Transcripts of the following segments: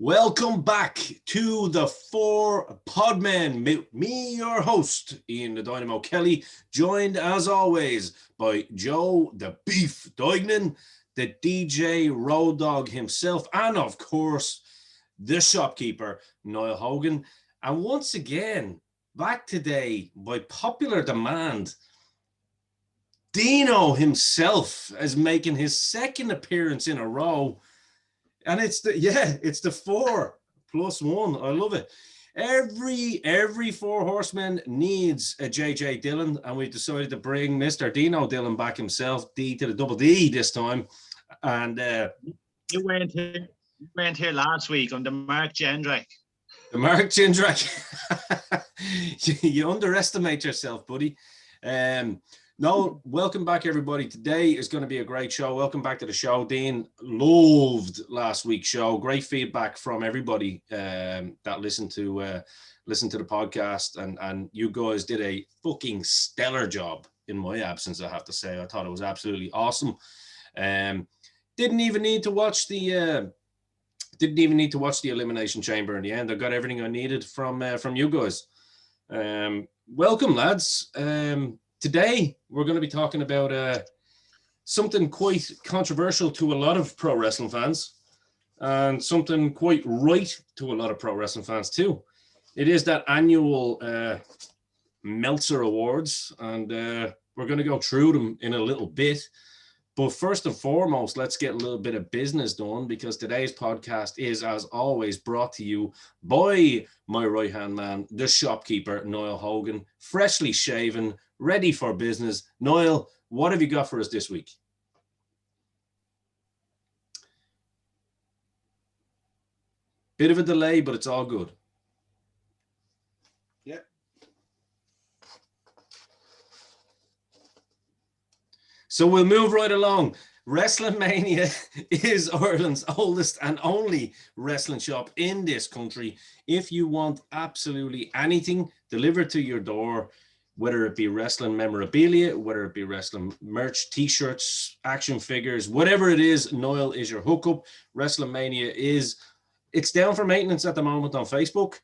Welcome back to the Four Podmen. Me, your host, Ian the Dynamo Kelly, joined as always by Joe the Beef Duignan, the DJ Road Dog himself, and of course, the shopkeeper, Niall Hogan. And once again, back today, by popular demand, Dino himself is making his second appearance in a row. And it's the 4+1. I love it. Every Four Horsemen needs a JJ Dillon, and we decided to bring Mr. Dino Dillon back himself, D to the double D this time. And you weren't here last week on the Mark Jendrak. The Mark Jendrak. You underestimate yourself, buddy. No, welcome back, everybody. Today is going to be a great show. Welcome back to the show. Dean loved last week's show. Great feedback from everybody that listened to the podcast, and you guys did a fucking stellar job in my absence. I have to say, I thought it was absolutely awesome. Didn't even need to watch the Elimination Chamber in the end. I got everything I needed from you guys. Welcome, lads. Today, we're going to be talking about something quite controversial to a lot of pro wrestling fans, and something quite right to a lot of pro wrestling fans too. It is that annual Meltzer Awards, and we're going to go through them in a little bit. But first and foremost, let's get a little bit of business done, because today's podcast is, as always, brought to you by my right-hand man, the shopkeeper, Niall Hogan, freshly shaven, ready for business. Niall, what have you got for us this week? Bit of a delay, but it's all good. Yeah. So we'll move right along. WrestleMania is Ireland's oldest and only wrestling shop in this country. If you want absolutely anything delivered to your door, whether it be wrestling memorabilia, whether it be wrestling merch, t-shirts, action figures, whatever it is, Niall is your hookup. WrestleMania it's down for maintenance at the moment on Facebook,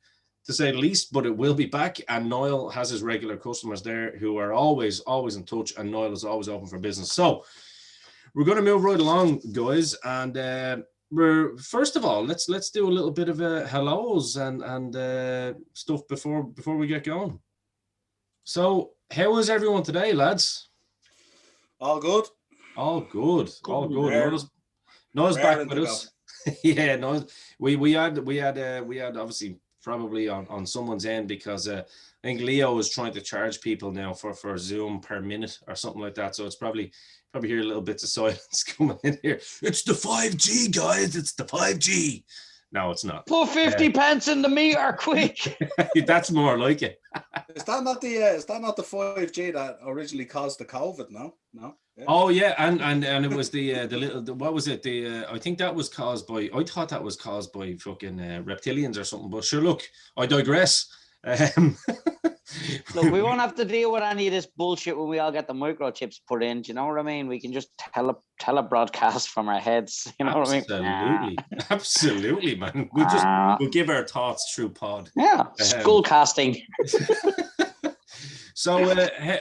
to say the least, but it will be back. And Niall has his regular customers there who are always in touch, and Niall is always open for business. So we're going to move right along, guys. And we're, first of all, let's do a little bit of hellos and stuff before we get going. So, how is everyone today, lads? All good. All good. Noah's back with us. Yeah, no, we had obviously probably on someone's end, because I think Leo is trying to charge people now for Zoom per minute or something like that. So it's probably hear little bits of silence coming in here. It's the 5G, guys. It's the 5G. No, it's not. Put 50 pence in the meter, quick. That's more like it. Is that not the 5G that originally caused the COVID? No. Yeah. Oh yeah, and it was the what was it? I think that was caused by. I thought that was caused by fucking reptilians or something. But sure, look, I digress. Look, we won't have to deal with any of this bullshit when we all get the microchips put in. Do you know what I mean? We can just telebroadcast from our heads. You know absolutely. what I mean? Absolutely, man. We'll give our thoughts through pod. Yeah, school casting. So,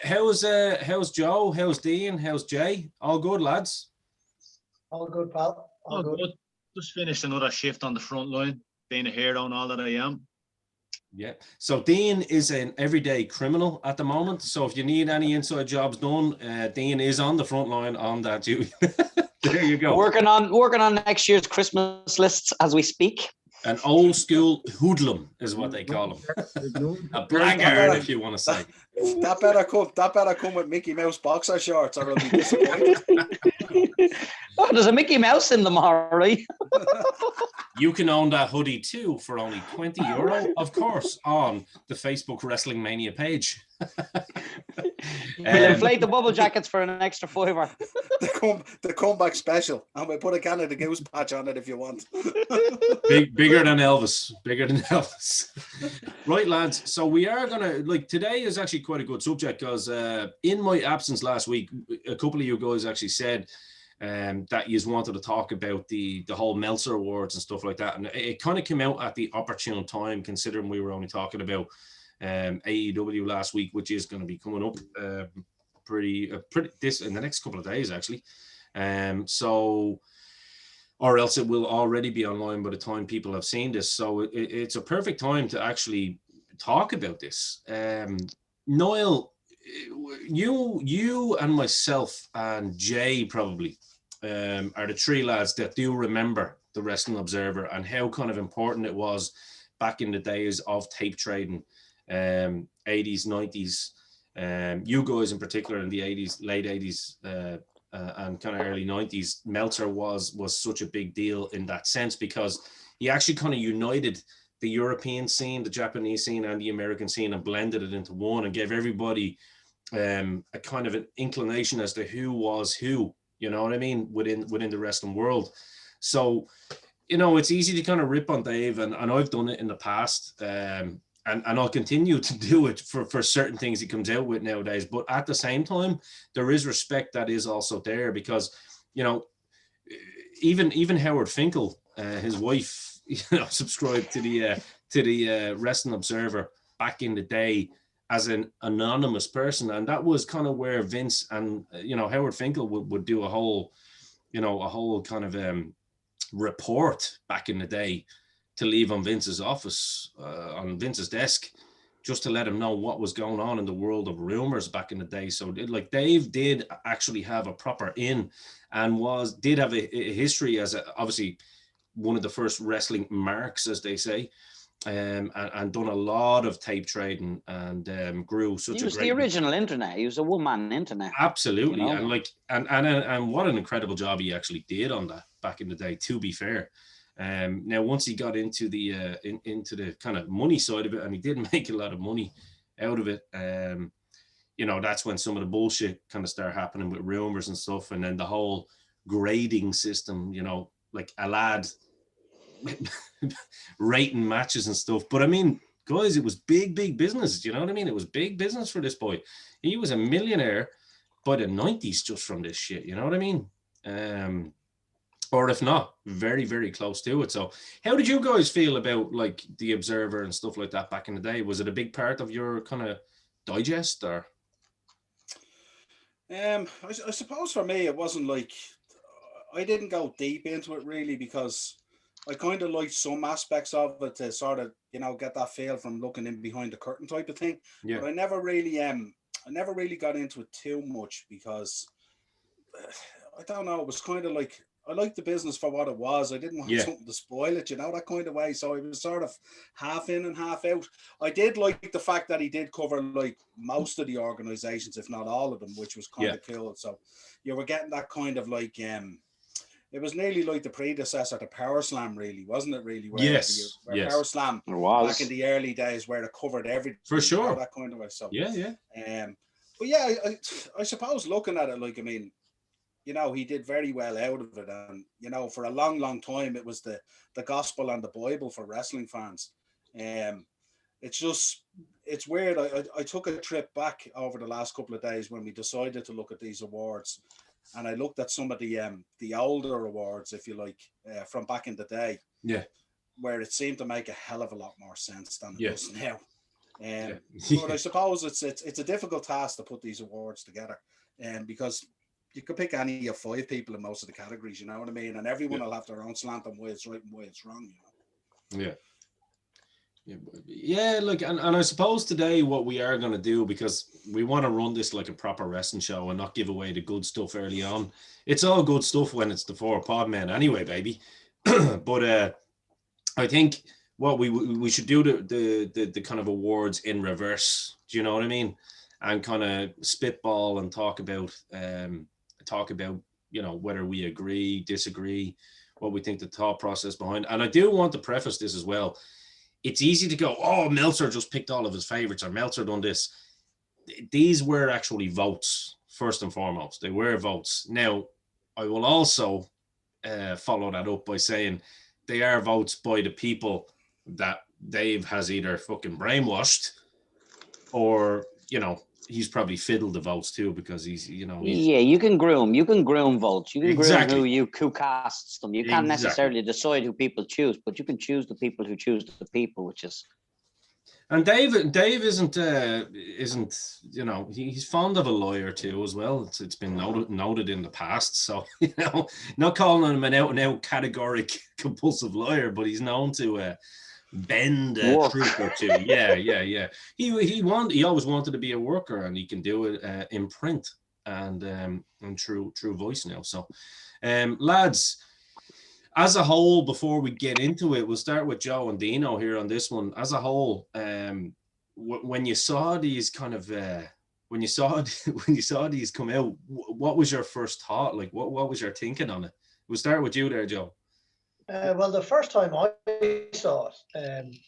how's Joe? How's Dean? How's Jay? All good, lads? All good, pal. All good. Just finished another shift on the front line, being a hero and all that I am. Yeah. So Dean is an everyday criminal at the moment. So if you need any inside jobs done, Dean is on the front line on that duty. There you go. Working on next year's Christmas lists as we speak. An old school hoodlum is what they call him. A blackguard, if you want to say. That better come with Mickey Mouse boxer shorts, or I'll be disappointed. Oh, there's a Mickey Mouse in them, already. You can own that hoodie too for only €20, of course, on the Facebook Wrestling Mania page. We'll inflate the bubble jackets for an extra $5. The comeback special, and we put a Canada Goose patch on it if you want. Bigger than Elvis. Right, lads. So we are gonna today is actually quite a good subject, because in my absence last week, a couple of you guys actually said, that you wanted to talk about the whole Meltzer Awards and stuff like that. And it kind of came out at the opportune time, considering we were only talking about AEW last week, which is going to be coming up pretty this in the next couple of days, actually. So, or else it will already be online by the time people have seen this. So it's a perfect time to actually talk about this. Niall, you and myself and Jay probably are the three lads that do remember the Wrestling Observer and how kind of important it was back in the days of tape trading, 80s, 90s. You guys in particular in the 80s, late 80s, and kind of early 90s, Meltzer was such a big deal in that sense, because he actually kind of united the European scene, the Japanese scene, and the American scene, and blended it into one, and gave everybody a kind of an inclination as to who was who, you know what I mean, within the wrestling world. So, you know, it's easy to kind of rip on Dave, and I've done it in the past, and I'll continue to do it for certain things he comes out with nowadays. But at the same time, there is respect that is also there, because, you know, even Howard Finkel, his wife, you know, subscribed to the Wrestling Observer back in the day as an anonymous person, and that was kind of where Vince and Howard Finkel would do a whole kind of report back in the day to leave on Vince's office, on Vince's desk, just to let him know what was going on in the world of rumors back in the day. So Dave did actually have a proper in, and did have a history as obviously one of the first wrestling marks, as they say, and done a lot of tape trading, and grew such a great... He was the original internet. He was a one-man internet. Absolutely. You know? And what an incredible job he actually did on that back in the day, to be fair. Now, once he got into the into the kind of money side of it, and he did make a lot of money out of it, that's when some of the bullshit kind of started happening with rumors and stuff, and then the whole grading system, like a lad rating matches and stuff. But I mean, guys, it was big business. You know what I mean? It was big business for this boy. He was a millionaire by the 90s just from this shit. You know what I mean? Or if not, very, very close to it. So how did you guys feel about like the Observer and stuff like that back in the day? Was it a big part of your kind of digest, or? I suppose for me, it wasn't like, I didn't go deep into it really, because I kind of liked some aspects of it to sort of, get that feel from looking in behind the curtain type of thing. Yeah. But I never really got into it too much, because I don't know, it was kind of like, I liked the business for what it was. I didn't want something to spoil it, that kind of way. So it was sort of half in and half out. I did like the fact that he did cover like most of the organizations, if not all of them, which was kind of cool. So you were getting that kind of like, it was nearly like the predecessor to Power Slam, really, wasn't it? Really, where Power Slam back in the early days, where it covered everything, for sure, that kind of way. So but yeah, I suppose looking at it, like, I mean, he did very well out of it, and for a long time it was the gospel and the Bible for wrestling fans. It's weird. I took a trip back over the last couple of days when we decided to look at these awards, and I looked at some of the older awards, if you like, from back in the day. Yeah. Where it seemed to make a hell of a lot more sense than it does now. But I suppose it's a difficult task to put these awards together, because you could pick any of 5 people in most of the categories, you know what I mean? And everyone will have their own slant on why it's right and why it's wrong, Yeah, look, and I suppose today what we are going to do, because we want to run this like a proper wrestling show and not give away the good stuff early on. It's all good stuff when it's the Four Podmen anyway, baby. But I think what we should do the kind of awards in reverse. Do you know what I mean? And kind of spitball and talk about whether we agree, disagree, what we think the thought process behind. And I do want to preface this as well. It's easy to go, oh, Meltzer just picked all of his favorites, or Meltzer done this. These were actually votes, first and foremost. They were votes. Now, I will also follow that up by saying they are votes by the people that Dave has either fucking brainwashed or, he's probably fiddled the votes too, because he's Yeah, you can groom votes. You can Exactly. groom who casts them. You can't Exactly. necessarily decide who people choose, but you can choose the people who choose the people, which is. And Dave isn't he's fond of a lawyer too as well. It's been noted in the past. So not calling him an out and out categoric compulsive lawyer, but he's known to bend a truth or two. Yeah. He always wanted to be a worker, and he can do it in print and through voice now. So, lads, as a whole, before we get into it, we'll start with Joe and Dino here on this one. As a whole, when you saw these kind of when you saw these come out, what was your first thought? Like, what was your thinking on it? We'll start with you there, Joe. Well, the first time I saw it,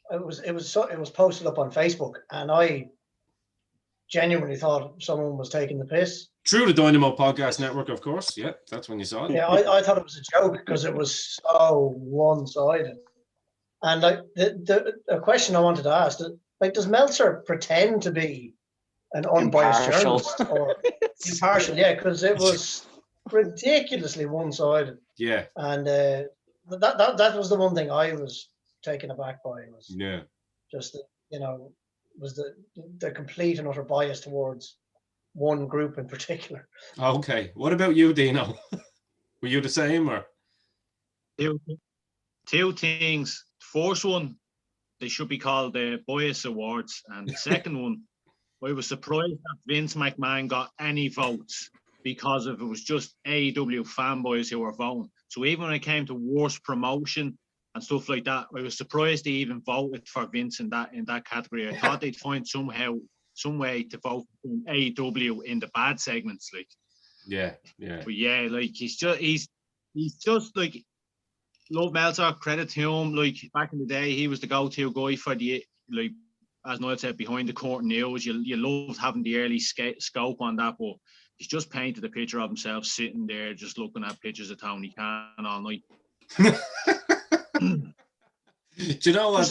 it was posted up on Facebook, and I genuinely thought someone was taking the piss. Through the Dynamo Podcast Network, of course. Yeah, that's when you saw it. Yeah, I thought it was a joke because it was so one-sided. And like the question I wanted to ask, like, does Meltzer pretend to be an unbiased journalist or impartial? Yeah, because it was ridiculously one-sided. Yeah, and that was the one thing I was taken aback by. Was just was the complete and utter bias towards one group in particular. Okay, what about you, Dino? Were you the same, or? Two things. First one, they should be called the Bias Awards, and the second one, I was surprised that Vince McMahon got any votes, because if it was just AEW fanboys who were voting. So even when it came to worst promotion and stuff like that, I was surprised they even voted for Vince in that category. I thought they'd find some way to vote in AEW in the bad segments, like. Yeah. But yeah, like he's just like, love Meltzer, credit to him. Like back in the day, he was the go-to guy for the, like, as Noel said, behind the curtain news. You loved having the early scope on that, but he's just painted a picture of himself sitting there, just looking at pictures of Tony Khan all night. Do you know what?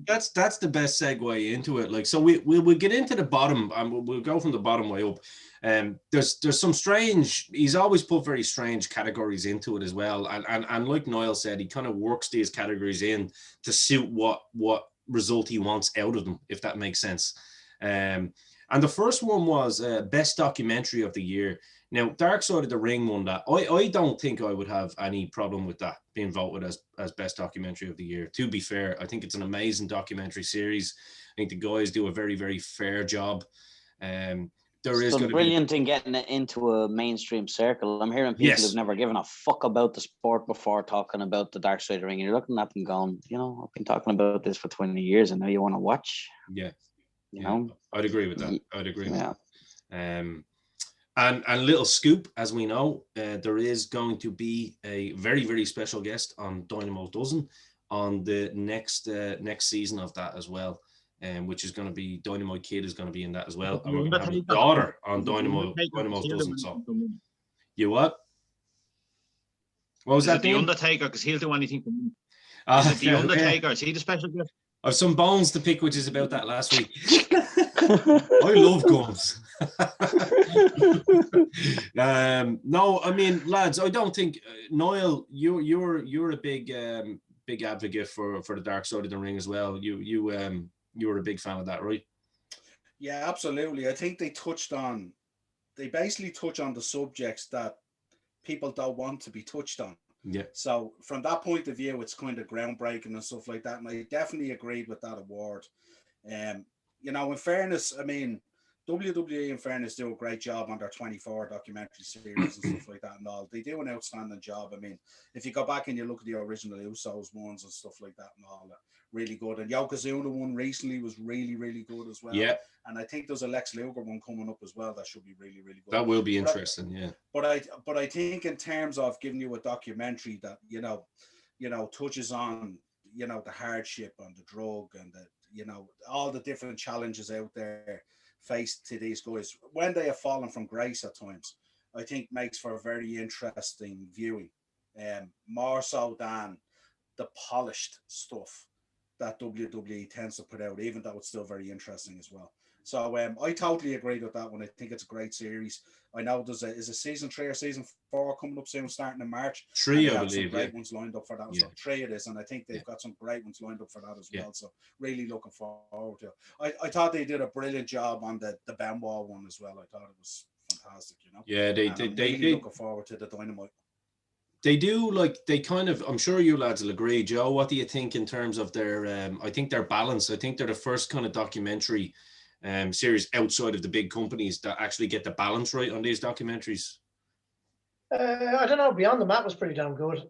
That's the best segue into it. Like, so we'll get into the bottom, and we'll go from the bottom way up. There's some strange. He's always put very strange categories into it as well, and like Noel said, he kind of works these categories in to suit what result he wants out of them, if that makes sense. And the first one was best documentary of the year. Now, Dark Side of the Ring won that. I don't think I would have any problem with that being voted as best documentary of the year. To be fair, I think it's an amazing documentary series. I think the guys do a very, very fair job. It's brilliant in getting it into a mainstream circle. I'm hearing people who've never given a fuck about the sport before talking about the Dark Side of the Ring, and you're looking at them going, I've been talking about this for 20 years, and now you want to watch. Yeah. You know? I'd agree with that. I'd agree with that. And little scoop, as we know, there is going to be a very, very special guest on Dynamo Dozen on the next season of that as well, which is going to be Dynamo Kid is going to be in that as well. And we're going to have his daughter on Dynamo Dozen. So, you what? What was that? The Undertaker, because he'll do anything for me. Is it the Undertaker? Is he the special guest? I've some bones to pick, which is about that last week. I love guns. No, I mean, lads, I don't think Noel, you're a big advocate for the Dark Side of the Ring as well. You were a big fan of that, right? Yeah, absolutely. I think they basically touch on the subjects that people don't want to be touched on. Yeah. So from that point of view, it's kind of groundbreaking and stuff like that. And I definitely agreed with that award. In fairness, I mean, WWE, in fairness, do a great job on their 24 documentary series and stuff like that and all. They do an outstanding job. I mean, if you go back and you look at the original Usos ones and stuff like that and all, really good. And Yokozuna one recently was really, really good as well. Yeah. And I think there's a Lex Luger one coming up as well that should be really, really good. That will be interesting, yeah. But I think in terms of giving you a documentary that, touches on, the hardship and the drug and the, all the different challenges out there faced to these guys when they have fallen from grace at times, I think makes for a very interesting viewing, more so than the polished stuff that WWE tends to put out, even though it's still very interesting as well. So I totally agree with that one. I think it's a great series. I know is a season 3 or season 4 coming up soon, starting in March. 3, I I have some believe. great ones lined up for that. Yeah. So 3 it is, and I think they've got some great ones lined up for that as well. So really looking forward to it. I thought they did a brilliant job on the Benoit one as well. I thought it was fantastic, you know. Yeah, they really looking forward to the Dynamite. They do, like, they kind of, I'm sure you lads will agree. Joe, what do you think in terms of their, I think their balance? I think they're the first kind of documentary series outside of the big companies that actually get the balance right on these documentaries. I don't know. Beyond the Mat was pretty damn good,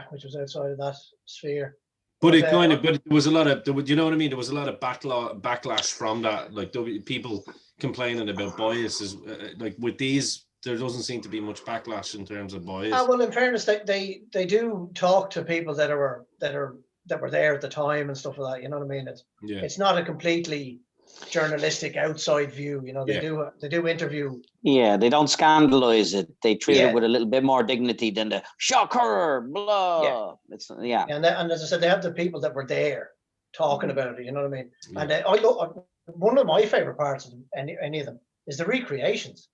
which was outside of that sphere. But it kind of, but there was a lot of, you know what I mean? There was a lot of backlash from that, like people complaining about biases. Like with these, there doesn't seem to be much backlash in terms of bias. Well, in fairness, they do talk to people that were there at the time and stuff like that. You know what I mean? It's not a completely journalistic outside view. You know, they do interview. Yeah, they don't scandalize it. They treat it with a little bit more dignity than the shocker, blah. Yeah. And as I said, they have the people that were there talking about it. You know what I mean? Yeah. And I look, one of my favorite parts of them, any of them, is the recreations.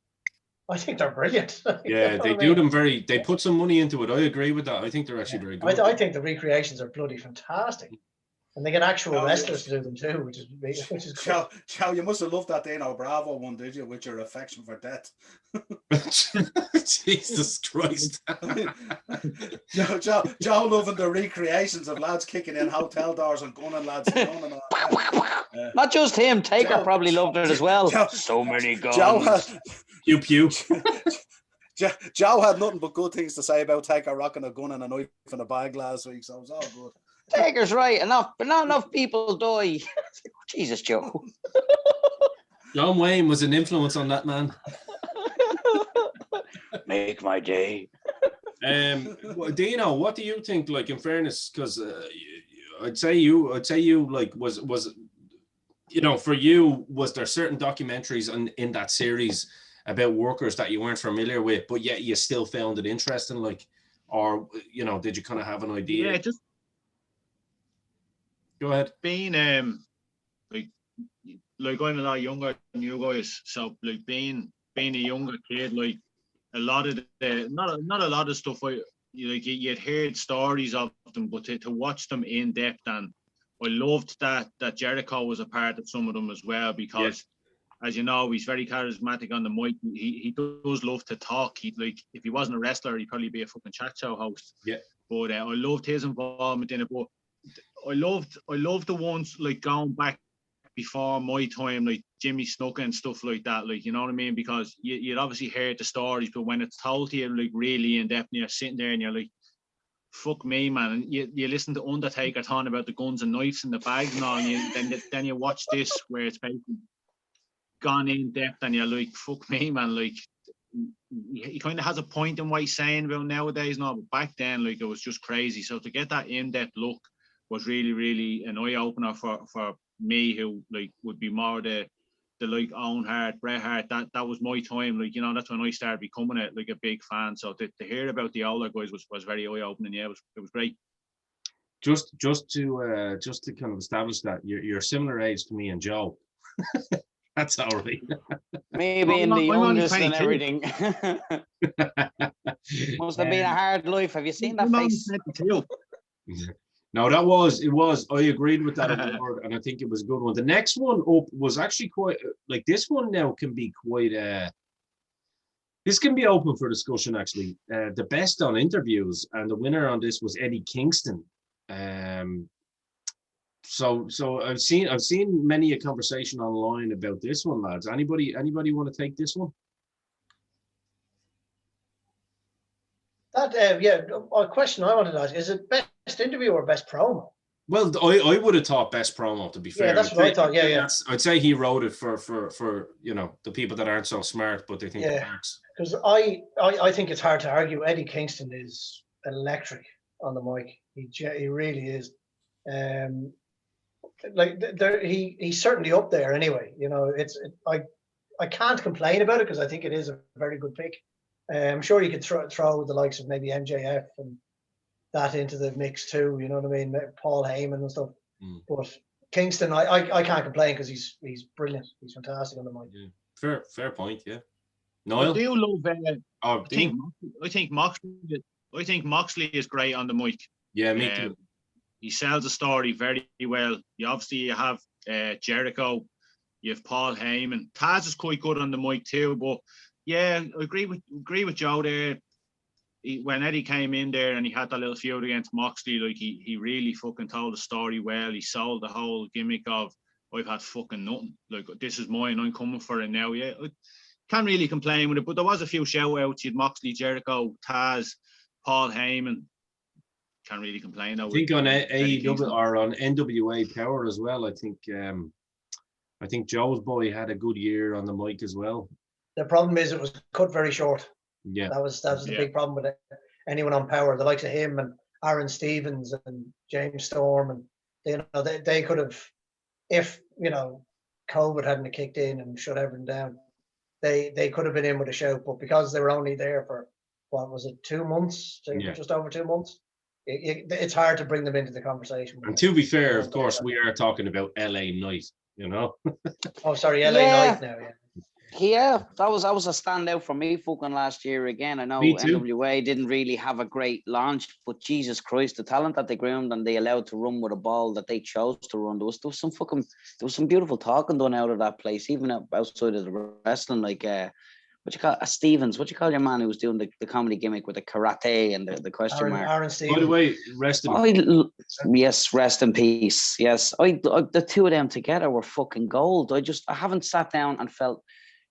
I think they're brilliant. Yeah, they do them very. They put some money into it. I agree with that. I think they're actually very good. I think the recreations are bloody fantastic, and they get actual wrestlers to do them too, which is cool. Chow, you must have loved that Dino Bravo one, did you? With your affection for death. Jesus Christ! Joe loving the recreations of lads kicking in hotel doors and gunning lads. Not just him. Taker probably loved it as well. So many guns. Pew pew. Joe had nothing but good things to say about Taker rocking a gun and a knife in a bag last week, so it was all good. Taker's right enough, but not enough people die. Jesus, Joe. John Wayne was an influence on that man. Make my day. Dino, what do you think? Like, in fairness, because I'd say you like was you know, for you, was there certain documentaries in that series about workers that you weren't familiar with, but yet you still found it interesting, like, or, you know, did you kind of have an idea? Yeah, just go ahead. Being like I'm a lot younger than you guys, so like being a younger kid, like a lot of the not a lot of stuff you'd heard stories of them, but to watch them in depth, and I loved that Jericho was a part of some of them as well, because as you know, he's very charismatic on the mic. He does love to talk. Like, if he wasn't a wrestler, he'd probably be a fucking chat show host. Yeah. But I loved his involvement in it. But I loved the ones like going back before my time, like Jimmy Snuka and stuff like that. Like, you know what I mean? Because you'd obviously heard the stories, but when it's told to you like really in depth, and you're sitting there and you're like, fuck me, man. And you listen to Undertaker talking about the guns and knives in the bags and all, and then you watch this where it's basically gone in depth, and you're like, fuck me, man. Like, he kind of has a point in what he's saying about nowadays now, but back then, like, it was just crazy. So to get that in-depth look was really, really an eye-opener for me, who like would be more the like Owen Hart, Bret Hart. That was my time. Like, you know, that's when I started becoming a big fan. So to hear about the older guys was very eye-opening. Yeah, it was great. Just to kind of establish that you're similar age to me and Joe. That's all right. Maybe in the youngest and everything. Must have been a hard life. Have you seen that face? No, it was. I agreed with that award, and I think it was a good one. The next one up was actually quite, like, this one now can be quite, this can be open for discussion, actually. The best on interviews, and the winner on this was Eddie Kingston. So I've seen many a conversation online about this one, lads. Anybody want to take this one? That a question I wanted to ask: is it best interview or best promo? Well, I would have thought best promo, to be fair. Yeah, that's what I thought. Yeah. I'd say he wrote it for you know, the people that aren't so smart, but they think it works. Because I think it's hard to argue. Eddie Kingston is electric on the mic. He really is. He's certainly up there anyway. You know, I can't complain about it because I think it is a very good pick. I'm sure you could throw the likes of maybe MJF and that into the mix too. You know what I mean? Paul Heyman and stuff. But Kingston, I can't complain because he's brilliant. He's fantastic on the mic. Yeah. Fair point. Yeah. I Noel. do love. Oh, I think Moxley is great on the mic. Yeah, me too. He sells the story very well. You have Jericho, you have Paul Heyman. Taz is quite good on the mic too. But yeah, I agree with Joe there. When Eddie came in there and he had that little feud against Moxley, like he really fucking told the story well. He sold the whole gimmick of I've had fucking nothing. Like this is mine. I'm coming for it now. Yeah, I can't really complain with it. But there was a few shout outs. You had Moxley, Jericho, Taz, Paul Heyman. Can't really complain though. I think on AEW or on NWA Power as well. I think Joe's boy had a good year on the mic as well. The problem is it was cut very short. Yeah, that was the big problem with it. Anyone on Power, the likes of him and Aaron Stevens and James Storm, and they could have, if COVID hadn't kicked in and shut everything down, they could have been in with a shout. But because they were only there for what was it, 2 months, just over 2 months, it's hard to bring them into the conversation. And to be fair, of course, we are talking about LA Knight, Oh, sorry, LA Knight now, yeah. Yeah, that was a standout for me fucking last year again. I know NWA didn't really have a great launch, but Jesus Christ, the talent that they groomed and they allowed to run with a ball that they chose to run. There was some beautiful talking done out of that place, even outside of the wrestling, like Stevens, what you call your man who was doing the comedy gimmick with the karate and the question mark? Aaron Stevens. By the way, yes, rest in peace. Yes, the two of them together were fucking gold. I haven't sat down and felt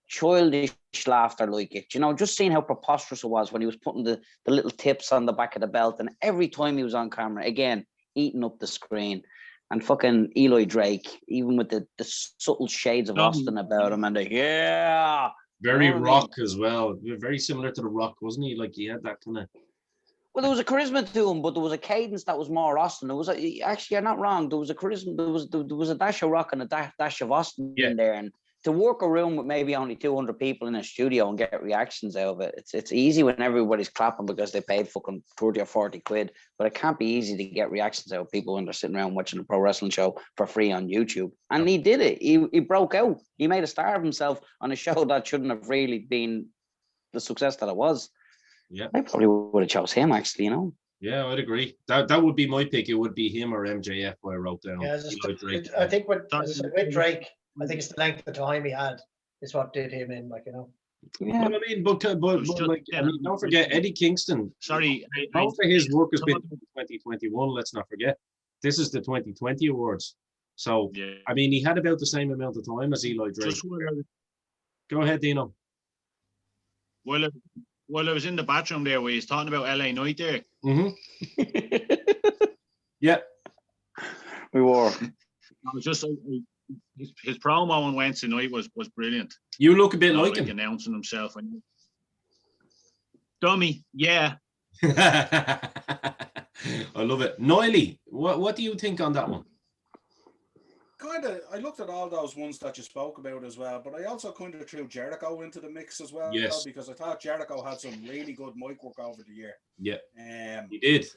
childish laughter like it. Just seeing how preposterous it was when he was putting the little tips on the back of the belt, and every time he was on camera, again, eating up the screen. And fucking Eli Drake, even with the subtle shades of Austin about him, and very Rock as well. Very similar to the Rock, wasn't he? Like he had that kind of. Well, there was a charisma to him, but there was a cadence that was more Austin. Actually, you're not wrong. There was a charisma. There was a dash of Rock and a dash of Austin in there, and to work a room with maybe only 200 people in a studio and get reactions out of it, it's easy when everybody's clapping because they paid fucking 30 or 40 quid, but it can't be easy to get reactions out of people when they're sitting around watching a pro wrestling show for free on YouTube. And he did it. He broke out. He made a star of himself on a show that shouldn't have really been the success that it was. Yeah, I probably would have chose him, actually, Yeah, I'd agree. That would be my pick. It would be him or MJF. I wrote down. Yeah, I think with Drake, I think it's the length of time he had is what did him in, Yeah. Well, I mean, but don't forget Eddie Kingston. Sorry, most of his work has been 2021. Let's not forget. This is the 2020 awards. So, I mean, he had about the same amount of time as Eli Drake. Go ahead, Dino. Well, I was in the bathroom there where he's talking about LA Knight there. Yeah. We were. I was just his promo on Wednesday night was brilliant. You look a bit like him. Announcing himself. Dummy, yeah. I love it. Noily, what do you think on that one? I looked at all those ones that you spoke about as well, but I also kind of threw Jericho into the mix as well, because I thought Jericho had some really good mic work over the year. Yeah, he did.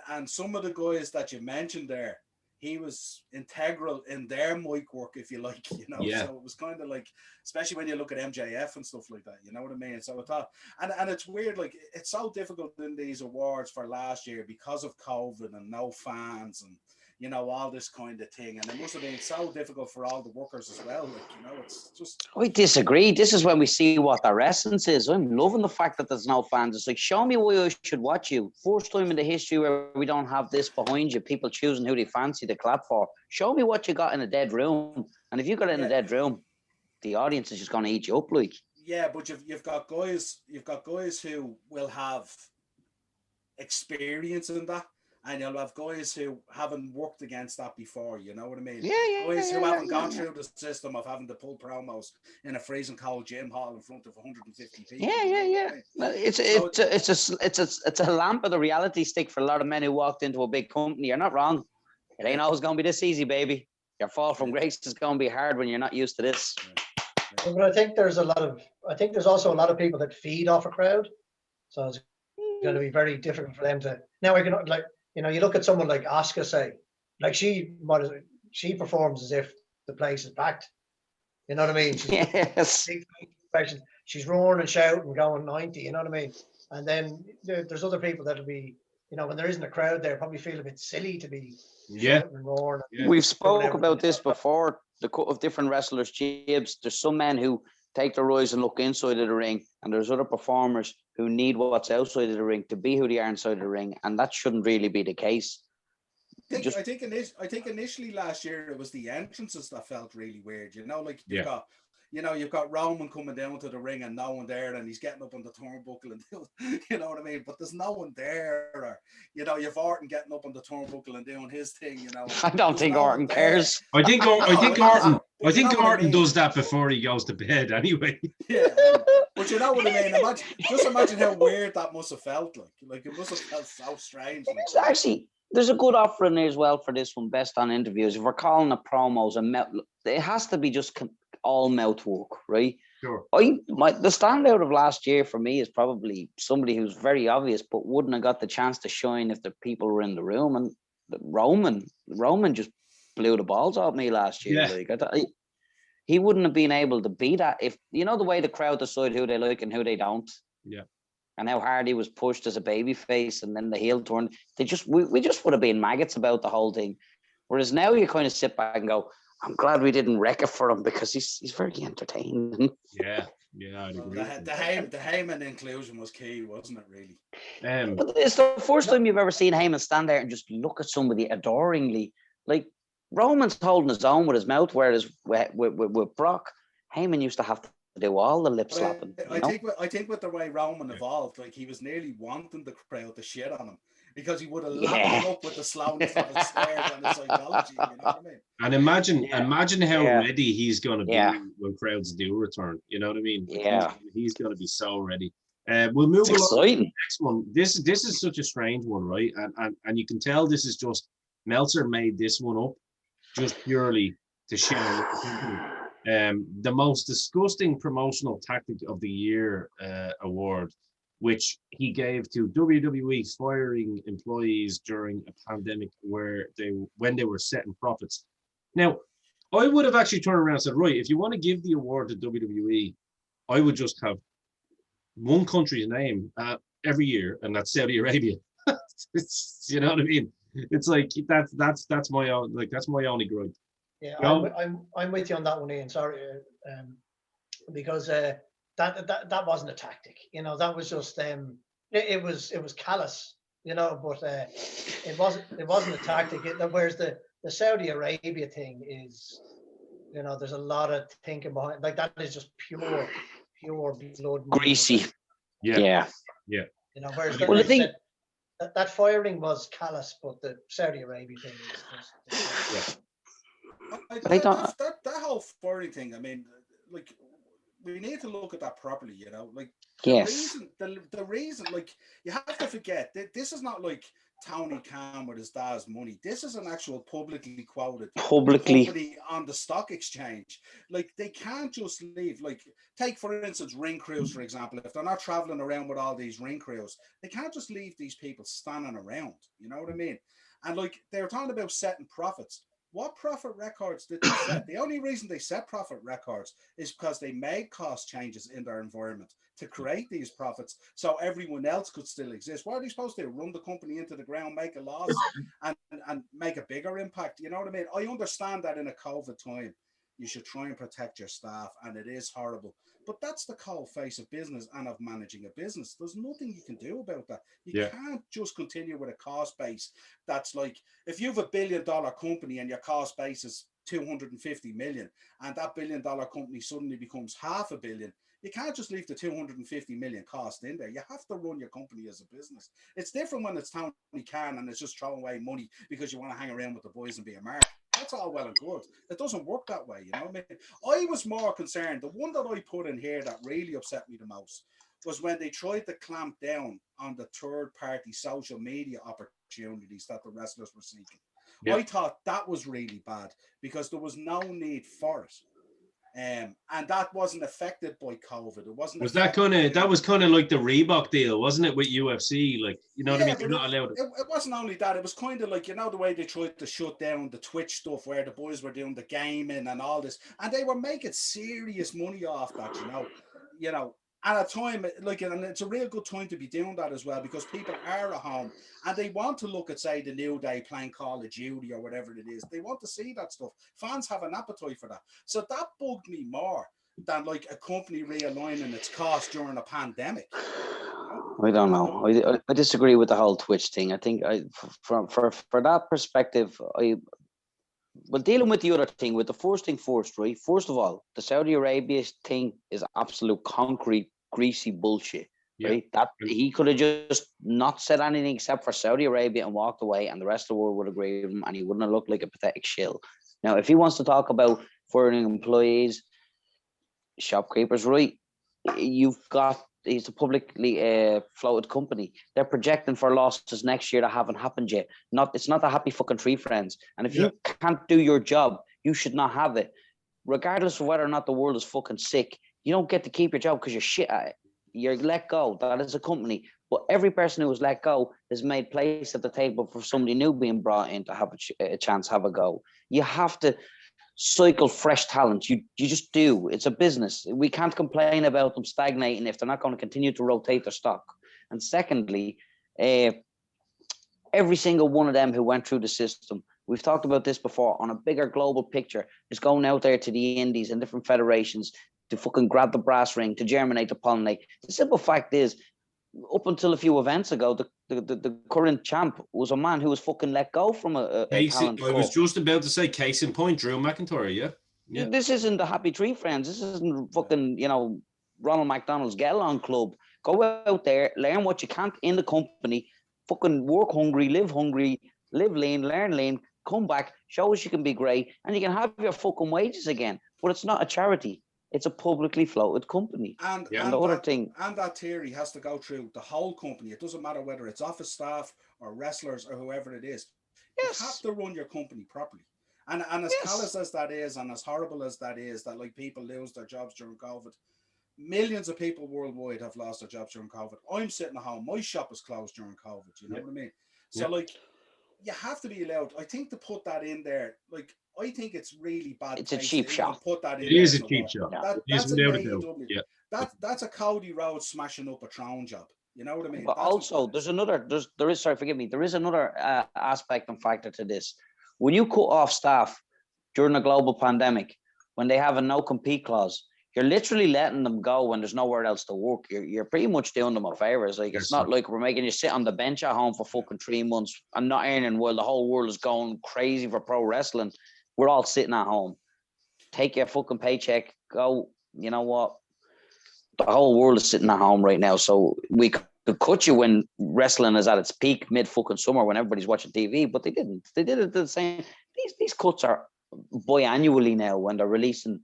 And some of the guys that you mentioned there, he was integral in their mic work, if you like, Yeah. So it was kind of like, especially when you look at MJF and stuff like that, you know what I mean? So I thought, and it's weird, like it's so difficult in these awards for last year because of COVID and no fans and all this kind of thing, and it must have been so difficult for all the workers as well. It's just. I disagree. This is when we see what their essence is. I'm loving the fact that there's no fans. It's like, show me why I should watch you. First time in the history where we don't have this behind you, people choosing who they fancy to clap for. Show me what you got in a dead room. And if you got in a dead room, the audience is just going to eat you up, like. Yeah, but you've got guys who will have experience in that. And you'll have guys who haven't worked against that before, you know what I mean? Guys who haven't gone through the system of having to pull promos in a freezing cold gym hall in front of 150 people. Yeah. It's a lamp of the reality stick for a lot of men who walked into a big company. You're not wrong. It ain't always going to be this easy, baby. Your fall from grace is going to be hard when you're not used to this. But I think there's also a lot of people that feed off a crowd. So it's going to be very difficult for them to. Now, you look at someone like Asuka, say, like she she performs as if the place is packed. You know what I mean? She's Yes. she's roaring and shouting and going 90, you know what I mean? And then there's other people that'll be, you know, when there isn't a crowd there, probably feel a bit silly to be shouting and roaring. Yeah. We've spoke about this before, the cut of different wrestlers' jibs. There's some men who take the rise and look inside of the ring, and there's other performers who need what's outside of the ring to be who they are inside of the ring, and that shouldn't really be the case. I think initially last year it was the entrances that felt really weird. You know, like you've got Roman coming down to the ring and no one there, and he's getting up on the turnbuckle and you know what I mean. But there's no one there, or you know, you've Orton getting up on the turnbuckle and doing his thing. You know, I don't think Orton cares. I think Orton does that before he goes to bed anyway. Yeah, but you know what I mean. Just imagine how weird that must have felt. Like it must have felt so strange. Actually, there's a good offer in there as well for this one, best on interviews. If we're calling it promos and it has to be just all mouth work, right? Sure. The standout of last year for me is probably somebody who's very obvious, but wouldn't have got the chance to shine if the people were in the room. And Roman just blew the balls off me last year. Yeah. Like, he wouldn't have been able to be that if, you know, the way the crowd decide who they like and who they don't. Yeah. And how hard he was pushed as a baby face, and then the heel turn. We just would have been maggots about the whole thing. Whereas now you kind of sit back and go, I'm glad we didn't wreck it for him because he's very entertaining. Yeah, I'd agree. The Heyman inclusion was key, wasn't it? Really. It's the first time you've ever seen Heyman stand there and just look at somebody adoringly. Like Roman's holding his own with his mouth, whereas with Brock, Heyman used to have to do all the lip slapping. I think with the way Roman evolved, like he was nearly wanting the crowd to shit on him because he would have lapped up with the slowness of his stairs and his psychology. You know what I mean? And imagine how ready he's going to be when crowds do return. You know what I mean? Yeah, he's going to be so ready. We'll move on to the next one. This is such a strange one, right? And you can tell this is just Meltzer made this one up just purely to share with the company. The most disgusting promotional tactic of the year award, which he gave to WWE firing employees during a pandemic when they were setting profits. Now, I would have actually turned around and said, right, if you want to give the award to WWE, I would just have one country's name every year, and that's Saudi Arabia. You know what I mean? It's like that's my only gripe. Yeah, I'm with you on that one, Ian. Sorry, because that wasn't a tactic. You know, that was just it was callous. You know, but it wasn't a tactic. Whereas the Saudi Arabia thing is, you know, there's a lot of thinking behind. Like that is just pure blood. Greasy. Yeah. You know, whereas the thing. That firing was callous, but the Saudi Arabia thing is just that whole firing thing. I mean, like we need to look at that properly. You know, like the reason, like you have to forget that this is not like Tony Khan with his dad's money. This is an actual publicly quoted company on the stock exchange. Like they can't just leave. Like take for instance ring crews, for example. If they're not traveling around with all these ring crews, they can't just leave these people standing around. You know what I mean? And like they were talking about setting profits. What profit records did they set? The only reason they set profit records is because they made cost changes in their environment to create these profits so everyone else could still exist. What are they supposed to do? Run the company into the ground, make a loss, and make a bigger impact? You know what I mean? I understand that in a COVID time, you should try and protect your staff, and it is horrible. But that's the cold face of business and of managing a business. There's nothing you can do about that. You can't just continue with a cost base that's like, if you have $1 billion company and your cost base is 250 million, and that $1 billion company suddenly becomes $500 million, you can't just leave the 250 million cost in there. You have to run your company as a business. It's different when it's Tony Khan and it's just throwing away money because you want to hang around with the boys and be a mark. That's all well and good. It doesn't work that way, you know what I mean? I was more concerned. The one that I put in here that really upset me the most was when they tried to clamp down on the third-party social media opportunities that the wrestlers were seeking. I thought that was really bad because there was no need for it. And that wasn't affected by COVID. It wasn't. Was that was kind of like the Reebok deal, wasn't it, with UFC? Like, you know what I mean? You're not allowed. It wasn't only that. It was kind of like, you know, the way they tried to shut down the Twitch stuff, where the boys were doing the gaming and all this, and they were making serious money off that. You know. At a time, like, and it's a real good time to be doing that as well, because people are at home and they want to look at, say, the New Day playing Call of Duty or whatever it is. They want to see that stuff. Fans have an appetite for that. So that bugged me more than like a company realigning its cost during a pandemic. I don't know. I disagree with the whole Twitch thing. I think for that perspective, dealing with the other thing, with the first thing first, right? First of all, the Saudi Arabia thing is absolute concrete, greasy bullshit, right? That he could have just not said anything except for Saudi Arabia and walked away, and the rest of the world would agree with him, and he wouldn't have looked like a pathetic shill. Now, if he wants to talk about firing employees, shopkeepers, right? He's a publicly floated company. They're projecting for losses next year that haven't happened yet. It's not a happy fucking tree, friends. And if you can't do your job, you should not have it. Regardless of whether or not the world is fucking sick, you don't get to keep your job because you're shit at it. You're let go. That is a company. But every person who was let go has made place at the table for somebody new being brought in to have a chance, have a go. You have to cycle fresh talent. You just do. It's a business. We can't complain about them stagnating if they're not going to continue to rotate their stock. And secondly, every single one of them who went through the system, we've talked about this before, on a bigger global picture, is going out there to the indies and different federations to fucking grab the brass ring, to germinate, to pollinate. The simple fact is, up until a few events ago, the current champ was a man who was fucking let go from a talent. I was just about to say, case in point, Drew McIntyre, yeah. This isn't the Happy Tree Friends. This isn't fucking, Ronald McDonald's Get Along Club. Go out there, learn what you can't in the company, fucking work hungry, live lean, learn lean, come back, show us you can be great, and you can have your fucking wages again. But it's not a charity. It's a publicly floated company. And that theory has to go through the whole company. It doesn't matter whether it's office staff or wrestlers or whoever it is. Yes. You have to run your company properly. And as callous as that is, and as horrible as that is, that like people lose their jobs during COVID, millions of people worldwide have lost their jobs during COVID. I'm sitting at home. My shop was closed during COVID. You know what I mean? So like, you have to be allowed, I think, to put that in there. Like, I think it's really bad. It's a cheap shot. Put that in. It is a cheap shot. That's a Cody Rhodes smashing up a throne job. You know what I mean? But also, there is another aspect and factor to this. When you cut off staff during a global pandemic, when they have a no compete clause, you're literally letting them go when there's nowhere else to work. You're pretty much doing them a favor. It's like, it's not like we're making you sit on the bench at home for fucking 3 months and not earning while the whole world is going crazy for pro wrestling. We're all sitting at home. Take your fucking paycheck. Go. You know what? The whole world is sitting at home right now. So we could cut you when wrestling is at its peak mid fucking summer when everybody's watching TV, but they didn't. They did it the same. These cuts are biannually now when they're releasing,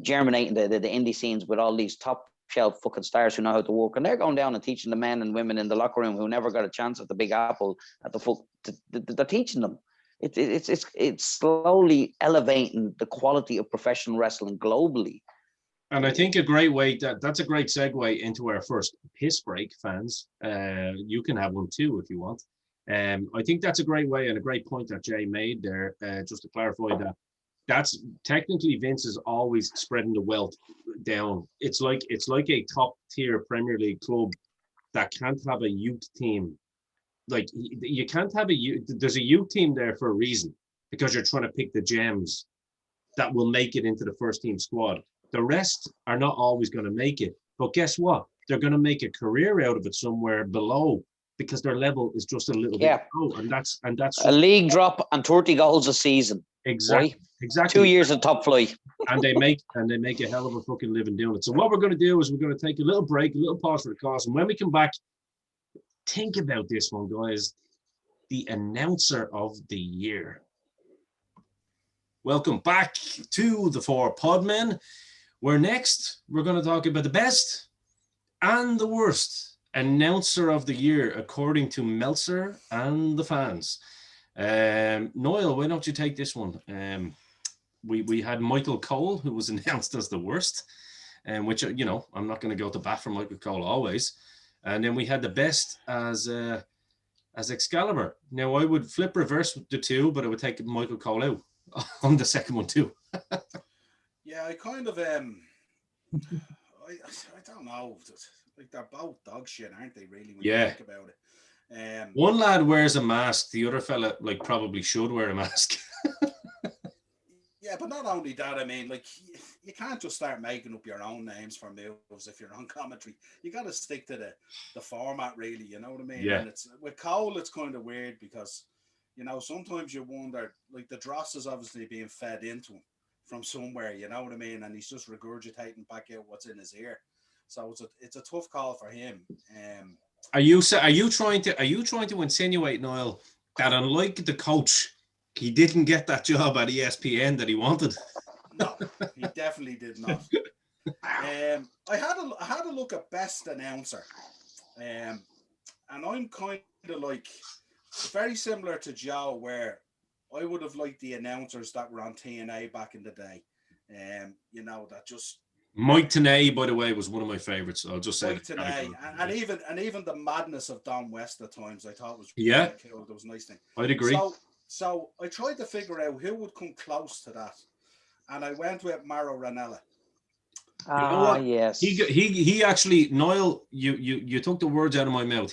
germinating the indie scenes with all these top shelf fucking stars who know how to work, and they're going down and teaching the men and women in the locker room who never got a chance at the Big Apple at they're teaching them. It's slowly elevating the quality of professional wrestling globally. And I think a great way that's a great segue into our first piss break, fans. You can have one too if you want. I think that's a great way and a great point that Jay made there. Just to clarify that's technically Vince is always spreading the wealth down. It's like a top tier Premier League club that can't have a youth team. Like, you can't have there's a youth team there for a reason, because you're trying to pick the gems that will make it into the first team squad. The rest are not always going to make it, but guess what? They're going to make a career out of it somewhere below, because their level is just a little bit low, and that's a league drop and 30 goals a season. Exactly. 2 years of top flight, and they make a hell of a fucking living doing it. So what we're going to do is we're going to take a little break, a little pause for the cause, and when we come back, think about this one, guys. The announcer of the year. Welcome back to the Four Podmen, where next we're going to talk about the best and the worst announcer of the year, according to Meltzer and the fans. Noel, why don't you take this one? we had Michael Cole, who was announced as the worst, and which, you know, I'm not going to go to bat for Michael Cole always. And then we had the best as Excalibur. Now I would flip reverse the two, but I would take Michael Cole out on the second one too. Yeah, I kind of I don't know. Like, they're both dog shit, aren't they? Really, when you think about it. One lad wears a mask. The other fella, like, probably should wear a mask. Yeah, but not only that, I mean, like, you can't just start making up your own names for moves if you're on commentary. You got to stick to the format, really. You know what I mean? Yeah. And it's with Cole, it's kind of weird because, you know, sometimes you wonder, like, the dross is obviously being fed into him from somewhere. You know what I mean? And he's just regurgitating back out what's in his ear. So it's a tough call for him. Are you trying to insinuate, Niall, that unlike the coach, he didn't get that job at ESPN that he wanted? No, he definitely did not. I had a look at best announcer, and I'm kind of like very similar to Joe, where I would have liked the announcers that were on TNA back in the day. You know, that just Mike Tenay, by the way, was one of my favorites. I'll just say Mike Tenay, and even the madness of Don West at times, I thought was really cool. That was a nice thing. I'd agree. So I tried to figure out who would come close to that, and I went with Mauro Ranella. You know what? Yes. He actually, Niall, you took the words out of my mouth.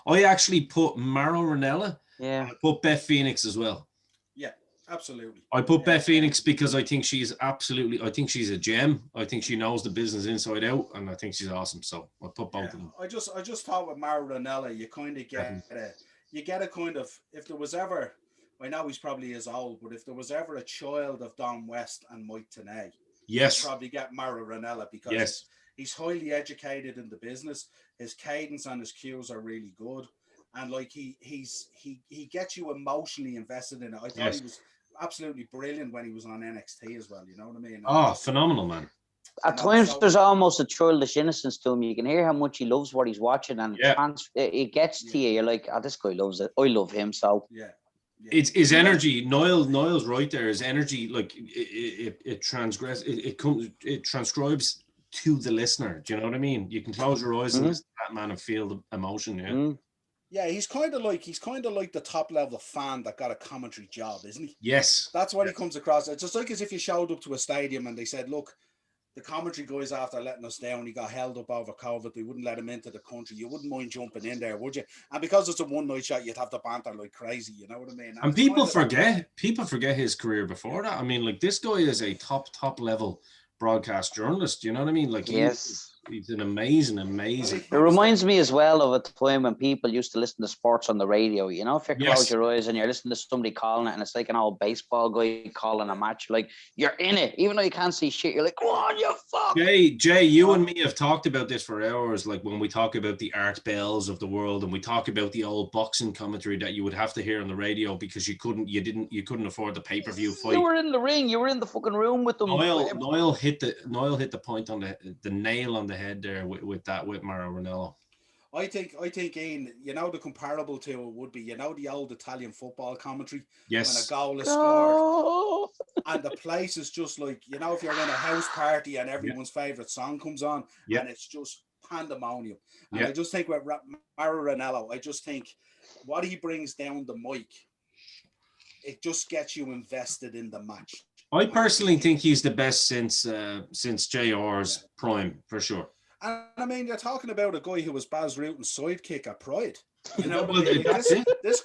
I actually put Mauro Ranella. Yeah. I put Beth Phoenix as well. Yeah, absolutely. I put Beth Phoenix because I think she's a gem. I think she knows the business inside out, and I think she's awesome. So I put both of them. I just thought with Mauro Ranella, you kind of get a kind of, if there was ever, I know he's probably as old, but if there was ever a child of Don West and Mike Tenay, yes, you'd probably get Mauro Ranella because he's highly educated in the business. His cadence and his cues are really good, and like he gets you emotionally invested in it. I thought he was absolutely brilliant when he was on NXT as well. You know what I mean? Phenomenal, man. At times, there's almost a childish innocence to him. You can hear how much he loves what he's watching, and it gets to you. You're like, oh, this guy loves it. I love him. So it's his energy. Niall's right there. His energy, like it transcribes to the listener. Do you know what I mean? You can close your eyes and listen to that man and feel the emotion. Yeah. Mm. Yeah, he's kind of like the top level fan that got a commentary job, isn't he? Yes. That's what he comes across. It's just like as if you showed up to a stadium and they said, look, the commentary guys, after letting us down, he got held up over COVID. They wouldn't let him into the country. You wouldn't mind jumping in there, would you? And because it's a one-night shot, you'd have to banter like crazy. You know what I mean? And people forget his career before that. I mean, like, this guy is a top level broadcast journalist. You know what I mean? Like, he's an amazing. It reminds me as well of a time when people used to listen to sports on the radio. You know, if you close your eyes and you're listening to somebody calling it, and it's like an old baseball guy calling a match, like, you're in it, even though you can't see shit. You're like, go on, you fuck. Jay, you and me have talked about this for hours. Like, when we talk about the Art Bells of the world, and we talk about the old boxing commentary that you would have to hear on the radio because you couldn't afford the pay-per-view fight. You were in the ring. You were in the fucking room with them. Niall hit the point on the nail on the head there with Mauro Ranella. I think Ian, you know, the comparable to it would be, you know, the old Italian football commentary. Yes. When a goal is scored and the place is just like, you know, if you're in a house party and everyone's favorite song comes on and it's just pandemonium. And I just think with Mauro Ranella, I just think what he brings down the mic, it just gets you invested in the match. I personally think he's the best since JR's prime, for sure. And I mean, you're talking about a guy who was Baz Rutan's sidekick at Pride. You know, this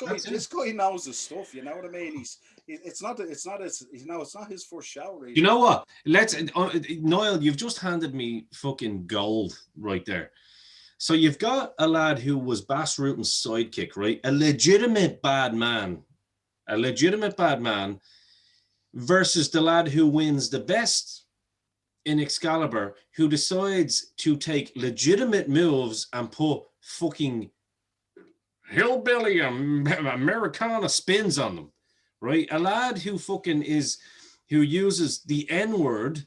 guy knows his stuff. You know what I mean? It's not his first show. Really. You know what? Niall, you've just handed me fucking gold right there. So you've got a lad who was Baz Rutan's sidekick, right? A legitimate bad man, versus the lad who wins the best in Excalibur, who decides to take legitimate moves and put fucking hillbilly Americana spins on them, right? A lad who uses the N-word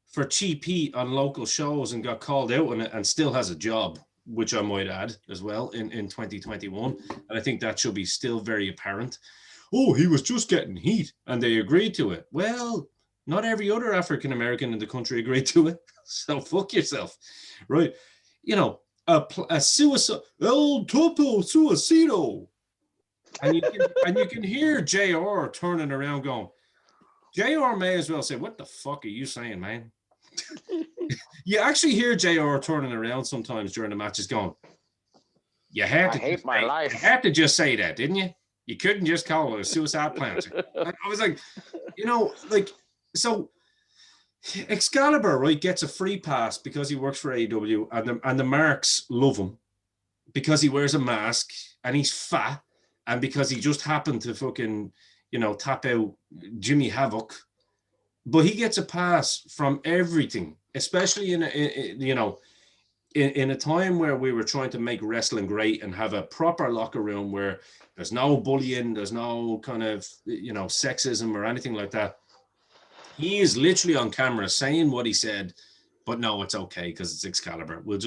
for cheap heat on local shows and got called out on it and still has a job, which I might add as well in 2021. And I think that should be still very apparent. Oh, he was just getting heat and they agreed to it. Well, Not every other African American in the country agreed to it. So fuck yourself, right? You know, a suicide, El Topo Suicido, and you can hear JR turning around, going, JR may as well say, "What the fuck are you saying, man?" You actually hear JR turning around sometimes during the matches, going, "You had to hate my life. You had to just say that, didn't you? You couldn't just call it a suicide planter." I was like, you know, like, so Excalibur, right, gets a free pass because he works for AEW, and the marks love him because he wears a mask and he's fat, and because he just happened to fucking, you know, tap out Jimmy Havoc. But he gets a pass from everything, especially in a time where we were trying to make wrestling great and have a proper locker room where there's no bullying, there's no kind of, you know, sexism or anything like that. He is literally on camera saying what he said, but no, it's okay because it's Excalibur. We'll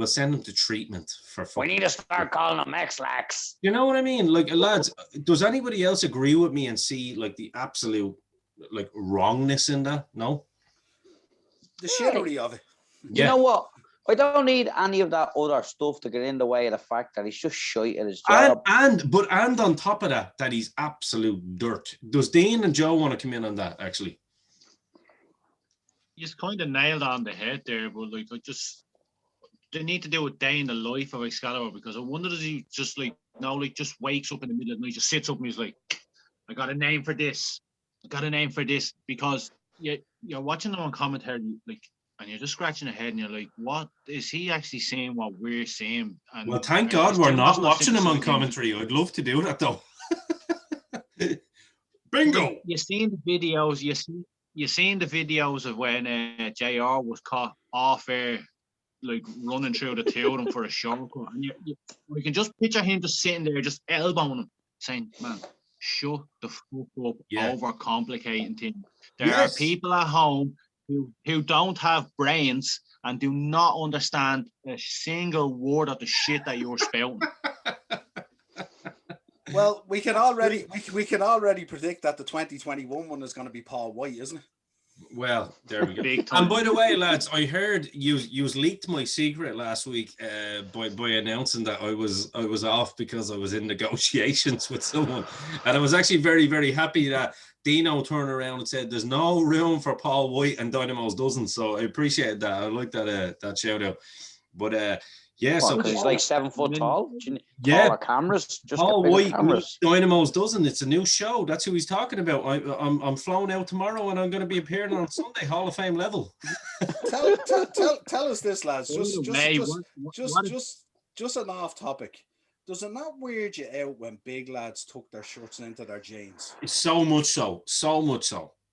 send him to treatment for fucking. We need to start calling him X-Lax. You know what I mean? Like, lads, does anybody else agree with me and see like the absolute like wrongness in that? No? The shittery of it. You know what? I don't need any of that other stuff to get in the way of the fact that he's just shite at his job. And on top of that he's absolute dirt. Does Dean and Joe want to come in on that, actually? You just kind of nailed on the head there, but like, they need to do a day in the life of Excalibur, because I wonder, does he just like, no, like, just wakes up in the middle of the night, just sits up and he's like, I got a name for this. Because you're watching them on commentary, like, and you're just scratching your head and you're like, what is he actually saying what we're saying? And well, thank God we're not watching him on commentary. I'd love to do that though. Bingo. You're seeing the videos, you're seeing the videos of when JR was caught off air, like running through the two of them for a shortcut. And you can just picture him just sitting there, just elbowing him, saying, man, shut the fuck up, overcomplicating things. There are people at home who don't have brains and do not understand a single word of the shit that you're spouting. Well, we can already predict that the 2021 one is going to be Paul White, isn't it? Well, there we go. And by the way, lads, I heard you leaked my secret last week by announcing that I was off because I was in negotiations with someone, and I was actually very, very happy that Dino turned around and said there's no room for Paul White and Dynamo's doesn't. So I appreciate that. I like that shout out. But so he's like 7 foot tall. Yeah, cameras. Just Paul White, cameras. Dynamo's doesn't. It's a new show. That's who he's talking about. I'm flown out tomorrow, and I'm going to be appearing on Sunday, Hall of Fame level. tell us this, lads. Just an off topic. Does it not weird you out when big lads tuck their shirts into their jeans? So much so.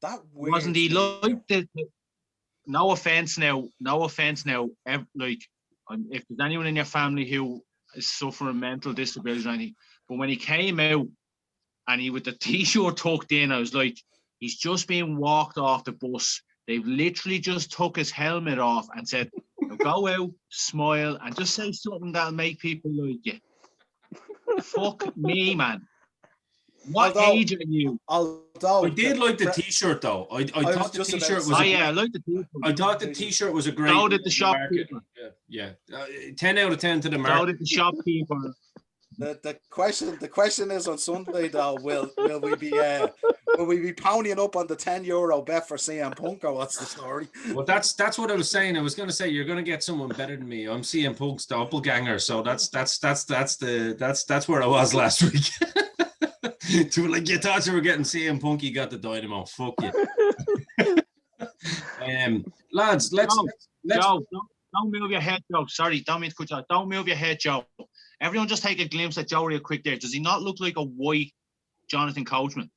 That wasn't he like the? No offense now. Like, if there's anyone in your family who is suffering mental disabilities or anything, but when he came out and he with the t-shirt tucked in, I was like, he's just being walked off the bus. They've literally just took his helmet off and said, go out, smile, and just say something that'll make people like you. Fuck me, man. What age are you? I did like the t-shirt though. I thought the t-shirt was. I like the t-shirt. I thought the t-shirt was a great. Out at the shopkeeper. Yeah. 10 out of 10 to the market. Out at the shopkeeper. The question is on Sunday though. Will we be pounding up on the €10 bet for CM Punk, or what's the story? Well, that's what I was saying. I was going to say you're going to get someone better than me. I'm CM Punk's doppelganger, so that's where I was last week. Like, you thought you were getting CM Punk, you got the Dynamo. Fuck you. Lads, let's Joe, don't move your head, Joe. Sorry, don't mean to cut you out. Don't move your head, Joe. Everyone just take a glimpse at Joe real quick there. Does he not look like a white Jonathan Coachman?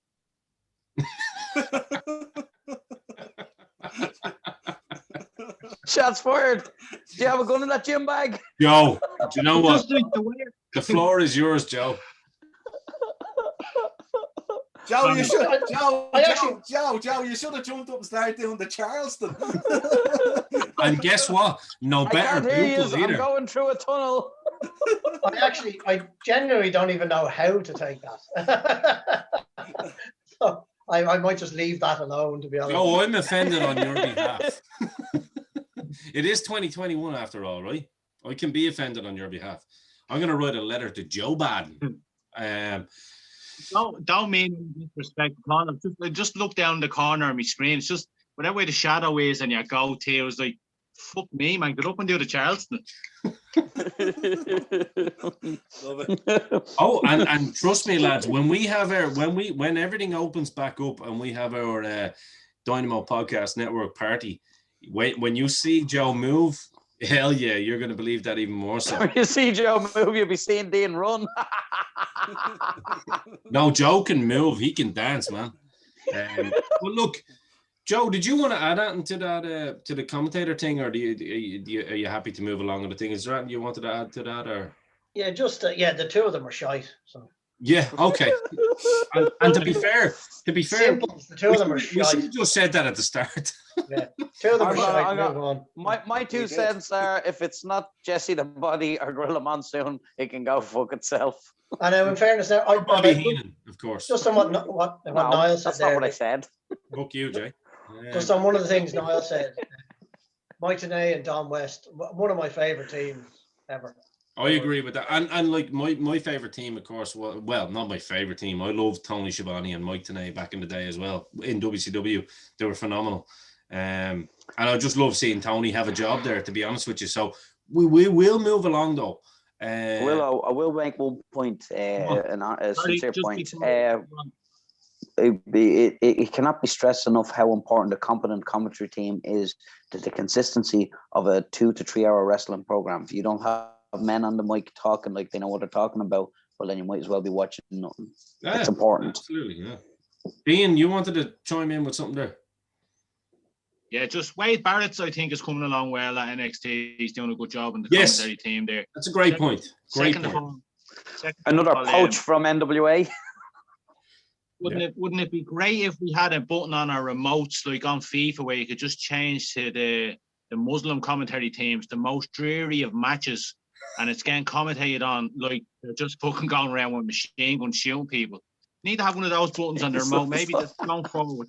Shots fired. Do you have a gun in that gym bag? Joe, do you know what? The floor is yours, Joe. Joe, you should have jumped up and started doing the Charleston. And guess what? No better pupils either. I'm going through a tunnel. I genuinely don't even know how to take that. So I might just leave that alone, to be honest. Oh, I'm offended on your behalf. It is 2021 after all, right? I can be offended on your behalf. I'm going to write a letter to Joe Biden. Don't mean disrespect, Colin. Just look down the corner of my screen. It's just whatever way the shadow is and your goatee, it was like, fuck me, man. Get up and do the Charleston. Love it. Oh, and trust me, lads, when everything opens back up and we have our Dynamo Podcast Network party, when you see Joe move, hell yeah, you're going to believe that even more so. When you see Joe move, you'll be seeing Dean run. No, Joe can move. He can dance, man. Well, look, Joe, did you want to add anything to that to the commentator thing, or are you happy to move along with the thing? Is there anything you wanted to add to that, or? Yeah, just the two of them are shite. So yeah, okay. and to be fair, simple, the two of them are we shite. should have just said that at the start. Yeah, two of them are shite. Move on. My 2 cents are, if it's not Jesse the Body or Gorilla Monsoon, it can go fuck itself. And in fairness, now Bobby Heenan, of course. Just on what Niall said that's there. not what I said. Book you, Jay. Just on one of the things Niall said, Mike Tenay and Don West, one of my favorite teams ever. I agree with that, and like my favorite team, of course. Well, not my favorite team. I loved Tony Schiavone and Mike Tenay back in the day as well in WCW. They were phenomenal, and I just love seeing Tony have a job there. To be honest with you, so we will move along though. I will make one point, a sincere point. It cannot be stressed enough how important a competent commentary team is to the consistency of a 2 to 3 hour wrestling program. If you don't have men on the mic talking like they know what they're talking about, well, then you might as well be watching nothing. It's important. Absolutely, yeah. Ian, you wanted to chime in with something there? Yeah, just Wade Barrett's, I think, is coming along well at NXT. He's doing a good job in the commentary team there. That's a great point. Another poach from NWA. Wouldn't it be great if we had a button on our remotes like on FIFA where you could just change to the Muslim commentary teams, the most dreary of matches, and it's getting commentated on like they're just fucking going around with machine guns shooting people. Need to have one of those buttons on the remote. Maybe that's going forward.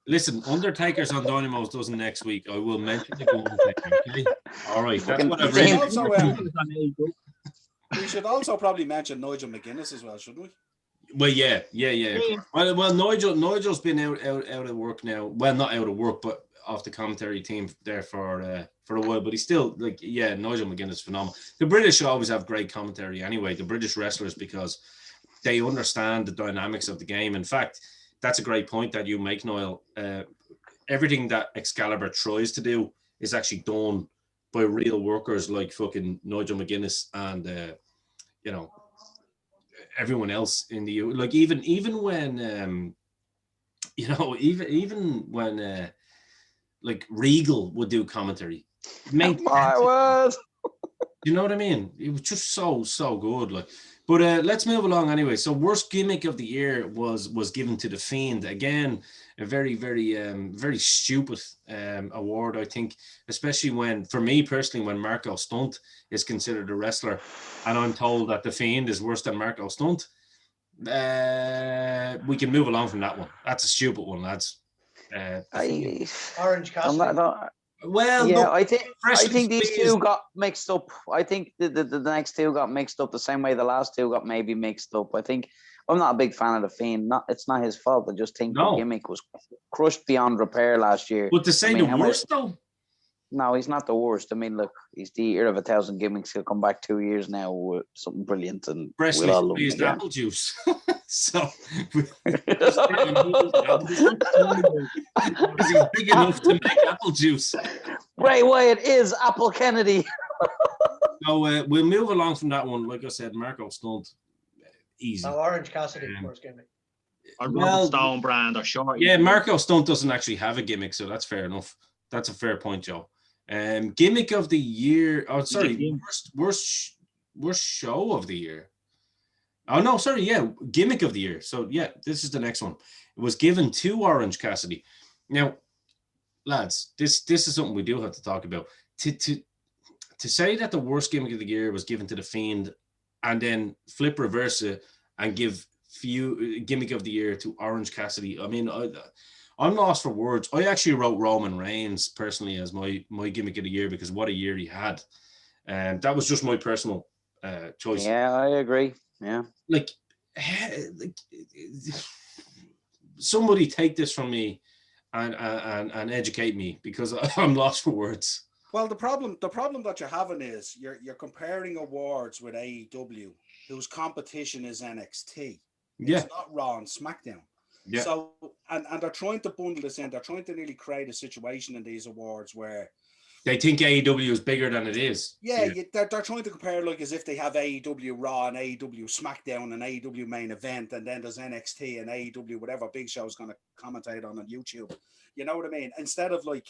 Listen, Undertaker's on Dynamos doesn't next week. I will mention the Undertaker. Okay? All right, that's what I've read. We should also probably mention Nigel McGuinness as well, shouldn't we? Well, yeah. Well, Nigel's been out of work now. Well, not out of work, but off the commentary team there for a while. But he's still Nigel McGuinness is phenomenal. The British always have great commentary anyway. The British wrestlers, because they understand the dynamics of the game. In fact, that's a great point that you make, Niall. Everything that Excalibur tries to do is actually done by real workers like fucking Nigel McGuinness and everyone else in the like even when even when like Regal would do commentary. You know what I mean? It was just so good. Like, but let's move along anyway. So, worst gimmick of the year was given to the Fiend. Again, a very, very, very stupid award, I think, especially when, for me personally, when Marco Stunt is considered a wrestler, and I'm told that the Fiend is worse than Marco Stunt. We can move along from that one. That's a stupid one, lads. Orange Cassidy. Well, yeah, look, I think these two got mixed up. I think the next two got mixed up the same way the last two got maybe mixed up. I think I'm not a big fan of the Fiend. It's not his fault. I just think the gimmick was crushed beyond repair last year. But to say the worst though? No, he's not the worst. I mean, look, he's the year of 1,000 gimmicks. He'll come back 2 years now with something brilliant, and Presley we'll all love him used again. apple juice. So he's big enough to make apple juice. Bray Wyatt is Apple Kennedy. So we'll move along from that one. Like I said, Marco Stunt, easy. Orange Cassidy, first gimmick. Or Robert Stone brand or short. Yeah, Marco Stunt doesn't actually have a gimmick, so that's fair enough. That's a fair point, Joe. Gimmick of the year. Oh, sorry, worst show of the year. Oh no, sorry, yeah, gimmick of the year. So yeah, this is the next one. It was given to Orange Cassidy. Now, lads, this is something we do have to talk about. To say that the worst gimmick of the year was given to the Fiend, and then flip reverse it and give Feud gimmick of the year to Orange Cassidy. I mean, I'm lost for words. I actually wrote Roman Reigns personally as my gimmick of the year because what a year he had. And that was just my personal choice. Yeah, I agree. Yeah. Like somebody take this from me and educate me because I'm lost for words. Well, the problem that you're having is you're comparing awards with AEW, whose competition is NXT. It's not Raw and SmackDown. Yeah. So and they're trying to bundle this in. They're trying to really create a situation in these awards where they think AEW is bigger than it is. Yeah. They're trying to compare like as if they have AEW Raw and AEW SmackDown and AEW Main Event, and then there's NXT and AEW whatever Big Show is going to commentate on YouTube. You know what I mean? Instead of like,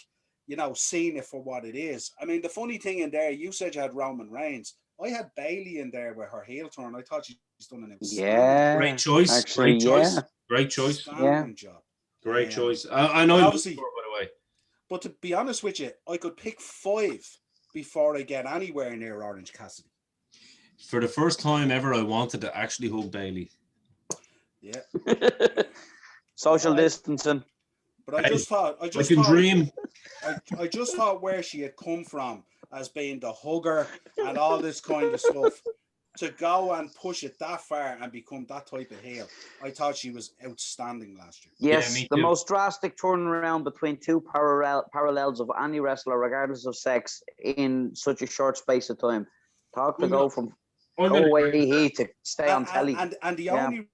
you know, seeing it for what it is. I mean, the funny thing in there, you said you had Roman Reigns. I had Bailey in there with her heel turn. I thought she's done an Yeah, great choice. Actually, Great choice. Job. Great choice. I know. Obviously, by the way. But to be honest with you, I could pick 5 before I get anywhere near Orange Cassidy. For the first time ever, I wanted to actually hug Bailey. Yeah. Social distancing. But I just thought, I just thought where she had come from as being the hugger and all this kind of stuff, to go and push it that far and become that type of heel. I thought she was outstanding last year. Yes, the most drastic turnaround between two parallels of any wrestler, regardless of sex, in such a short space of time. Go from away heat to stay on telly. And the only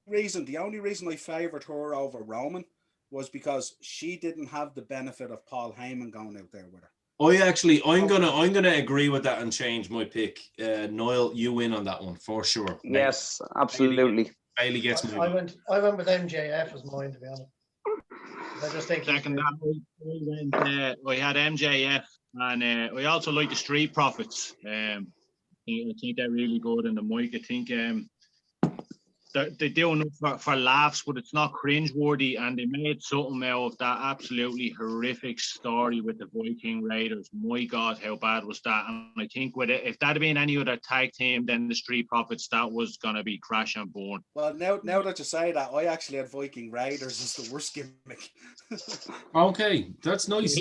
reason I favoured her over Roman was because she didn't have the benefit of Paul Heyman going out there with her. I'm gonna agree with that and change my pick. Noel, you win on that one for sure. Yes, absolutely. Bailey gets me. I went with MJF as mine, to be honest. I just think second that I had MJF, and I also like the Street Profits. I think they're really good in the mic. I think they do enough for laughs, but it's not cringeworthy, and they made something out of that absolutely horrific story with the Viking Raiders. My God, how bad was that? And I think with it, if that had been any other tag team than the Street Profits, that was going to be crash and burn. Well, now that you say that, I actually had Viking Raiders as the worst gimmick. Okay, that's nice.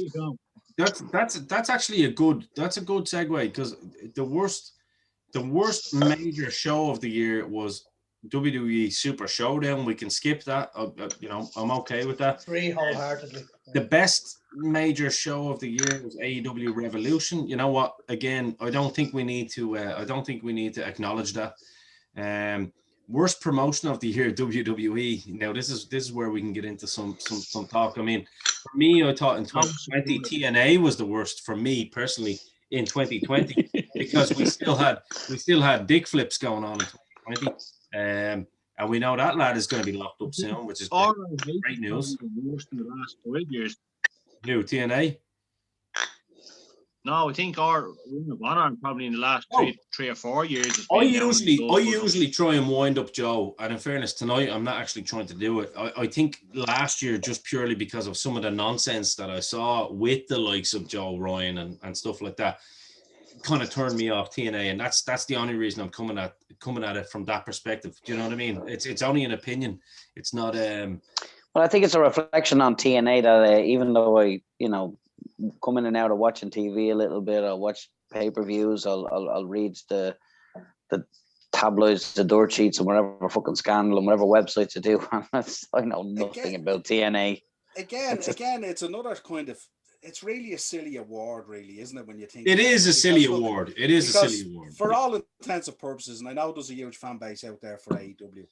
That's actually a good segue, because the worst major show of the year was WWE Super Showdown. We can skip that. I'm okay with that. Agree wholeheartedly. The best major show of the year was AEW Revolution. You know what? Again, I don't think we need to acknowledge that. Worst promotion of the year, WWE. Now this is where we can get into some talk. I mean, for me, I thought in 2020 TNA was the worst for me personally in 2020 because we still had dick flips going on in 2020. And we know that lad is going to be locked up soon, which is great news. The worst in the last 5 years. New TNA? No, I think our Ring of Honor probably in the last three or 4 years. I usually try and wind up Joe, and in fairness, tonight I'm not actually trying to do it. I think last year, just purely because of some of the nonsense that I saw with the likes of Joe Ryan and stuff like that, kind of turned me off TNA, and that's the only reason I'm coming at it from that perspective. Do you know what I mean? It's only an opinion. It's not. Well, I think it's a reflection on TNA that even though I, come in and out of watching TV a little bit, I'll watch pay-per-views, I'll read the tabloids, the dirt sheets, and whatever fucking scandal and whatever websites I do. I know nothing about TNA. Again, it's another kind of. It's really a silly award, really, isn't it? When you think it is a silly award. It is a silly award for all intents and purposes. And I know there's a huge fan base out there for AEW,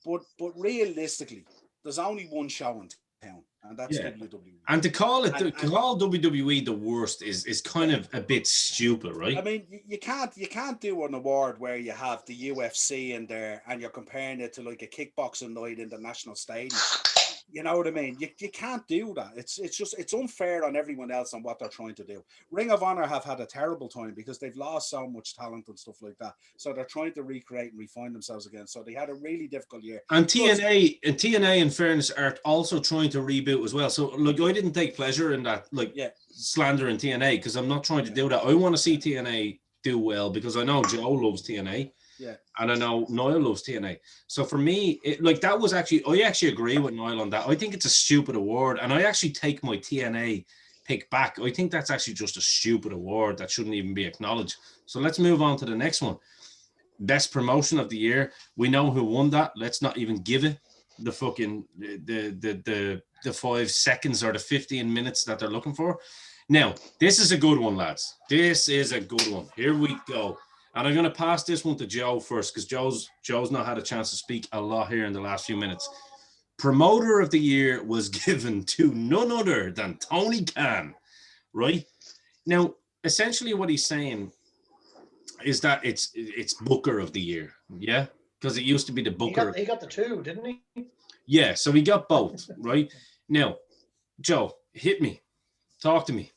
but realistically, there's only one show in town, and that's WWE. And to call WWE the worst is kind of a bit stupid, right? I mean, you can't do an award where you have the UFC in there and you're comparing it to like a kickboxing night in the National Stadium. You know what I mean? You can't do that. It's unfair on everyone else on what they're trying to do. Ring of Honor have had a terrible time because they've lost so much talent and stuff like that. So they're trying to recreate and refine themselves again. So they had a really difficult year. And TNA, in fairness, are also trying to reboot as well. So look, I didn't take pleasure in that, slander in TNA, because I'm not trying to do that. I want to see TNA do well because I know Joe loves TNA. Yeah. And I know Niall loves TNA. So for me, that was actually, I actually agree with Niall on that. I think it's a stupid award. And I actually take my TNA pick back. I think that's actually just a stupid award that shouldn't even be acknowledged. So let's move on to the next one. Best promotion of the year. We know who won that. Let's not even give it the fucking the 5 seconds or the 15 minutes that they're looking for. Now, this is a good one, lads. This is a good one. Here we go. And I'm going to pass this one to Joe first, because Joe's not had a chance to speak a lot here in the last few minutes. Promoter of the year was given to none other than Tony Khan, right? Now, essentially what he's saying is that it's Booker of the year, yeah? Because it used to be the Booker. He got the two, didn't he? Yeah, so he got both, right? Now, Joe, hit me. Talk to me.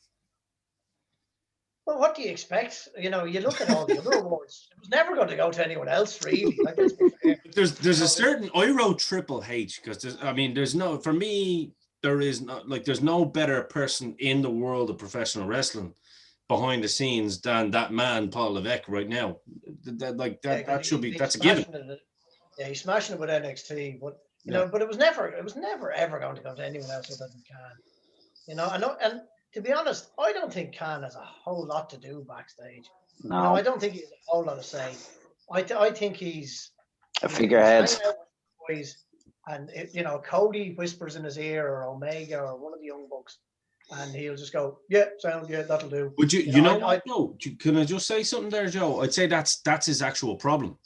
Well, what do you expect? You know, you look at all the other awards. It was never going to go to anyone else, really. Like, let's be fair. There's a certain, I wrote Triple H because there's no, for me, there's no better person in the world of professional wrestling behind the scenes than that man, Paul Levesque, right now. That's a given. He's smashing it with NXT, but you know, but it was never ever going to go to anyone else other than Khan. You know, and to be honest, I don't think Khan has a whole lot to do backstage. No. You know, I don't think he has a whole lot to say. I think he's a figurehead. And you know, Cody whispers in his ear, or Omega, or one of the Young Bucks, and he'll just go, "Yeah, that'll do." Would you know? Can I just say something there, Joe? I'd say that's his actual problem,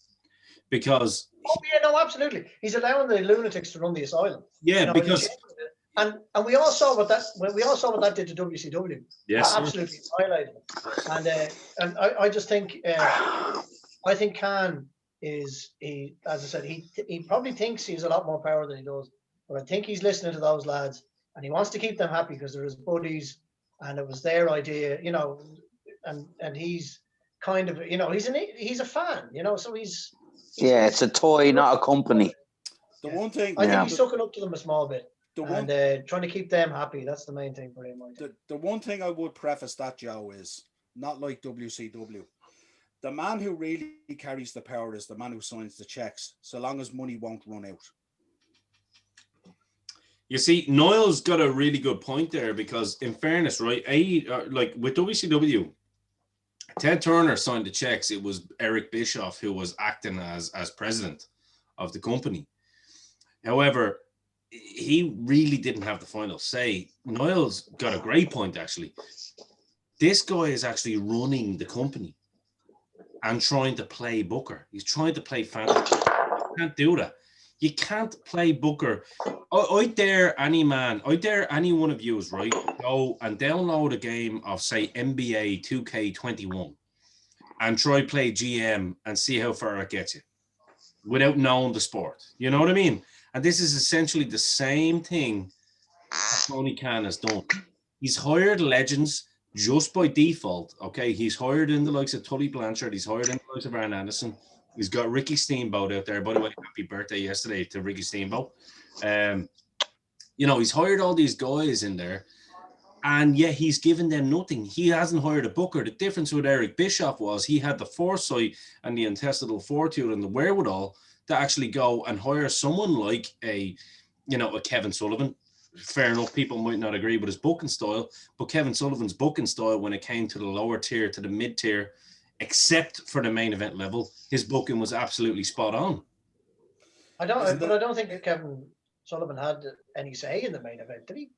because. Oh yeah, no, absolutely. He's allowing the lunatics to run the asylum. Yeah, you know, because. And we all saw what that did to WCW. Yes, absolutely highlighted it. And I just think I think Khan as I said, he probably thinks he has a lot more power than he does, but I think he's listening to those lads and he wants to keep them happy because they're his buddies and it was their idea, you know, and he's kind of, you know, he's a fan, you know, so he's it's a toy, not a company. The one thing I think he's sucking up to them a small bit. Trying to keep them happy. That's the main thing for him. The one thing I would preface that, Joe, is not like WCW. The man who really carries the power is the man who signs the checks, so long as money won't run out. You see, Niall's got a really good point there because, in fairness, right, like with WCW, Ted Turner signed the checks. It was Eric Bischoff who was acting as president of the company. However, he really didn't have the final say. Niall's got a great point, actually. This guy is actually running the company and trying to play Booker. He's trying to play fantasy. You can't do that. You can't play Booker. I dare any one of you, right, go and download a game of, say, NBA 2K21 and try play GM and see how far it gets you without knowing the sport. You know what I mean? And this is essentially the same thing that Tony Khan has done. He's hired legends just by default, okay? He's hired in the likes of Tully Blanchard. He's hired in the likes of Arn Anderson. He's got Ricky Steamboat out there. By the way, happy birthday yesterday to Ricky Steamboat. You know, he's hired all these guys in there, and yet he's given them nothing. He hasn't hired a booker. The difference with Eric Bischoff was he had the foresight and the intestinal fortitude and the wherewithal to actually go and hire someone like a Kevin Sullivan. Fair enough, people might not agree with his booking style, but Kevin Sullivan's booking style when it came to the lower tier, to the mid tier, except for the main event level, his booking was absolutely spot on. I don't think that Kevin Sullivan had any say in the main event, did he?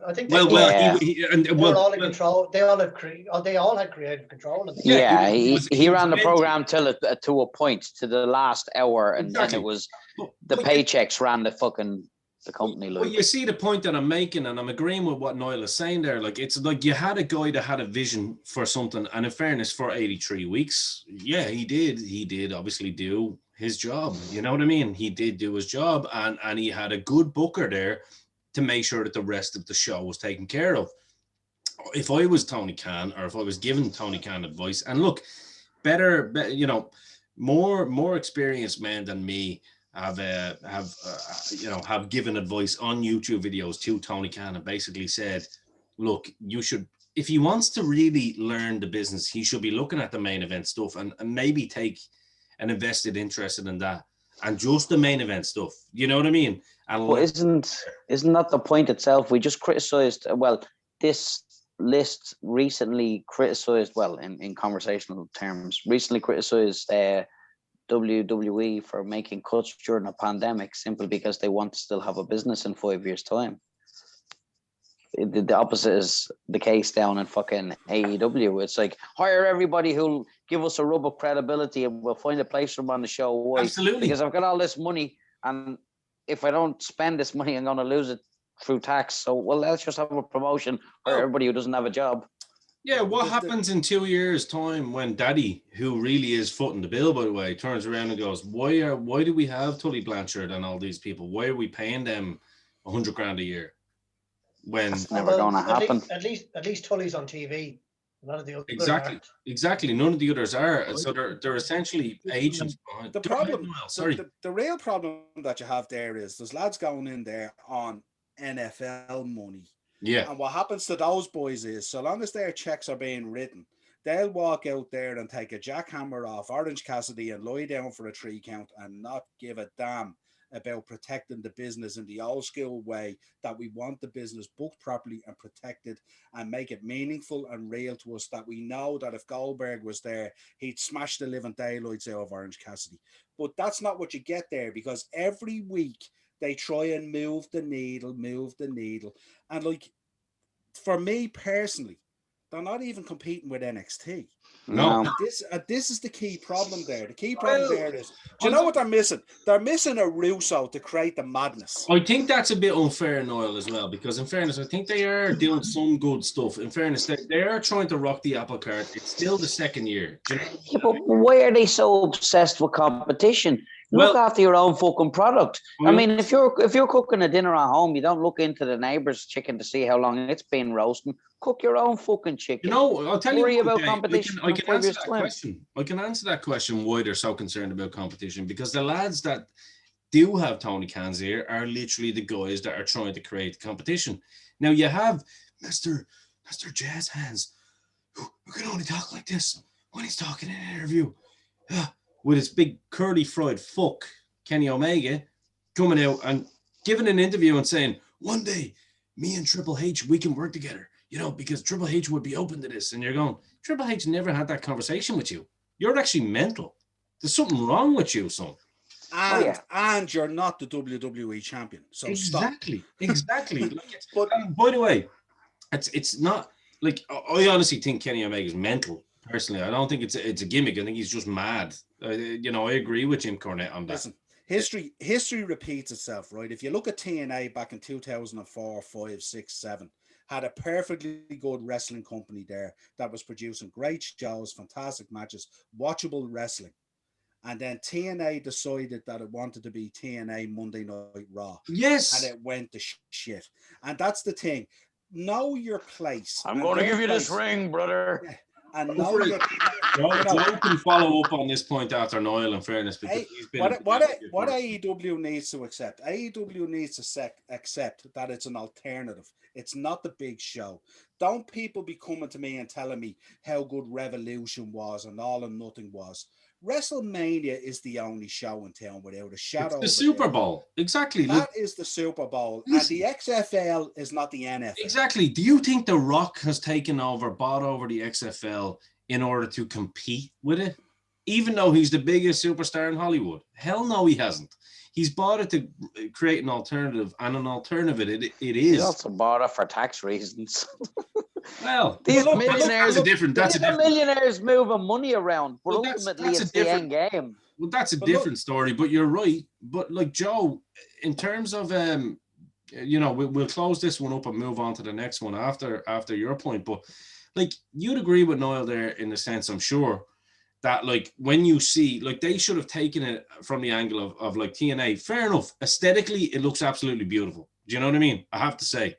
I think they all in control. They all had creative control. He ran the program to a point, to the last hour, and then it was the paychecks ran the company. Well, you see the point that I'm making, and I'm agreeing with what Niall is saying there. Like, it's like you had a guy that had a vision for something, and in fairness, for 83 weeks, yeah, he did obviously do his job. You know what I mean? He did do his job, and he had a good booker there to make sure that the rest of the show was taken care of. If I was Tony Khan, or if I was giving Tony Khan advice, and look, better, more experienced men than me have given advice on YouTube videos to Tony Khan and basically said, look, you should, if he wants to really learn the business, he should be looking at the main event stuff and maybe take and invested interested in that and just the main event stuff. You know what I mean? And well, isn't that the point itself? We just criticized, well, this list recently criticized, well, in conversational terms, recently criticized WWE for making cuts during a pandemic simply because they want to still have a business in 5 years' time. The opposite is the case down in fucking AEW. It's like, hire everybody who'll give us a rub of credibility and we'll find a place for them on the show. Why? Absolutely. Because I've got all this money, and if I don't spend this money, I'm going to lose it through tax. So, well, let's just have a promotion for everybody who doesn't have a job. Yeah, what happens in 2 years' time when Daddy, who really is footing the bill, by the way, turns around and goes, why do we have Tully Blanchard and all these people? Why are we paying them $100,000 a year? When it's never going to happen. At least Tully's on TV. None of the others exactly. None of the others are. So they're essentially agents behind. The problem, the real problem that you have there is there's lads going in there on NFL money. Yeah. And what happens to those boys is, so long as their checks are being written, they'll walk out there and take a jackhammer off Orange Cassidy and lie down for a 3 count and not give a damn about protecting the business in the old school way that we want the business booked properly and protected and make it meaningful and real to us, that we know that if Goldberg was there, he'd smash the living daylights out of Orange Cassidy. But that's not what you get there, because every week they try and move the needle. And like, for me personally, they're not even competing with NXT. No. And this is the key problem there. The key problem there is, do you know what they're missing? They're missing a Russo to create the madness. I think that's a bit unfair, Noel, as well, because in fairness, I think they are doing some good stuff. In fairness, they are trying to rock the apple cart. It's still the second year. Do you know? Yeah, but why are they so obsessed with competition? Look after your own fucking product. I mean, if you're cooking a dinner at home, you don't look into the neighbor's chicken to see how long it's been roasting. Cook your own fucking chicken. You know, I'll tell Worry you about competition. I can answer that question. I can answer that question why they're so concerned about competition, because the lads that do have Tony Khan's here are literally the guys that are trying to create competition. Now you have Mr. Jazz Hands, who can only talk like this when he's talking in an interview. With his big curly fried fuck, Kenny Omega, coming out and giving an interview and saying, one day, me and Triple H, we can work together, you know, because Triple H would be open to this. And you're going, Triple H never had that conversation with you. You're actually mental. There's something wrong with you, son. And you're not the WWE champion. So exactly. Like, but by the way, it's not like, I honestly think Kenny Omega is mental. Personally, I don't think it's a gimmick. I think he's just mad. You know, I agree with Jim Cornette on that. Listen, history repeats itself, right? If you look at TNA back in 2004, 5, 6, 7, had a perfectly good wrestling company there that was producing great shows, fantastic matches, watchable wrestling. And then TNA decided that it wanted to be TNA Monday Night Raw. Yes. And it went to shit. And that's the thing. Know your place. I'm going to give you this ring, brother. Yeah. And now Joe can follow up on this point after Noel, in fairness, because he's been what AEW needs to accept. AEW needs to accept that it's an alternative. It's not the big show. Don't people be coming to me and telling me how good Revolution was and All or Nothing was. WrestleMania is the only show in town without a shadow. It's the Super Bowl. Exactly. That is the Super Bowl. Listen, and the XFL is not the NFL. Exactly. Do you think The Rock has bought over the XFL in order to compete with it? Even though he's the biggest superstar in Hollywood? Hell no, he hasn't. He's bought it to create an alternative, and an alternative it is. He also bought it for tax reasons. Well, these millionaires, that's a different. Millionaires moving money around, but ultimately it's the end game. Well, that's a different story. But you're right. But like Joe, in terms of you know, we'll close this one up and move on to the next one after your point. But like, you'd agree with Noel there in the sense, I'm sure, that like when you see, like, they should have taken it from the angle of like TNA. Fair enough. Aesthetically, it looks absolutely beautiful. Do you know what I mean? I have to say,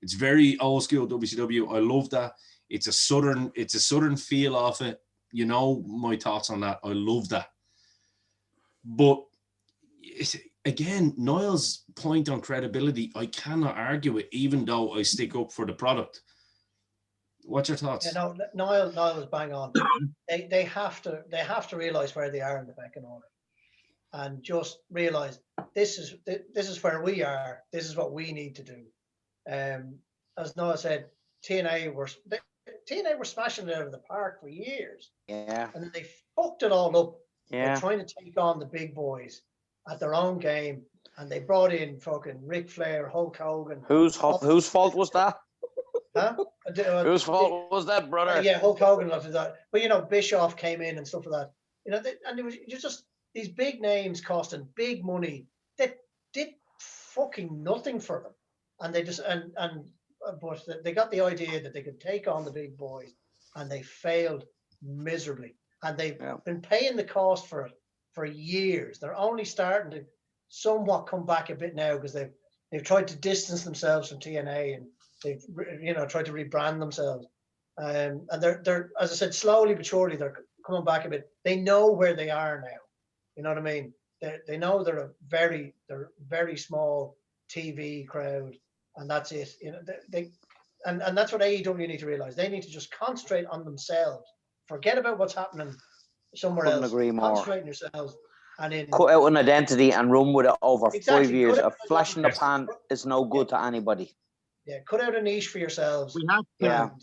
it's very old school WCW. I love that. It's a southern feel off it. You know my thoughts on that. I love that. But again, Niall's point on credibility, I cannot argue it, even though I stick up for the product. What's your thoughts? You know, Niall was bang on. They have to realize where they are in the pecking order, and just realize this is where we are. This is what we need to do. As Noah said, TNA were smashing it out of the park for years. Yeah. And then they fucked it all up. Yeah. By trying to take on the big boys at their own game, and they brought in fucking Ric Flair, Hulk Hogan. Whose fault was that? Huh? Whose fault was that, brother? Yeah, Hulk Hogan after that. But you know, Bischoff came in and stuff like that. You know, and it was just these big names costing big money that did fucking nothing for them, and they just but they got the idea that they could take on the big boys, and they failed miserably. And they've been paying the cost for it for years. They're only starting to somewhat come back a bit now because they've tried to distance themselves from TNA, and they've tried to rebrand themselves. And they're as I said, slowly but surely they're coming back a bit. They know where they are now. You know what I mean? They know they're a very small TV crowd, and that's it. You know, and that's what AEW need to realize. They need to just concentrate on themselves. Forget about what's happening somewhere else. Agree more. Concentrate on yourselves and cut out an identity and run with it over Exactly. 5 years. A flash in the Yes. pan is no good to anybody. Yeah, cut out a niche for yourselves. We have Yeah. and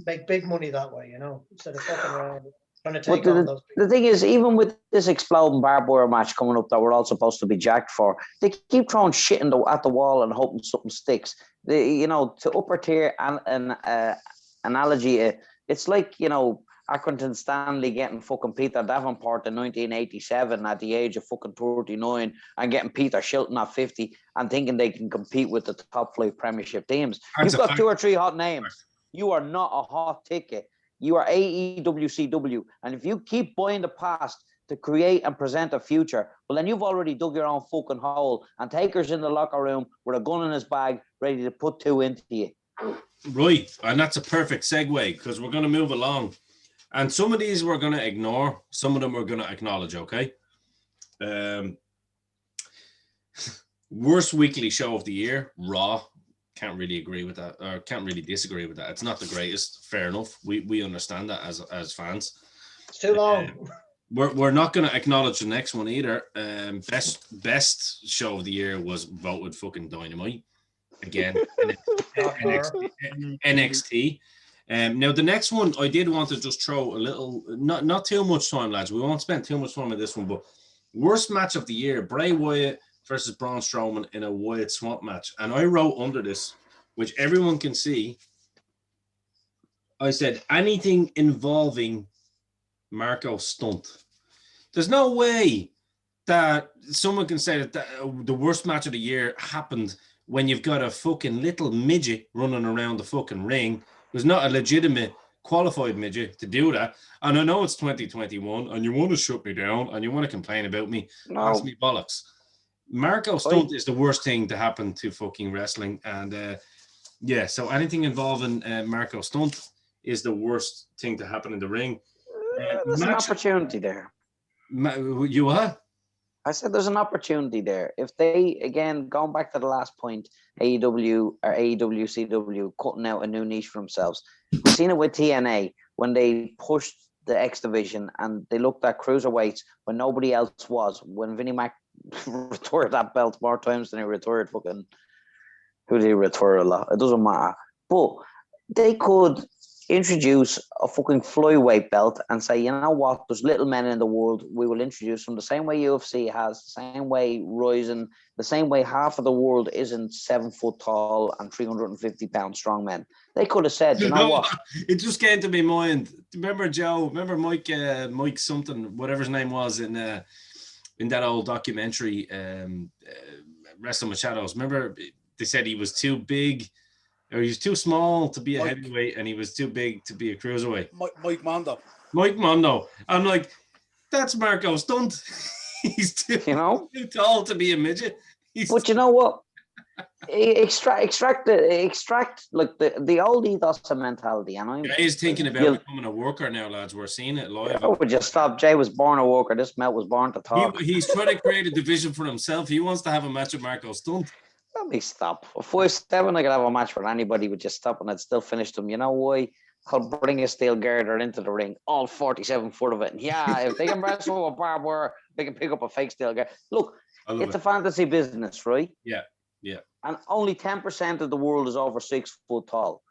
make big money that way, you know, instead of fucking around trying to But take on those the thing is, even with this exploding barbed wire match coming up that we're all supposed to be jacked for, they keep throwing shit at the wall and hoping something sticks. To upper tier analogy, it's like, Accrington Stanley getting fucking Peter Davenport in 1987 at the age of fucking 39 and getting Peter Shilton at 50 and thinking they can compete with the top 5 Premiership teams. You've got 2 or 3 hot names. You are not a hot ticket. You are AEWCW. And if you keep buying the past to create and present a future, well, then you've already dug your own fucking hole. And Taker's in the locker room with a gun in his bag, ready to put 2 into you. Right. And that's a perfect segue because we're going to move along. And some of these we're going to ignore. Some of them we're going to acknowledge, okay? Worst weekly show of the year, Raw. Can't really agree with that, or can't really disagree with that. It's not the greatest. Fair enough. We understand that as fans. It's too long. We're not going to acknowledge the next one either. Best show of the year was voted fucking Dynamite. Again, NXT. Now the next one I did want to just throw a little, not too much time, lads. We won't spend too much time on this one, but worst match of the year: Bray Wyatt versus Braun Strowman in a Wyatt Swamp match. And I wrote under this, which everyone can see, I said anything involving Marco Stunt. There's no way that someone can say that the worst match of the year happened when you've got a fucking little midget running around the fucking ring. There's not a legitimate qualified midget to do that. And I know it's 2021 and you want to shut me down and you want to complain about me. No. Ask me bollocks. Marco Stunt is the worst thing to happen to fucking wrestling. And so anything involving Marco Stunt is the worst thing to happen in the ring. There's an opportunity there. You what? I said there's an opportunity there. If they, again, going back to the last point, AEW or AEWCW cutting out a new niche for themselves. We've seen it with TNA when they pushed the X division and they looked at cruiserweights when nobody else was. When Vinnie Mac retired that belt more times than he retired fucking... Who did he retire a lot? It doesn't matter. But they could introduce a fucking flyweight belt and say, you know what, there's little men in the world, we will introduce them the same way UFC has, the same way Ryzen, the same way half of the world isn't 7 foot tall and 350 pound strong men. They could have said, you know what? It just came to my mind. Remember Joe? Remember Mike something, whatever his name was in that old documentary, Wrestling with Shadows. Remember they said he was too big, or he was too small to be a heavyweight, and he was too big to be a cruiserweight. Mike Mondo. Mike Mondo. I'm like, that's Marco Stunt. He's too tall to be a midget. But you know what? Extract like the old ethos of mentality. And Jay's thinking about becoming a worker now, lads. We're seeing it live. Oh, would you stop? Jay was born a worker. This melt was born to talk. He's trying to create a division for himself. He wants to have a match with Marco Stunt. Let me stop. 5'7", I could have a match with anybody, would just stop and I'd still finish them. You know why? I'll bring a steel girder into the ring, all 47 foot of it. And yeah, if they can wrestle with barbed wire, they can pick up a fake steel girder. Look, it's a fantasy business, right? Yeah. And only 10% of the world is over 6 foot tall.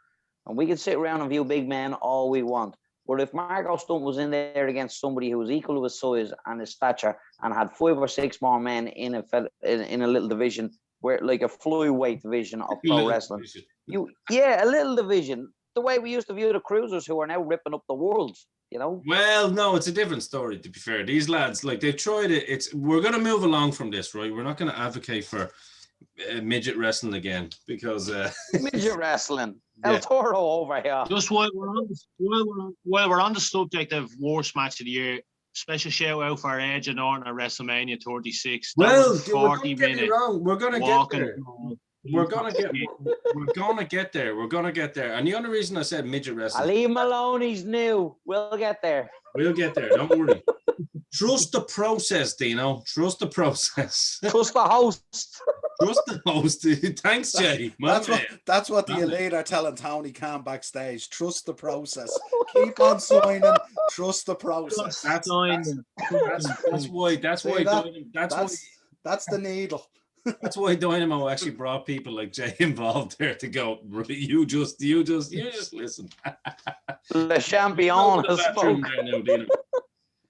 And we can sit around and view big men all we want. But if Marco Stunt was in there against somebody who was equal to his size and his stature and had 5 or 6 more men in a little division, where like a flyweight division of pro wrestling, a little division, the way we used to view the cruisers who are now ripping up the world, you know? Well, no, it's a different story, to be fair. These lads, like, they've tried it. We're going to move along from this, right? We're not going to advocate for midget wrestling again because midget wrestling. El Toro over here. Just while we're on the subject of worst match of the year, special shout out for Edge and Orton at WrestleMania 36. Well, 40 minutes. We're gonna get there. We're gonna get there. We're gonna get there. And the only reason I said midget wrestling, Ali Maloney's new. We'll get there. We'll get there. Don't worry. Trust the process, Dino. Trust the process. Trust the host. Trust the host. Thanks, Jay. That's what the Elite are telling Tony Khan backstage. Trust the process. Keep on signing. Trust the process. That's why. That's the needle. That's why Dynamo actually brought people like Jay involved there to go. You just listen. Le champion has spoken.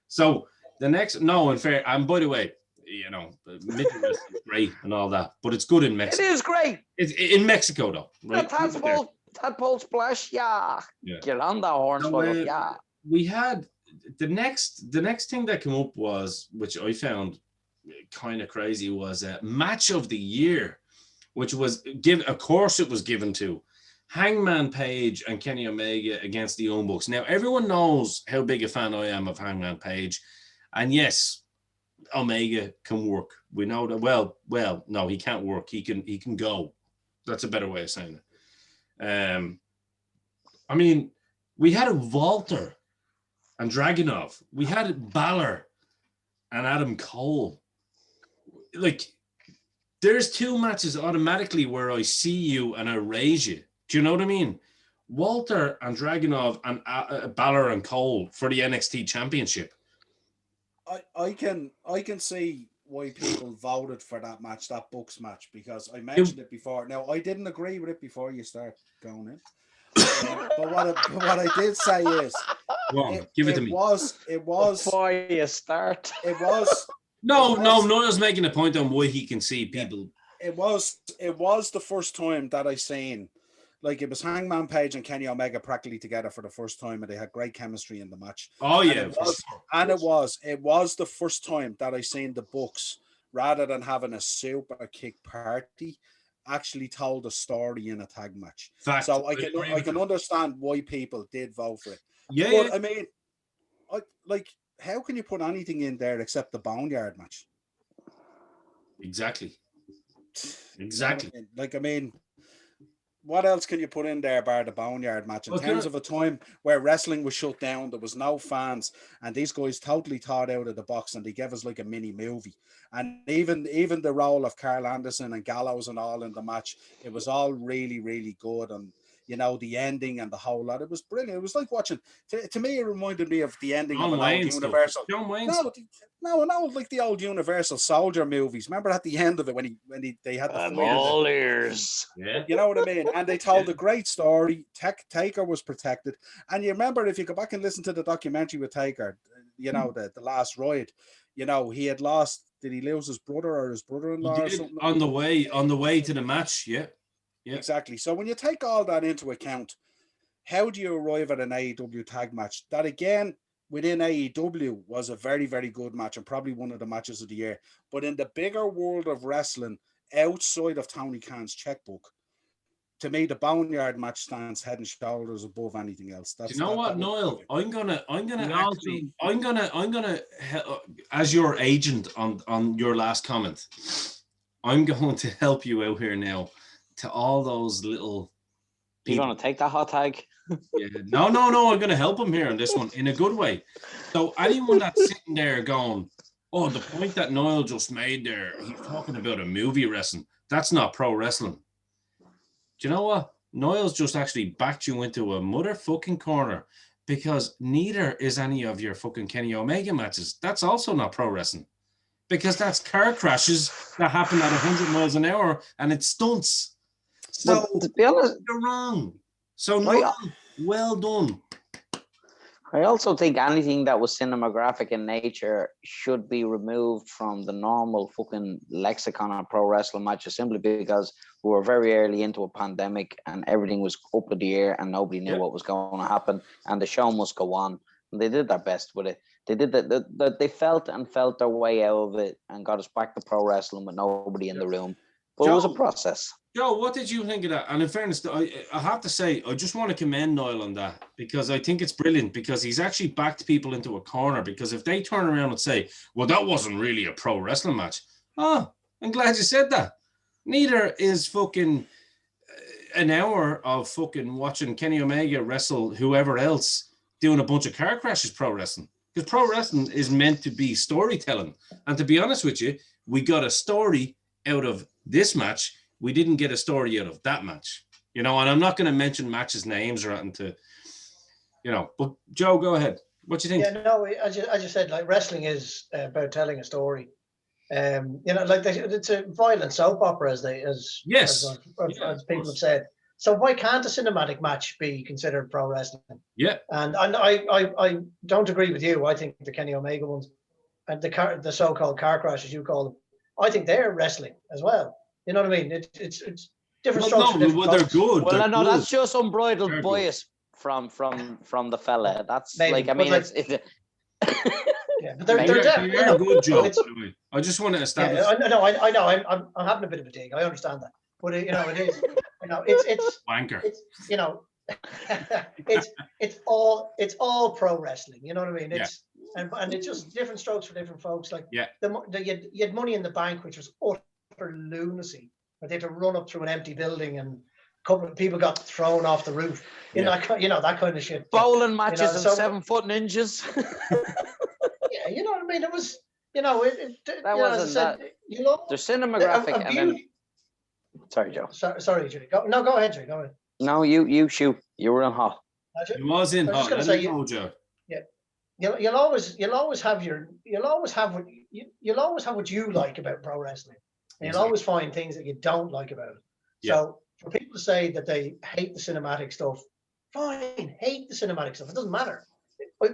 So the next, in fair, and by the way, you know, midget wrestling is great and all that, but it's good in Mexico. It is great. It's in Mexico though, right? Tadpole splash, Get on the horn, We had the next thing that came up was, which I found kind of crazy, was a match of the year, which was of course it was given to Hangman Page and Kenny Omega against the Young Bucks. Now everyone knows how big a fan I am of Hangman Page, and yes, Omega can work. We know that. Well, no, he can't work. He can go. That's a better way of saying it. I mean, we had a Walter and Dragunov. We had Balor and Adam Cole. Like, there's 2 matches automatically where I see you and I raise you. Do you know what I mean? Walter and Dragunov and Balor and Cole for the NXT Championship. I can see why people voted for that match, that Bucks match, because I mentioned it before. Now, I didn't agree with it before you start going in. But what I did say is, give it to me. It was before you start. It was. No one's making a point on why he can see people. It was the first time that I seen, like, it was Hangman Page and Kenny Omega practically together for the first time, and they had great chemistry in the match. Oh yeah, it was the first time that I seen the Bucks, rather than having a super kick party, actually told a story in a tag match. Fact. So I can understand why people did vote for it. Yeah. But I mean, how can you put anything in there except the Boneyard match? Exactly. Like, I mean, what else can you put in there bar the Boneyard match? In terms of a time where wrestling was shut down, there was no fans, and these guys totally thought out of the box, and they gave us like a mini movie. And even the role of Carl Anderson and Gallows and all in the match, it was all really, really good. And you know, the ending and the whole lot, it was brilliant. It was like watching. To me, it reminded me of the ending of an old Universal. No, like the old Universal Soldier movies. Remember at the end of it when they had the I'm all ears. Yeah, you know what I mean. And they told a great story. Taker was protected, and you remember, if you go back and listen to the documentary with Taker, you know, the last ride, you know, he had lost. Did he lose his brother or his brother-in-law or something? On the way to the match, yeah. Exactly. So when you take all that into account, how do you arrive at an AEW tag match that, again, within AEW was a very, very good match and probably one of the matches of the year? But in the bigger world of wrestling, outside of Tony Khan's checkbook, to me, the Boneyard match stands head and shoulders above anything else. You know what, Noel? I'm gonna as your agent on your last comment, I'm going to help you out here now. To all those little people. You're going to take that hot tag? Yeah. No, I'm going to help him here on this one in a good way. So anyone that's sitting there going, oh, the point that Noel just made there, he's talking about a movie wrestling. That's not pro wrestling. Do you know what? Niles just actually backed you into a motherfucking corner because neither is any of your fucking Kenny Omega matches. That's also not pro wrestling because that's car crashes that happen at 100 miles an hour and it's stunts. So to be honest, you're wrong. So no, well done. I also think anything that was cinematographic in nature should be removed from the normal fucking lexicon of pro wrestling matches simply because we were very early into a pandemic and everything was up in the air and nobody knew what was going to happen and the show must go on. And they did their best with it. They did that. They felt their way out of it and got us back to pro wrestling with nobody in the room. But it was a process. Joe, what did you think of that? And in fairness, I have to say, I just want to commend Niall on that because I think it's brilliant because he's actually backed people into a corner because if they turn around and say, well, that wasn't really a pro wrestling match. Oh, I'm glad you said that. Neither is fucking an hour of fucking watching Kenny Omega wrestle whoever else doing a bunch of car crashes pro wrestling. Because pro wrestling is meant to be storytelling. And to be honest with you, we got a story out of this match. We didn't get a story out of that match, and I'm not going to mention matches' names or anything to, but Joe, go ahead. What do you think? Yeah, no, I just said, like, wrestling is about telling a story. Like it's a violent soap opera, as people have said. So why can't a cinematic match be considered pro wrestling? Yeah. And I don't agree with you. I think the Kenny Omega ones and the so-called car crash, as you call them, I think they're wrestling as well. You know what I mean? It's different strokes for different they're good. Well, they're no, good. that's just unbridled bias from the fella. That's maybe, it's yeah, but they're good, Joe. I just want to establish. Yeah, I know. I'm having a bit of a dig. I understand that, but it is. It's wanker. It's all pro wrestling. You know what I mean? It's and it's just different strokes for different folks. Like you had Money in the Bank, which was utter lunacy, where they had to run up through an empty building and a couple of people got thrown off the roof. That kind of shit. Bowling matches and 7-foot ninjas. Yeah, you know what I mean. It was, that wasn't that. There's cinematographic, and then. Sorry, Joe. Sorry, Jerry. Go ahead, Jerry. Go ahead. No, you shoot. You were in hot. He was in hot. Let me know, Joe. Yeah. You'll always have what you like about pro wrestling. And you'll always find things that you don't like about it. Yeah. So for people to say that they hate the cinematic stuff, fine, hate the cinematic stuff. It doesn't matter.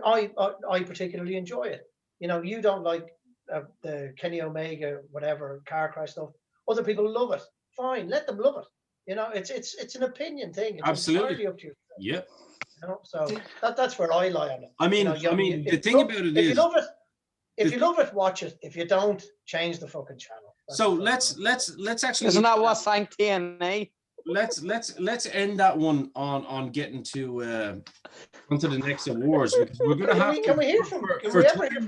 I particularly enjoy it. You don't like the Kenny Omega, whatever, car crash stuff. Other people love it. Fine, let them love it. It's an opinion thing. It's absolutely up to you. Yeah. So that's where I lie on it. I mean, the thing about it is, if you love it, watch it. If you don't, change the fucking channel. So let's actually. Isn't that what sank TNA? Let's end that one on getting to onto the next awards because we're going to have can we hear from for time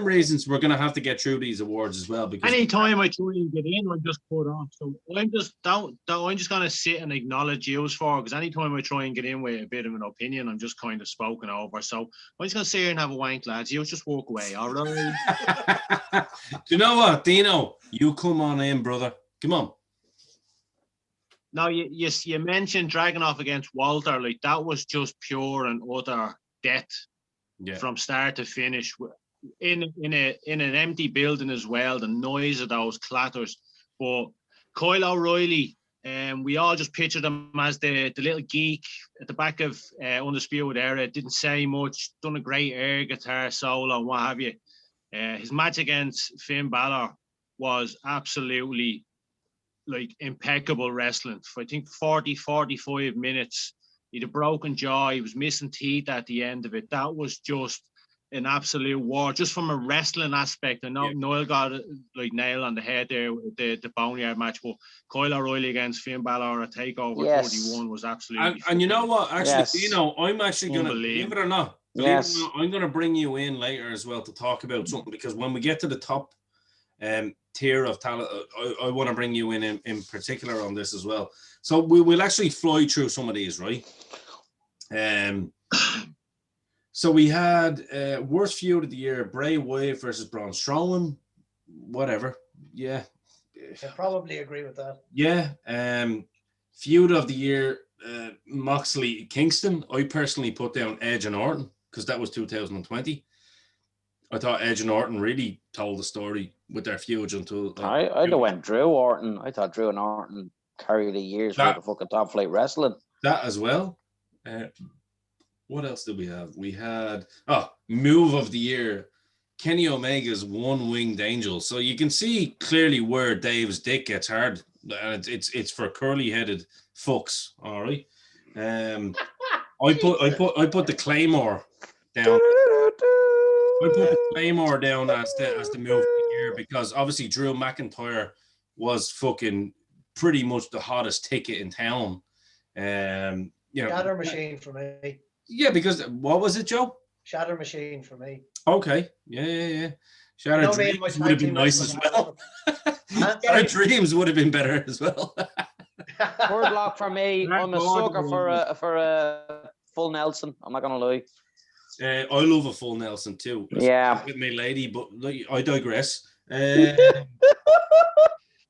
reasons we're going to have to get through these awards as well because anytime I try and get in I'm just put off, so I'm just going to sit and acknowledge yous for because anytime I try and get in with a bit of an opinion I'm just kind of spoken over, so I'm just going to sit here and have a wank, lads. You just walk away, all right? Do you know what, Dino, you come on in, brother, come on. Now, you mentioned Dragunov against Walter, like that was just pure and utter death from start to finish. In an empty building as well, the noise of those clatters. But Kyle O'Reilly, we all just pictured him as the little geek at the back of Undisputed Era. Didn't say much, done a great air guitar solo and what have you. His match against Finn Balor was absolutely like impeccable wrestling for I think 45 minutes. He had a broken jaw, he was missing teeth at the end of it. That was just an absolute war, just from a wrestling aspect. I know Noel got like nail on the head there with the Boneyard match, but Kyle O'Reilly against Finn Balor at TakeOver 41 was absolutely and you know what, actually, I'm actually gonna, believe it or not, I'm gonna bring you in later as well to talk about something, because when we get to the top tier of talent, I want to bring you in particular on this as well. So we will actually fly through some of these, right? So we had worst feud of the year: Bray Wyatt versus Braun Strowman. Whatever, I probably agree with that. Yeah. Feud of the year, Moxley Kingston. I personally put down Edge and Orton because that was 2020. I thought Edge and Orton really told the story with their feud until. I'd have went Drew Orton. I thought Drew and Orton carried a year's worth of fucking top flight wrestling. That as well. What else did we have? We had move of the year, Kenny Omega's One Winged Angel. So you can see clearly where Dave's dick gets hard, and it's for curly headed fucks. All right. I put the Claymore down. I put the Claymore down as the move of the year because obviously Drew McIntyre was fucking pretty much the hottest ticket in town. Shatter Machine for me. Yeah, because what was it, Joe? Shatter Machine for me. Okay. Yeah. Shatter Dreams would have been nice as well. Shatter Dreams would have been better as well. Third block for me. I'm a sucker for a full Nelson. I'm not gonna lie. I love a full Nelson too. Yeah. With my lady, but I digress.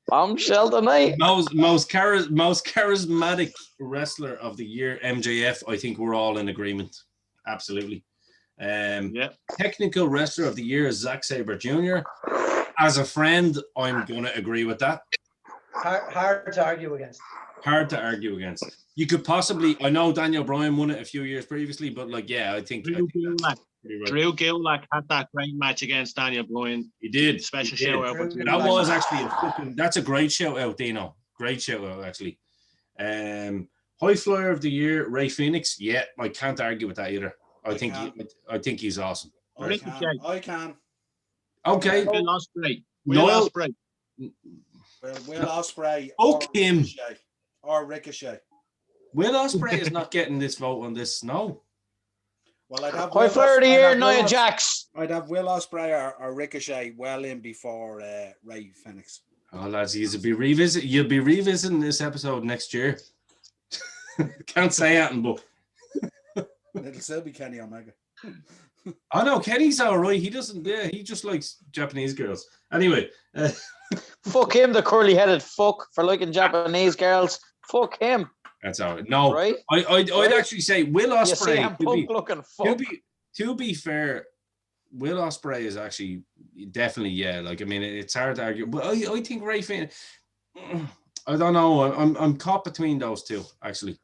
Bombshell tonight. Most charismatic wrestler of the year, MJF. I think we're all in agreement. Absolutely. Technical wrestler of the year is Zack Sabre Jr. As a friend, I'm going to agree with that. Hard to argue against. Hard to argue against. You could possibly. I know Daniel Bryan won it a few years previously, but I think. Drew Gulak had that great match against Daniel Bryan. He did. Special shout out. That was actually that's a great shout out, Dino. Great shout out, actually. High flyer of the year, Ray Phoenix. Yeah, I can't argue with that either. I think he's awesome. I can. Okay. Will Ospreay. Will Ospreay. Will Ospreay. Fuck him. Or Ricochet. Will Ospreay is not getting this vote on this. No. Well, I'd have High flyer of the year, Nia Jax. I'd have Will Ospreay or Ricochet well in before Ray Phoenix. Oh, lads, you'll be revisiting this episode next year. Can't say anything, but it'll still be Kenny Omega. Oh no, Kenny's all right. He doesn't. Yeah, he just likes Japanese girls. Anyway, fuck him, the curly-headed fuck for liking Japanese girls. Fuck him. That's all right. No, right? I'd actually say Will Ospreay. To be fair, Will Ospreay is actually definitely it's hard to argue, but I think Ray Phoenix. I don't know. I'm caught between those two actually.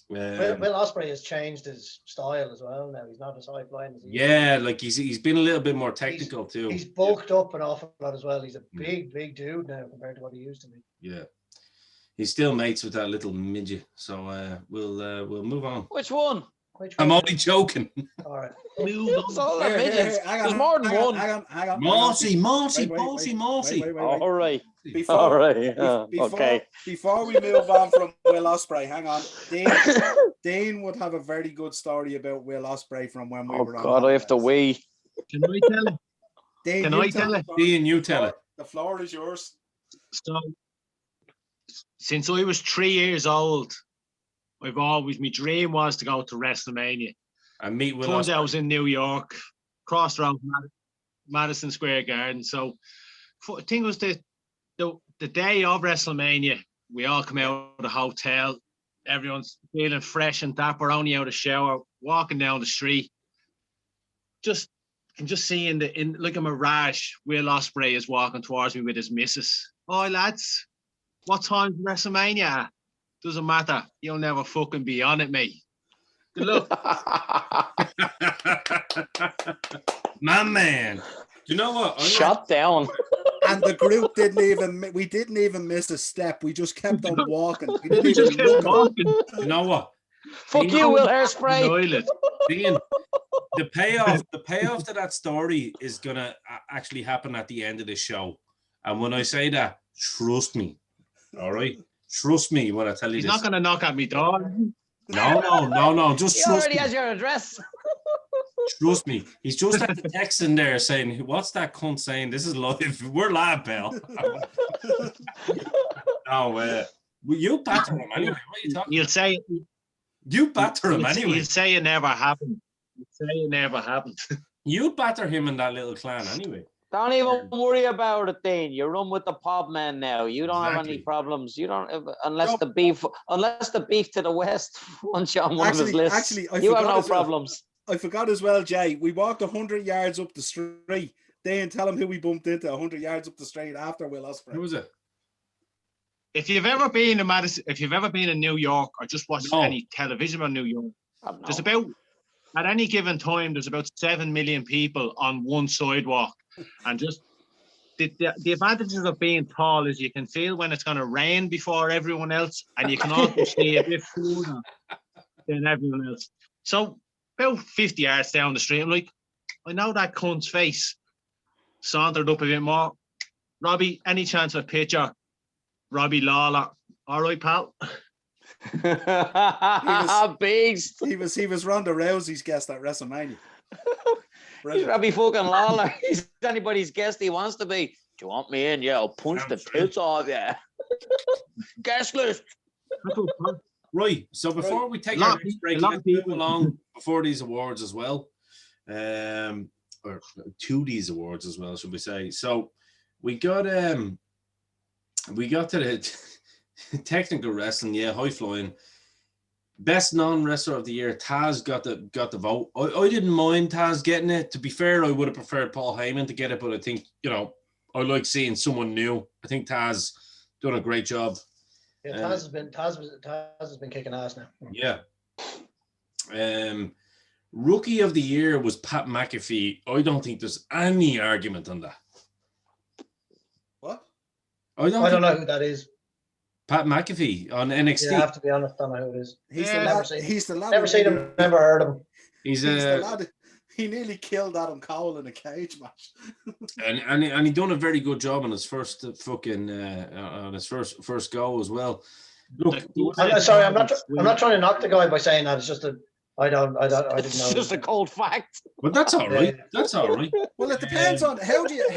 Will Ospreay has changed his style as well now. He's not as high flying as he used. He's been a little bit more technical too. He's bulked up an awful lot as well. He's a big dude now compared to what he used to be. Yeah. He's still mates with that little midget. So we'll move on. Which one? I'm only joking. All right. There's more than one. Hang on. Mossy. All right. Before we move on from Will Ospreay, hang on. Dean would have a very good story about Will Ospreay from when we were on. Oh God, I have to wait. Can I tell it? Dean, you tell it. The floor is yours. So, since I was 3 years old, my dream was to go to WrestleMania. And meet Will Turns Ospreay. out I was in New York, Crossroads, Madison Square Garden. So, I think it was the day of WrestleMania. We all come out of the hotel. Everyone's feeling fresh and dapper, only out of the shower, walking down the street. I'm just seeing like a mirage. Will Ospreay is walking towards me with his missus. Oh, lads, what time's WrestleMania? Doesn't matter. You'll never fucking be on it, mate. Good luck. My man. Do you know what? Shut down. And the group we didn't even miss a step. We just kept on walking. We didn't even look walking. You know what? Fuck you, Will Hairspray. Dean, the payoff to that story is gonna actually happen at the end of the show. And when I say that, trust me. All right? Trust me when I tell you He's this. not gonna knock at me door. No. Just he trust already me. has your address. Trust me. He's just had the text in there saying, what's that cunt saying? This is live. We're live, pal. No, you batter him anyway. What are you talking You'll say You batter him anyway. You say it never happened. You say it never happened. You batter him in that little clan anyway. Don't even worry about it, Dean. You run with the Podmen now. You don't have any Exactly. problems. You don't unless the beef to the west once you're on one of his lists. Actually, You have no problems. I forgot as well, Jay. We walked 100 yards up the street. Then tell him who we bumped into 100 yards up the street after Will Ospreay. Who was it? If you've ever been in Madison, if you've ever been in New York or just watched any television on New York, there's about at any given time there's about 7 million people on one sidewalk, and just the advantages of being tall is you can feel when it's going to rain before everyone else, and you can also see a bit further than everyone else. So about 50 yards down the street, I'm like, I know that cunt's face. Sauntered up a bit more. Robbie, any chance of a picture? Robbie Lawler. All right, pal. Beast. He was Ronda Rousey's guest at WrestleMania. He's Robbie fucking Lawler. He's anybody's guest he wants to be. Do you want me in? Yeah, I'll punch the tits off you. Guest list. Right. So before we take our next break, let's move along before these awards as well. Or to these awards as well, should we say. So we got to the technical wrestling, high flying. Best non-wrestler of the year, Taz got the vote. I didn't mind Taz getting it. To be fair, I would have preferred Paul Heyman to get it, but I think, I like seeing someone new. I think Taz done a great job. Yeah, Taz has been kicking ass now. Yeah. Rookie of the year was Pat McAfee. I don't think there's any argument on that. What? I don't know who that is. Pat McAfee on NXT. Yeah, I have to be honest, I don't know who it is. He's the lad. Never seen him, never heard of him. He's the lad. He nearly killed Adam Cole in a cage match. and he done a very good job on his first first go as well. Look, I'm sorry, I'm not trying to knock the guy by saying that. It's just I didn't know. It's just a cold fact. But that's all right. That's all right. Well, it depends on how do you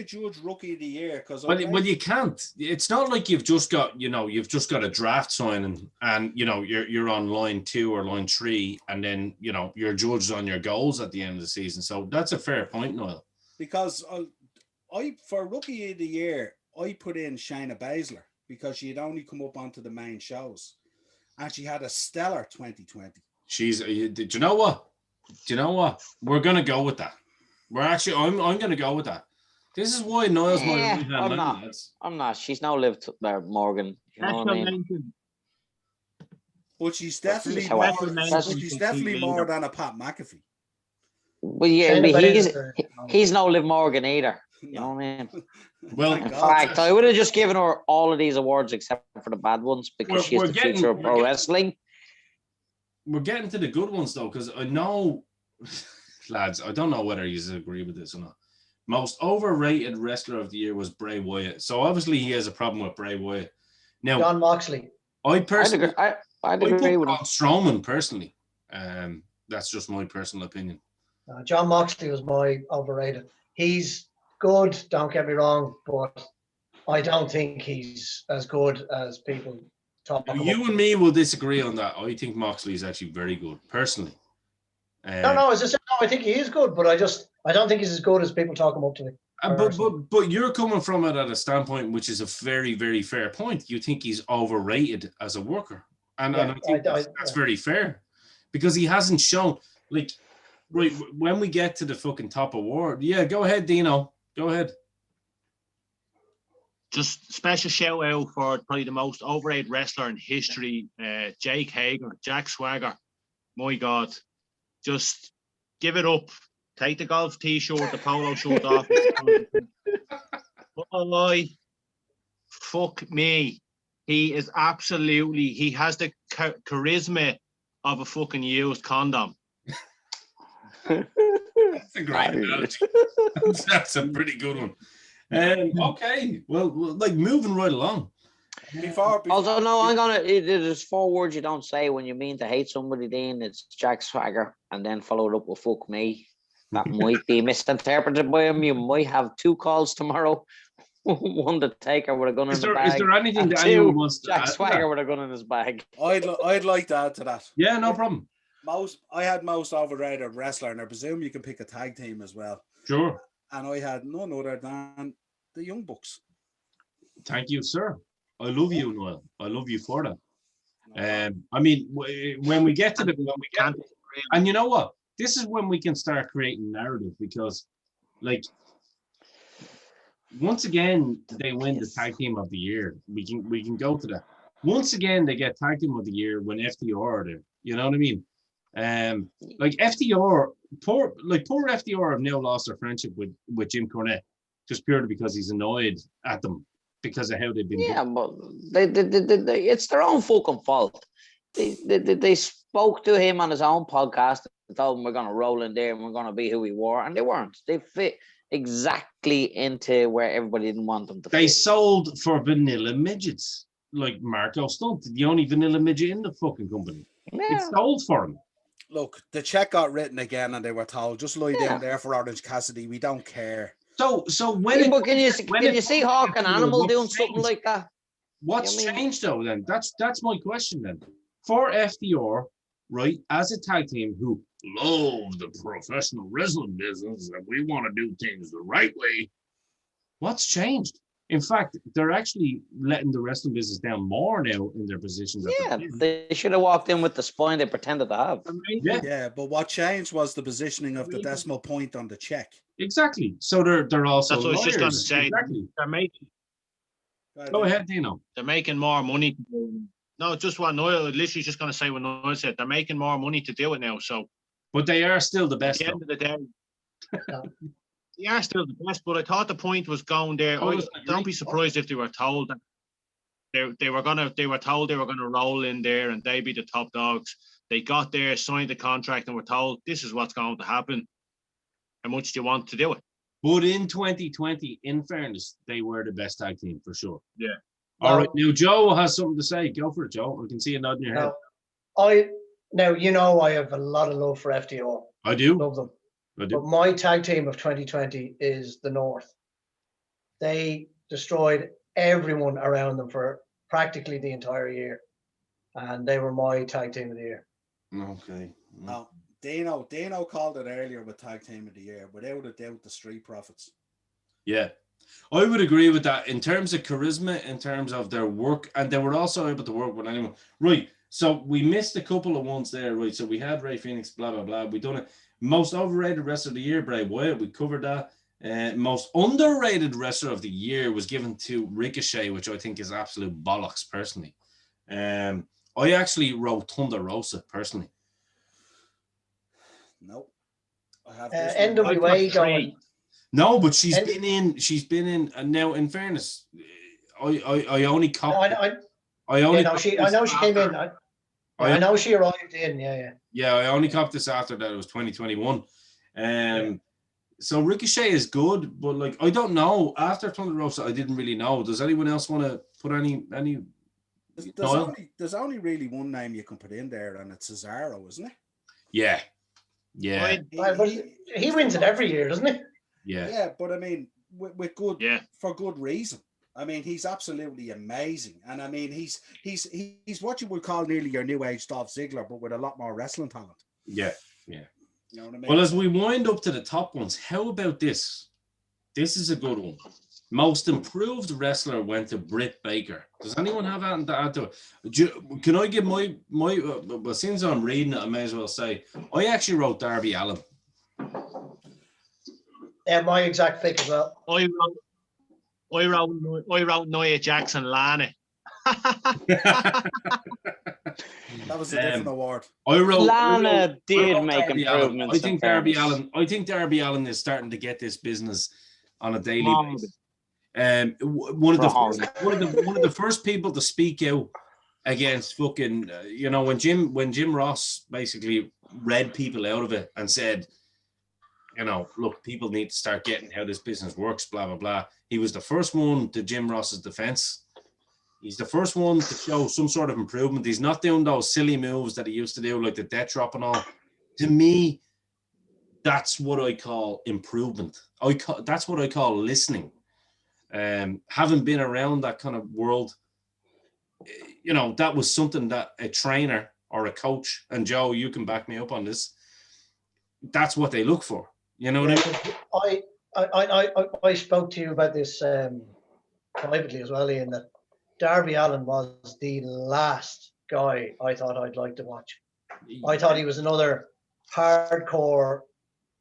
judge rookie of the year? Because well, you can't. It's not like you've just got a draft signing and you're on line 2 or line 3 and then you're judged on your goals at the end of the season. So that's a fair point, Noel. Because for rookie of the year I put in Shayna Baszler because she had only come up onto the main shows. And she had a stellar 2020. Do you know what? We're gonna go with that. I'm gonna go with that. This is why Niall's my right hand man. I'm not. She's now lived there, Morgan. You know what I mean? But she's definitely more than a Pat McAfee. Well, yeah, but he's no Liv Morgan either. You know what I mean? Well, in fact, I would have just given her all of these awards except for the bad ones because she's the future of pro wrestling. We're getting to the good ones though, because I know, lads, I don't know whether you agree with this or not. Most overrated wrestler of the year was Bray Wyatt. So obviously he has a problem with Bray Wyatt. Now, John Moxley. I'd agree with Strowman personally. That's just my personal opinion. John Moxley was my overrated. He's good, don't get me wrong, but I don't think he's as good as people talk about. You and me will disagree on that. I think Moxley is actually very good, personally. No, as I said, I think he is good, but I don't think he's as good as people talk him up to me. But you're coming from it at a standpoint which is a very, very fair point. You think he's overrated as a worker, and I think that's very fair because he hasn't shown right when we get to the fucking top award. Yeah, go ahead, Dino. Go ahead. Just special shout out for probably the most overrated wrestler in history, Jake Hager, Jack Swagger. My God, just give it up. Take the golf t-shirt, the polo shirt off. Fuck me. He is absolutely. He has the charisma of a fucking used condom. That's a great analogy. That's a pretty good one. Okay, well, moving right along. Also, no, there's 4 words you don't say when you mean to hate somebody. Then it's Jack Swagger, and then followed up with "fuck me." That might be misinterpreted by him. You might have 2 calls tomorrow. One to take her with a gun in the bag. Is there anything that anyone wants to Jack add Swagger with a gun in his bag? I'd like to add to that. Yeah, no problem. I had most overrated wrestler, and I presume you can pick a tag team as well. Sure. and I had none other than the Young Bucks. Thank you, sir. I love you, Noel. I love you for that. I mean, when we get to and you know what? This is when we can start creating narrative because, like, once again, they win the tag team of the year. We can go to that. Once again, they get tag team of the year when FTR are there. You know what I mean? Like FTR, poor FTR have now lost their friendship with Jim Cornette just purely because he's annoyed at them because of how they've been. Yeah, but they it's their own fucking fault. They spoke to him on his own podcast and told him we're gonna roll in there and we're gonna be who we were, and they weren't. They fit exactly into where everybody didn't want them to fit. They sold for vanilla midgets, like Marco Stunt, the only vanilla midget in the fucking company. Yeah. It sold for him. Look, the check got written again, and they were told, "Just lie down there for Orange Cassidy. We don't care." So when but can you see Hawk and Animal doing something like that? What's changed though? Then that's my question. Then for FDR, right, as a tag team who love the professional wrestling business and we want to do things the right way, what's changed? In fact, they're actually letting the wrestling business down more now in their positions. Yeah, they should have walked in with the spine they pretended to have. Yeah, but what changed was the positioning of the decimal point on the check. Exactly. So they're also. That's what I was just going to lawyers. say. Exactly. They're making. Go ahead, Dino. They're making more money. No, just what Noel. Literally, just going to say what Noel said. They're making more money to do it now. So, but they are still the best. At the end of the day. They are still the best, but I thought the point was going there. Don't be surprised if they were told that they were told they were gonna roll in there and they be the top dogs. They got there, signed the contract, and were told this is what's going to happen. How much do you want to do it? But in 2020, in fairness, they were the best tag team for sure. Yeah. All right, now Joe has something to say. Go for it, Joe. I can see a nod in your head. I have a lot of love for FTO. I do. Love them. But my tag team of 2020 is the North. They destroyed everyone around them for practically the entire year. And they were my tag team of the year. Okay. Now, Dino called it earlier with tag team of the year. Without a doubt, the Street Profits. Yeah. I would agree with that in terms of charisma, in terms of their work. And they were also able to work with anyone. Right. So we missed a couple of ones there, right? So we had Ray Phoenix, blah, blah, blah. We done it. Most overrated wrestler of the year, Bray Wyatt. We covered that. Most underrated wrestler of the year was given to Ricochet, which I think is absolute bollocks, personally. I actually wrote Thunder Rosa, personally. No. I have NWA going. No, but she's been in, and now in fairness, I only copied. I know she came in. I know she arrived in, Yeah, I only copped this after that. It was 2021. So Ricochet is good, but like I don't know. After Thunder Rosa, I didn't really know. Does anyone else want to put any? There's only really one name you can put in there, and it's Cesaro, isn't it? Yeah. He wins it every year, doesn't he? Yeah, but I mean, with good for good reason. I mean, he's absolutely amazing, and I mean, he's what you would call nearly your new age Dolph Ziggler, but with a lot more wrestling talent. Yeah. You know what I mean? Well, as we wind up to the top ones, how about this? This is a good one. Most improved wrestler went to Britt Baker. Does anyone have anything to add to it? Can I give my well, since I'm reading it, I may as well say I actually wrote Darby Allin. Yeah, my exact pick as well. I wrote Nia Jackson Lana. That was a different award. Lana did make improvements. I think Darby Allin is starting to get this business on a daily basis. One of the first people to speak out against fucking when Jim Ross basically read people out of it and said, look, people need to start getting how this business works, blah, blah, blah. He was the first one to Jim Ross's defense. He's the first one to show some sort of improvement. He's not doing those silly moves that he used to do, like the death drop and all. To me, that's what I call improvement. That's what I call listening. Having been around that kind of world, that was something that a trainer or a coach, and Joe, you can back me up on this, that's what they look for. You know what I mean? I spoke to you about this privately as well, Ian, that Darby Allin was the last guy I thought I'd like to watch. I thought he was another hardcore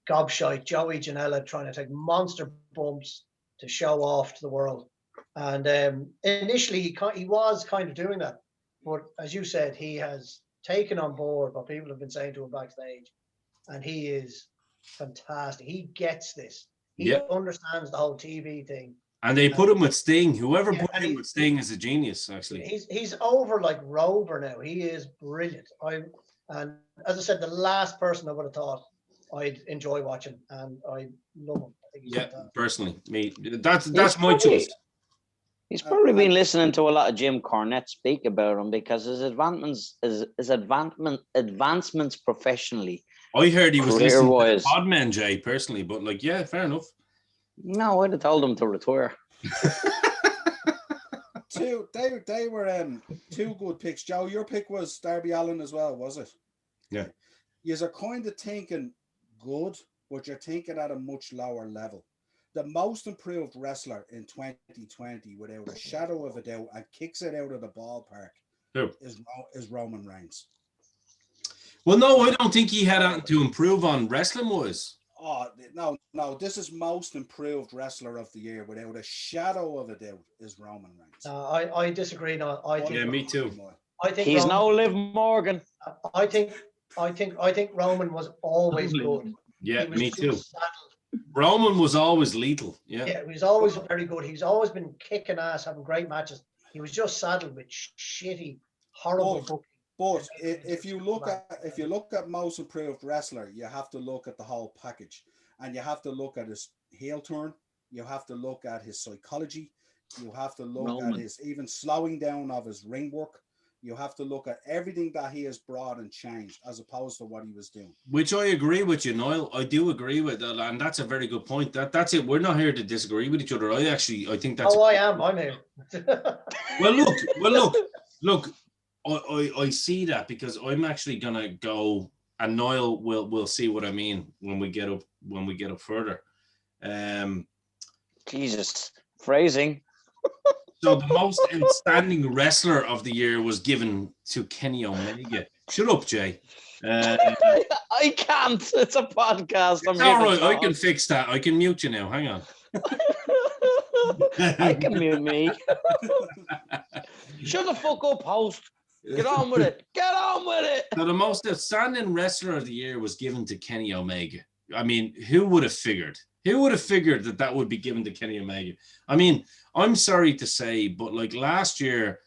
gobshite, Joey Janela trying to take monster bumps to show off to the world. And initially, he was kind of doing that. But as you said, he has taken on board what people have been saying to him backstage. And he is fantastic. He gets this. He understands the whole TV thing. And they put him with Sting. Whoever put him with Sting is a genius, actually. He's over like Rover now. He is brilliant. And as I said, the last person I would have thought I'd enjoy watching, and I love him. I think he's fantastic. Personally, me. That's my choice. He's probably been listening to a lot of Jim Cornette speak about him because his advancements professionally. I heard he was listening to Podmen, Jay, personally, but like, yeah, fair enough. No, I'd have told him to retire. They were two good picks. Joe, your pick was Darby Allin as well, was it? Yeah. You're kind of thinking good, but you're thinking at a much lower level. The most improved wrestler in 2020, without a shadow of a doubt, and kicks it out of the ballpark, is Roman Reigns. Well, no, I don't think he had anything to improve on wrestling-wise. Oh, no, this is most improved wrestler of the year, without a shadow of a doubt, is Roman Reigns. I disagree. Me too. I think he's no Liv Morgan. I think Roman was always good. Yeah, me too. Roman was always lethal. Yeah, he was always very good. He's always been kicking ass, having great matches. He was just saddled with shitty, horrible booking. But if you look at most improved wrestler, you have to look at the whole package, and you have to look at his heel turn. You have to look at his psychology. You have to look at his even slowing down of his ring work. You have to look at everything that he has brought and changed as opposed to what he was doing. Which I agree with you, Niall. I do agree with that, and that's a very good point. That's it. We're not here to disagree with each other. I think that's. Oh, I am. I'm here. Look. I see that because I'm actually gonna go, and Niall will see what I mean when we get up further. Jesus, phrasing. So the most outstanding wrestler of the year was given to Kenny Omega. Shut up, Jay. I can't. It's a podcast. It's all right. I can fix that. I can mute you now. Hang on. I can mute me. Shut the fuck up, host. Get on with it. Get on with it. So the most outstanding wrestler of the year was given to Kenny Omega. I mean, who would have figured? Who would have figured that would be given to Kenny Omega? I mean, I'm sorry to say, but like last year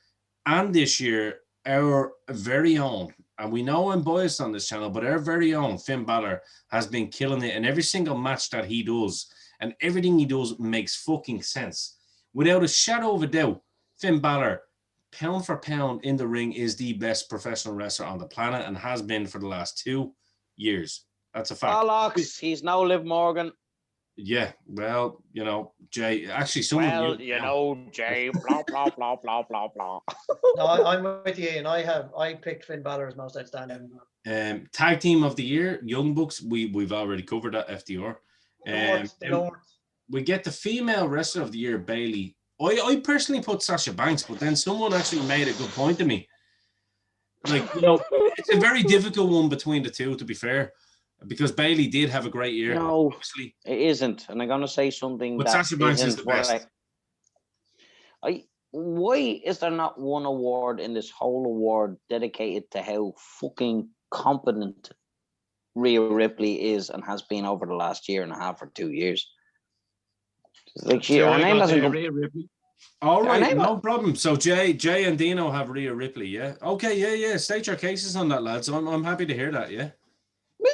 and this year, our very own, and we know I'm biased on this channel, but our very own Finn Balor has been killing it in every single match that he does, and everything he does makes fucking sense. Without a shadow of a doubt, Finn Balor, pound for pound in the ring, is the best professional wrestler on the planet and has been for the last 2 years. That's a fact. Bollocks. He's no Liv Morgan. Yeah, well, Jay, actually, Jay, blah, blah, blah, blah, blah, blah. No, I'm with you, and I picked Finn Balor as most outstanding. Tag team of the year, Young Bucks. We've already covered that, FDR. We get the female wrestler of the year, Bayley. I personally put Sasha Banks, but then someone actually made a good point to me. Like, it's a very difficult one between the two, to be fair. Because Bayley did have a great year. No, obviously. It isn't. And I'm going to say something but that Sasha Banks is the best. Why is there not one award in this whole award dedicated to how fucking competent Rhea Ripley is and has been over the last year and a half or 2 years? Like her name doesn't Rhea Ripley. All right, no problem. So Jay and Dino have Rhea Ripley, yeah? Okay, yeah. State your cases on that, lads. I'm happy to hear that, yeah?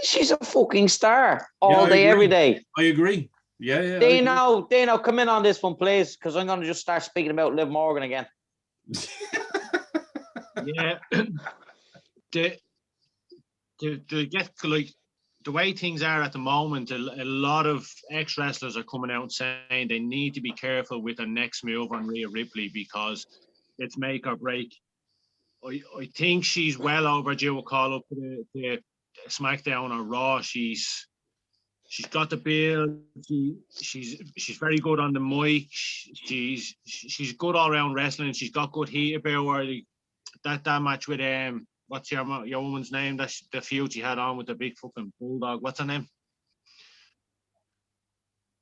She's a fucking star all day, every day. I agree. Yeah. Dino, come in on this one, please, because I'm going to just start speaking about Liv Morgan again. Yeah. To get like the way things are at the moment, a lot of ex-wrestlers are coming out and saying they need to be careful with their next move on Rhea Ripley because it's make or break. I think she's well overdue a call up to the SmackDown or Raw. She's She's got the build. She's very good on the mic. She's good all around wrestling. She's got good heat about her. That match with what's your woman's name? That's the feud she had on with the big fucking bulldog. What's her name?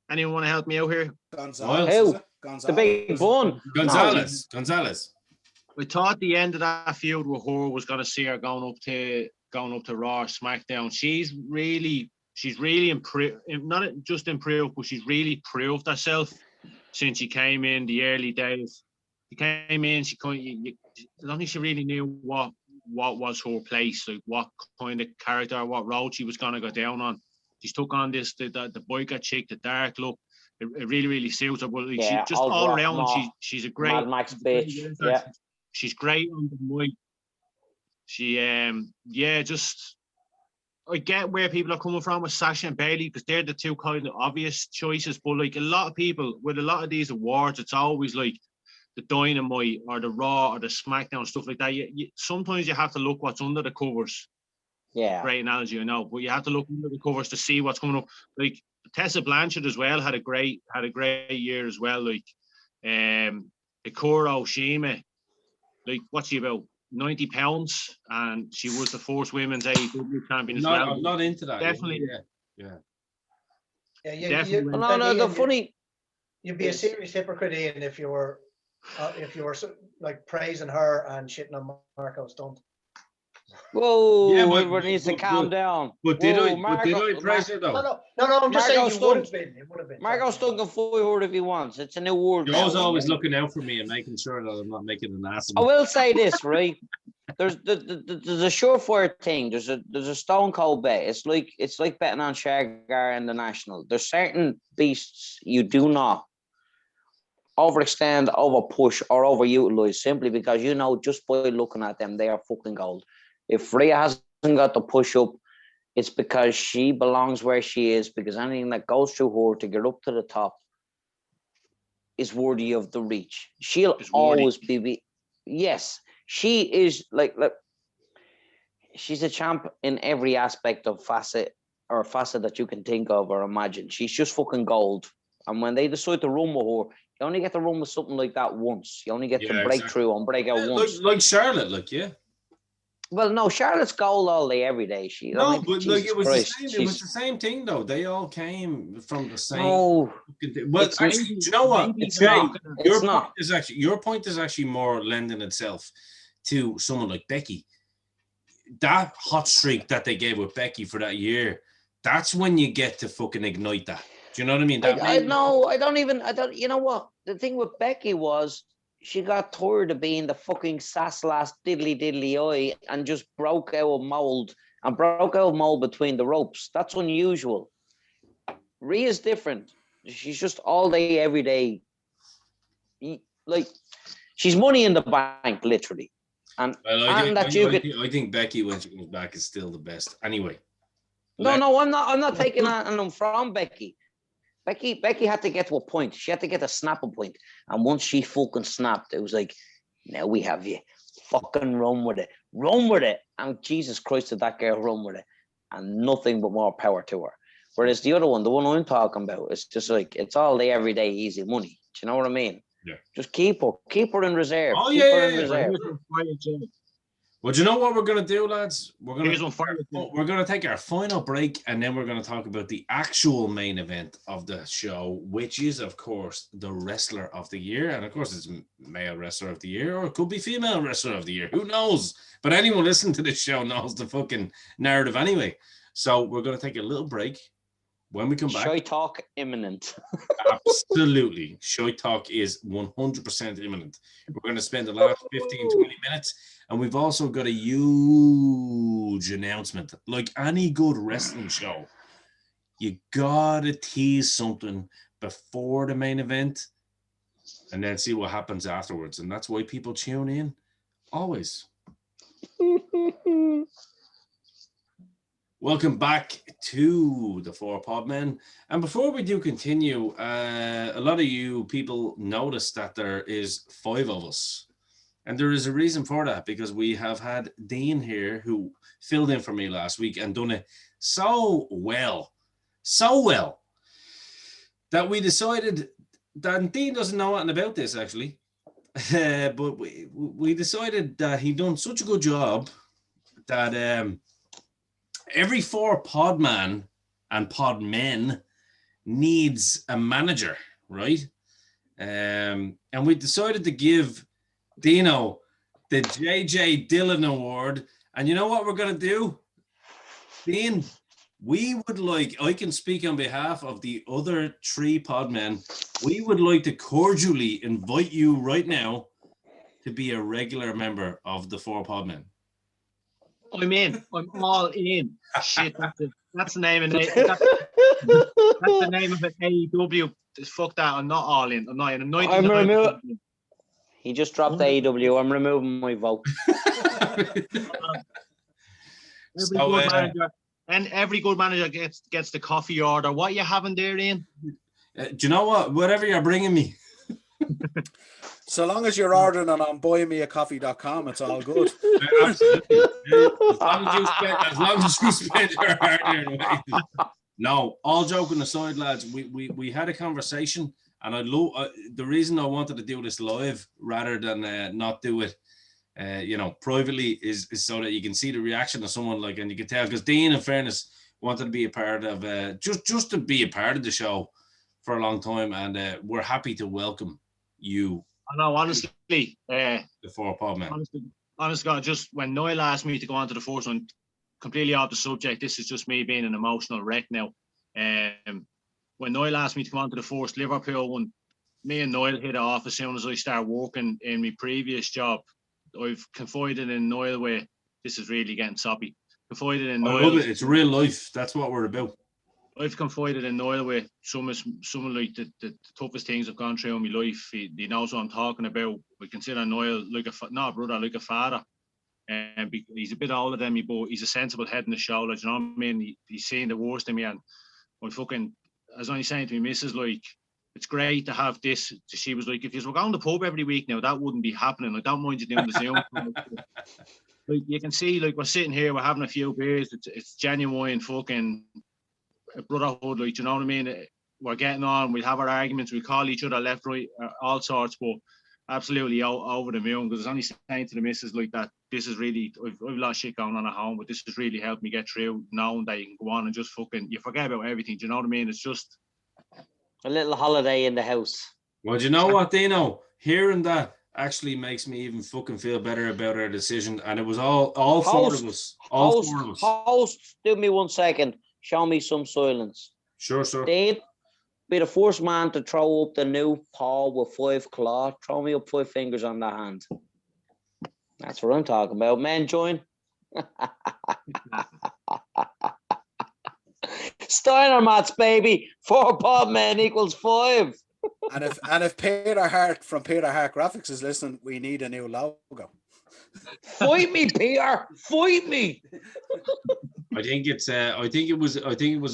Anyone want to help me out here? Gonzalez. The big bone. Gonzalez. I thought the end of that feud with her was going to see her going up to Raw or SmackDown. She's really improved, not just improved, but she's really proved herself since she came in the early days. She came in, I don't think she really knew what was her place, like what kind of character, what road she was going to go down on. She's took on the biker chick, the dark look. It really, really suits her. But like, she just all around, she's a great Mad Max bitch. Yeah. She's great on the mic. She just I get where people are coming from with Sasha and Bailey because they're the two kind of obvious choices. But like a lot of people with a lot of these awards, it's always like the Dynamite or the Raw or the SmackDown, stuff like that. Sometimes you have to look what's under the covers. Yeah. Great analogy, I know, but you have to look under the covers to see what's coming up. Like Tessa Blanchard as well had a great year as well. Like Hikaru Shima, like what's she about? 90 pounds, and she was the first women's AEW champion as well. I'm not into that. Definitely. Yeah, Definitely. The funny. You'd be a serious hypocrite, Ian, if you were like praising her and shitting on Marco Stunt. Whoa, Yeah, everyone needs to calm down. But did I praise her though? No, I'm just saying Marco it would have been. Marco Stunt can forward if he wants. It's a new word. Joe's always looking out for me and making sure that I'm not making an ass of I him. will say this, right? There's a surefire thing. There's a stone cold bet. It's like betting on Shagar and the National. There's certain beasts you do not overextend, overpush, or overutilize simply because just by looking at them, they are fucking gold. If Rhea hasn't got the push up, it's because she belongs where she is, because anything that goes through her to get up to the top is worthy of the reach. She'll always be. Yes, she is like she's a champ in every aspect of facet that you can think of or imagine. She's just fucking gold. And when they decide to run with her, you only get to run with something like that once. You only get to break through and break out once. Like Charlotte, Well, no, Charlotte's gold all day, every day. It was the same thing though. They all came from the same. No, well, actually, do you know what? It's not. Your point is actually more lending itself to someone like Becky. That hot streak that they gave with Becky for that year, that's when you get to fucking ignite that. Do you know what I mean? You know what? The thing with Becky was she got tired of being the fucking sass last diddly eye and just broke out of mold between the ropes. That's unusual. Rhea's different. She's just all day, every day. Like, she's money in the bank, literally. I think Becky, when she comes back, is still the best. Anyway. No, I'm not taking them from Becky. Becky had to get to a point. She had to get a snapping point. And once she fucking snapped, it was like, now we have you. Fucking run with it. Run with it. And Jesus Christ, did that girl run with it. And nothing but more power to her. Whereas the other one, the one I'm talking about, it's just like, it's all day, every day, easy money. Do you know what I mean? Yeah. Just keep her in reserve. Oh, keep her in reserve. Well, do you know what we're going to do, lads? We're going to take our final break, and then we're going to talk about the actual main event of the show, which is, of course, the Wrestler of the Year. And, of course, it's Male Wrestler of the Year, or it could be Female Wrestler of the Year. Who knows? But anyone listening to this show knows the fucking narrative anyway. So we're going to take a little break. When we come back... Shy talk imminent. Absolutely. Shy talk is 100% imminent. We're going to spend the last 15, 20 minutes... And we've also got a huge announcement. Like any good wrestling show, you gotta tease something before the main event and then see what happens afterwards. And that's why people tune in. Always. Welcome back to the Four Podmen. And before we do continue, a lot of you people noticed that there is 5 of us. And there is a reason for that, because we have had Dean here who filled in for me last week and done it so well. so well that we decided that Dean doesn't know anything about this actually, but we decided that he'd done such a good job that every 4 podman and podmen needs a manager, right? And we decided to give Dino the JJ Dillon Award. And you know what we're going to do? Dean, we would like, I can speak on behalf of the other 3 podmen, we would like to cordially invite you right now to be a regular member of the 4 podmen. I'm in. I'm all in. Shit, that's the name of it. That's the name of it. AEW. Fuck that. I'm not all in. I'm not in. He just dropped AEW. I'm removing my vote. Every good manager gets the coffee order. What are you having there, Ian? Do you know what? Whatever you're bringing me. So long as you're ordering it on buymeacoffee.com, it's all good. Absolutely. As long as you spend your hard-earned wages. No, all joking aside, lads, we had a conversation, and the reason I wanted to do this live rather than not do it, privately is so that you can see the reaction of someone and you can tell, because Dean, in fairness, wanted to be a part of just to be a part of the show for a long time, and we're happy to welcome you. I know, honestly, the 4 podmen. Honest God, just when Noel asked me to go on to the first one, completely off the subject, this is just me being an emotional wreck now. When Noel asked me to come on to the first Liverpool one, me and Noel hit it off as soon as I started working in my previous job. I've confided in Noel where this is really getting soppy. Confided in Noel. I love it. It's real life. That's what we're about. I've confided in Noel with some like the toughest things I've gone through in my life. He knows what I'm talking about. We consider Noel like a brother, like a father. And he's a bit older than me, but he's a sensible head in the shoulder. You know what I mean? He's seen the worst in me, and I was only saying to me, Missus, like, it's great to have this. She was like, if you were going to the pub every week now, that wouldn't be happening. I don't mind you doing the Zoom. Like, you can see, like, we're sitting here, we're having a few beers. It's genuine fucking brotherhood, like, you know what I mean? We're getting on, we have our arguments, we call each other left, right, all sorts, but absolutely over the moon, because I was only saying to the missus like that, this is really, I've a lot of shit going on at home, but this has really helped me get through, knowing that you can go on and just you forget about everything, do you know what I mean? It's just a little holiday in the house. Well, do you know what, Dino? Hearing that actually makes me even fucking feel better about our decision, and it was all four of us. Host, do me 1 second. Show me some silence. Sure, sir. Dave, be the first man to throw up the new paw with 5 claws. Throw me up 5 fingers on the hand. That's what I'm talking about. Men, join. Steiner mats, baby. 4 podmen equals 5. And if Peter Hart from Peter Hart Graphics is listening, we need a new logo. Fight me, Peter. Fight me. I think it was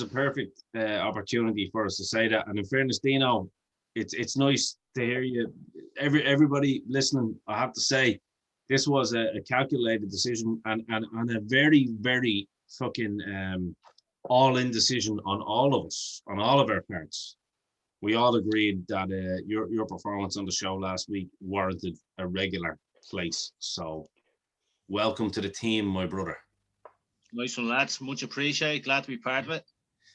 a perfect opportunity for us to say that. And in fairness, Dino, it's nice to hear you. Everybody listening, I have to say, this was a calculated decision and a very, very fucking all-in decision on all of us, on all of our parts. We all agreed that your performance on the show last week warranted a regular place. So welcome to the team, my brother. Nice one, lads. Much appreciated. Glad to be part of it.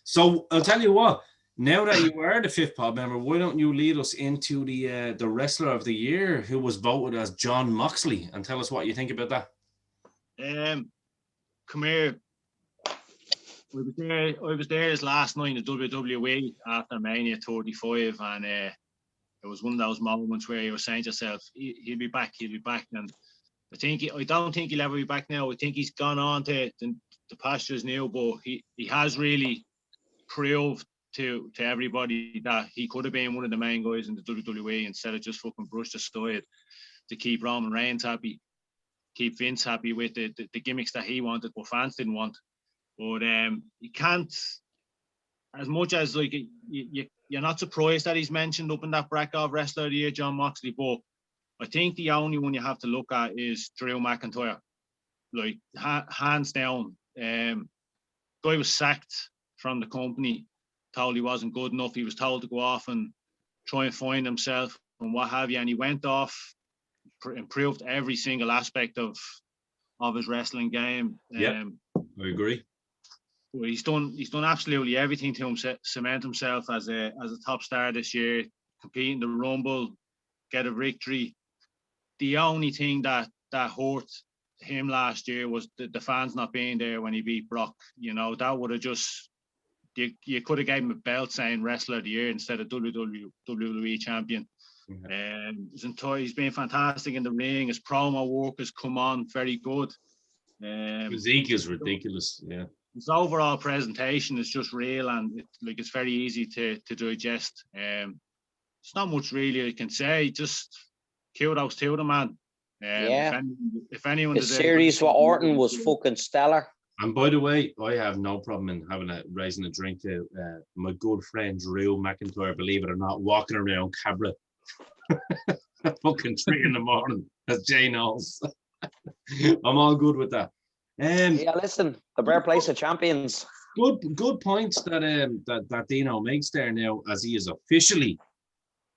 So I'll tell you what, now that you are the 5th pod member, why don't you lead us into the wrestler of the year who was voted as Jon Moxley, and tell us what you think about that. Come here. I was there last night in the WWE after Mania 35, and it was one of those moments where you were saying to yourself, he'll be back, and I don't think he'll ever be back now. I think he's gone on to the pastures new, but he has really proved to everybody that he could have been one of the main guys in the WWE instead of just fucking brushed aside to keep Roman Reigns happy, keep Vince happy with the gimmicks that he wanted, but fans didn't want. But you can't, as much as like you're not surprised that he's mentioned up in that bracket of wrestler of the year, Jon Moxley, but I think the only one you have to look at is Drew McIntyre. Like, hands down. Guy was sacked from the company told he wasn't good enough. He was told to go off and try and find himself and what have you. And he went off, improved every single aspect of his wrestling game. Yeah, I agree. He's done absolutely everything to cement himself as a top star this year, compete in the Rumble, get a victory. The only thing that hurt him last year was the fans not being there when he beat Brock. You know, that would have just, you could have gave him a belt saying Wrestler of the Year instead of WWE Champion. He's been fantastic in the ring. His promo work has come on very good. Physique is ridiculous. Yeah. His overall presentation is just real, and it's very easy to digest. There's not much really I can say. Just kudos to the man. If anyone, the series with Orton was fucking stellar. And by the way, I have no problem in raising a drink to my good friend Drew McIntyre, believe it or not, walking around Cabra fucking 3 a.m, as Jay knows. I'm all good with that. Listen, the birthplace of champions. Good points that Dino makes there now, as he is officially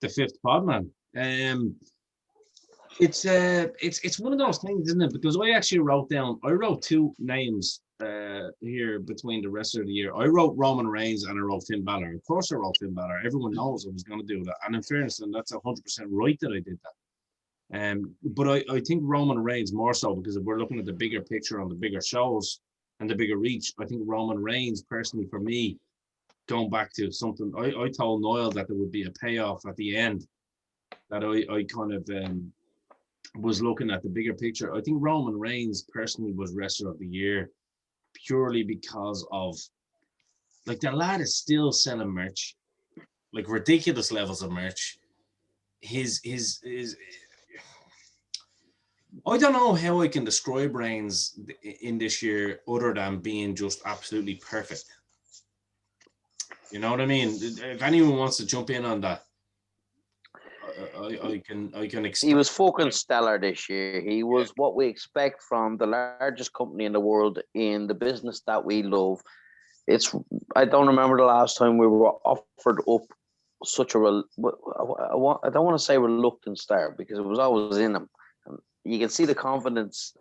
the 5th Podman. It's one of those things, isn't it? Because I actually wrote 2 names here between the rest of the year. I wrote Roman Reigns and I wrote Finn Balor. Of course I wrote Finn Balor. Everyone knows I was going to do that. And in fairness, and that's 100% right that I did that. But I think Roman Reigns more so, because if we're looking at the bigger picture on the bigger shows and the bigger reach, I think Roman Reigns, personally for me, going back to something, I told Noel that there would be a payoff at the end, that I kind of was looking at the bigger picture. I think Roman Reigns personally was Wrestler of the Year purely because of, like, the lad is still selling merch, like ridiculous levels of merch. His I don't know how I can describe Reigns in this year other than being just absolutely perfect. You know what I mean? If anyone wants to jump in on that, I can expect. He was fucking stellar this year. He was what we expect from the largest company in the world in the business that we love. I don't remember the last time we were offered up such a I don't want to say reluctant star, because it was always in him. You can see the confidence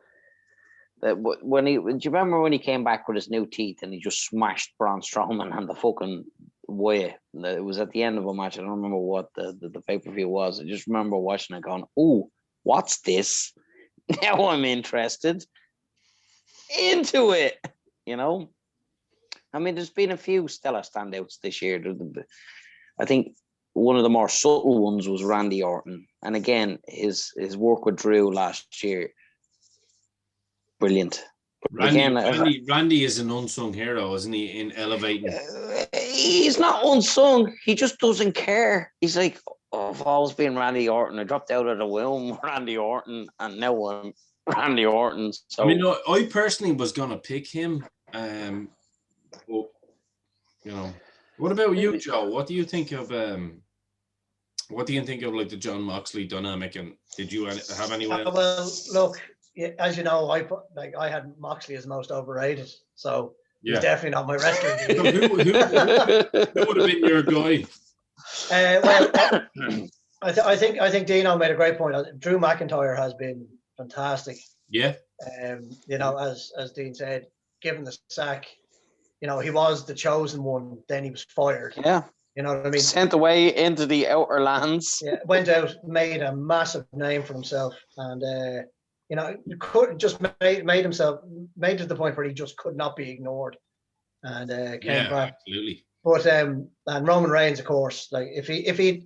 that do you remember when he came back with his new teeth and he just smashed Braun Strowman and the fucking way? It was at the end of a match. I don't remember what the pay-per-view was. I just remember watching it going, "Oh, what's this? Now I'm interested into it." You know? I mean, there's been a few stellar standouts this year. I think one of the more subtle ones was Randy Orton. And again, his work with Drew last year, brilliant. Randy is an unsung hero, isn't he, in elevating? He's not unsung. He just doesn't care. He's like, I've always been Randy Orton. I dropped out of the womb, Randy Orton, and now I'm Randy Orton. So, I mean, I personally was going to pick him. But, you know, what about you, Joe? What do you think of like the John Moxley dynamic? And did you have anyone? Well, look, as you know, I had Moxley as most overrated, so he's definitely not my wrestler. Who would have been your guy? I think Dino made a great point. Drew McIntyre has been fantastic. Yeah. You know, as Dean said, given the sack, you know, he was the chosen one. Then he was fired. Yeah. You know what I mean? Sent away into the outer lands. Yeah, went out, made a massive name for himself, and you know, could just made himself to the point where he just could not be ignored, and came back. Absolutely. But and Roman Reigns, of course, like if he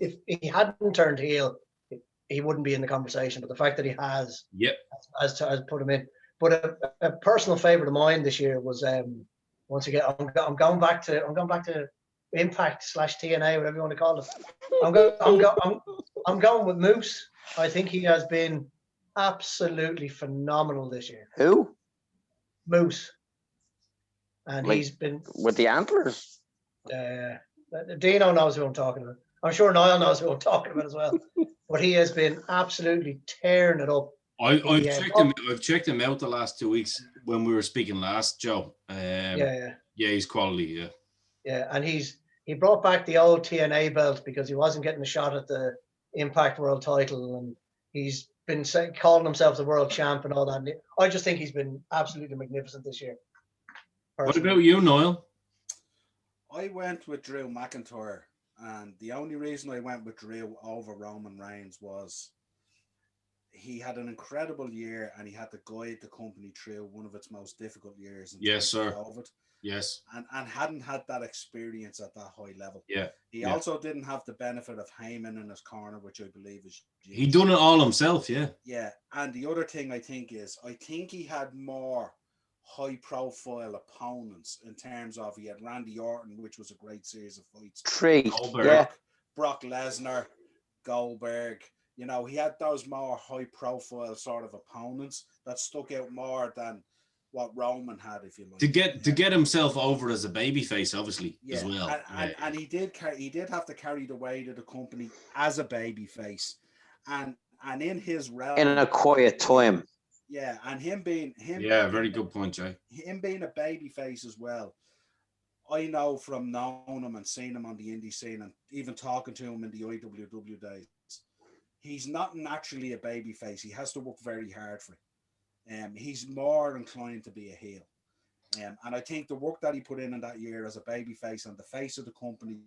hadn't turned heel, he wouldn't be in the conversation. But the fact that he has, has put him in. But a personal favorite of mine this year was once again, I'm going back to Impact / TNA, whatever you want to call it. I'm going with Moose. I think he has been absolutely phenomenal this year. Who? Moose. And he's been with the antlers. Dino knows who I'm talking about. I'm sure Niall knows who I'm talking about as well. But he has been absolutely tearing it up. I've checked him out the last 2 weeks when we were speaking last, Joe. He's quality. Yeah, and he brought back the old TNA belt because he wasn't getting a shot at the Impact World title, and he's been calling himself the world champ and all that. And I just think he's been absolutely magnificent this year. What about you, Niall? I went with Drew McIntyre, and the only reason I went with Drew over Roman Reigns was he had an incredible year, and he had to guide the company through one of its most difficult years. Yes, sir. COVID. Yes. And hadn't had that experience at that high level. Yeah. He also didn't have the benefit of Heyman in his corner, which I believe is huge. He done it all himself, yeah. Yeah. And the other thing I think he had more high profile opponents in terms of he had Randy Orton, which was a great series of fights. Goldberg. Yeah. Brock Lesnar, Goldberg. You know, he had those more high profile sort of opponents that stuck out more than what Roman had, if you like. To get himself over as a babyface, obviously, as well. And he did have to carry the weight of the company as a babyface, and in his realm, in a quiet time. Yeah, and him being very good point, Jay. Him being a babyface as well. I know from knowing him and seeing him on the indie scene, and even talking to him in the IWW days, he's not naturally a babyface. He has to work very hard for it. He's more inclined to be a heel. And I think the work that he put in that year as a babyface and the face of the company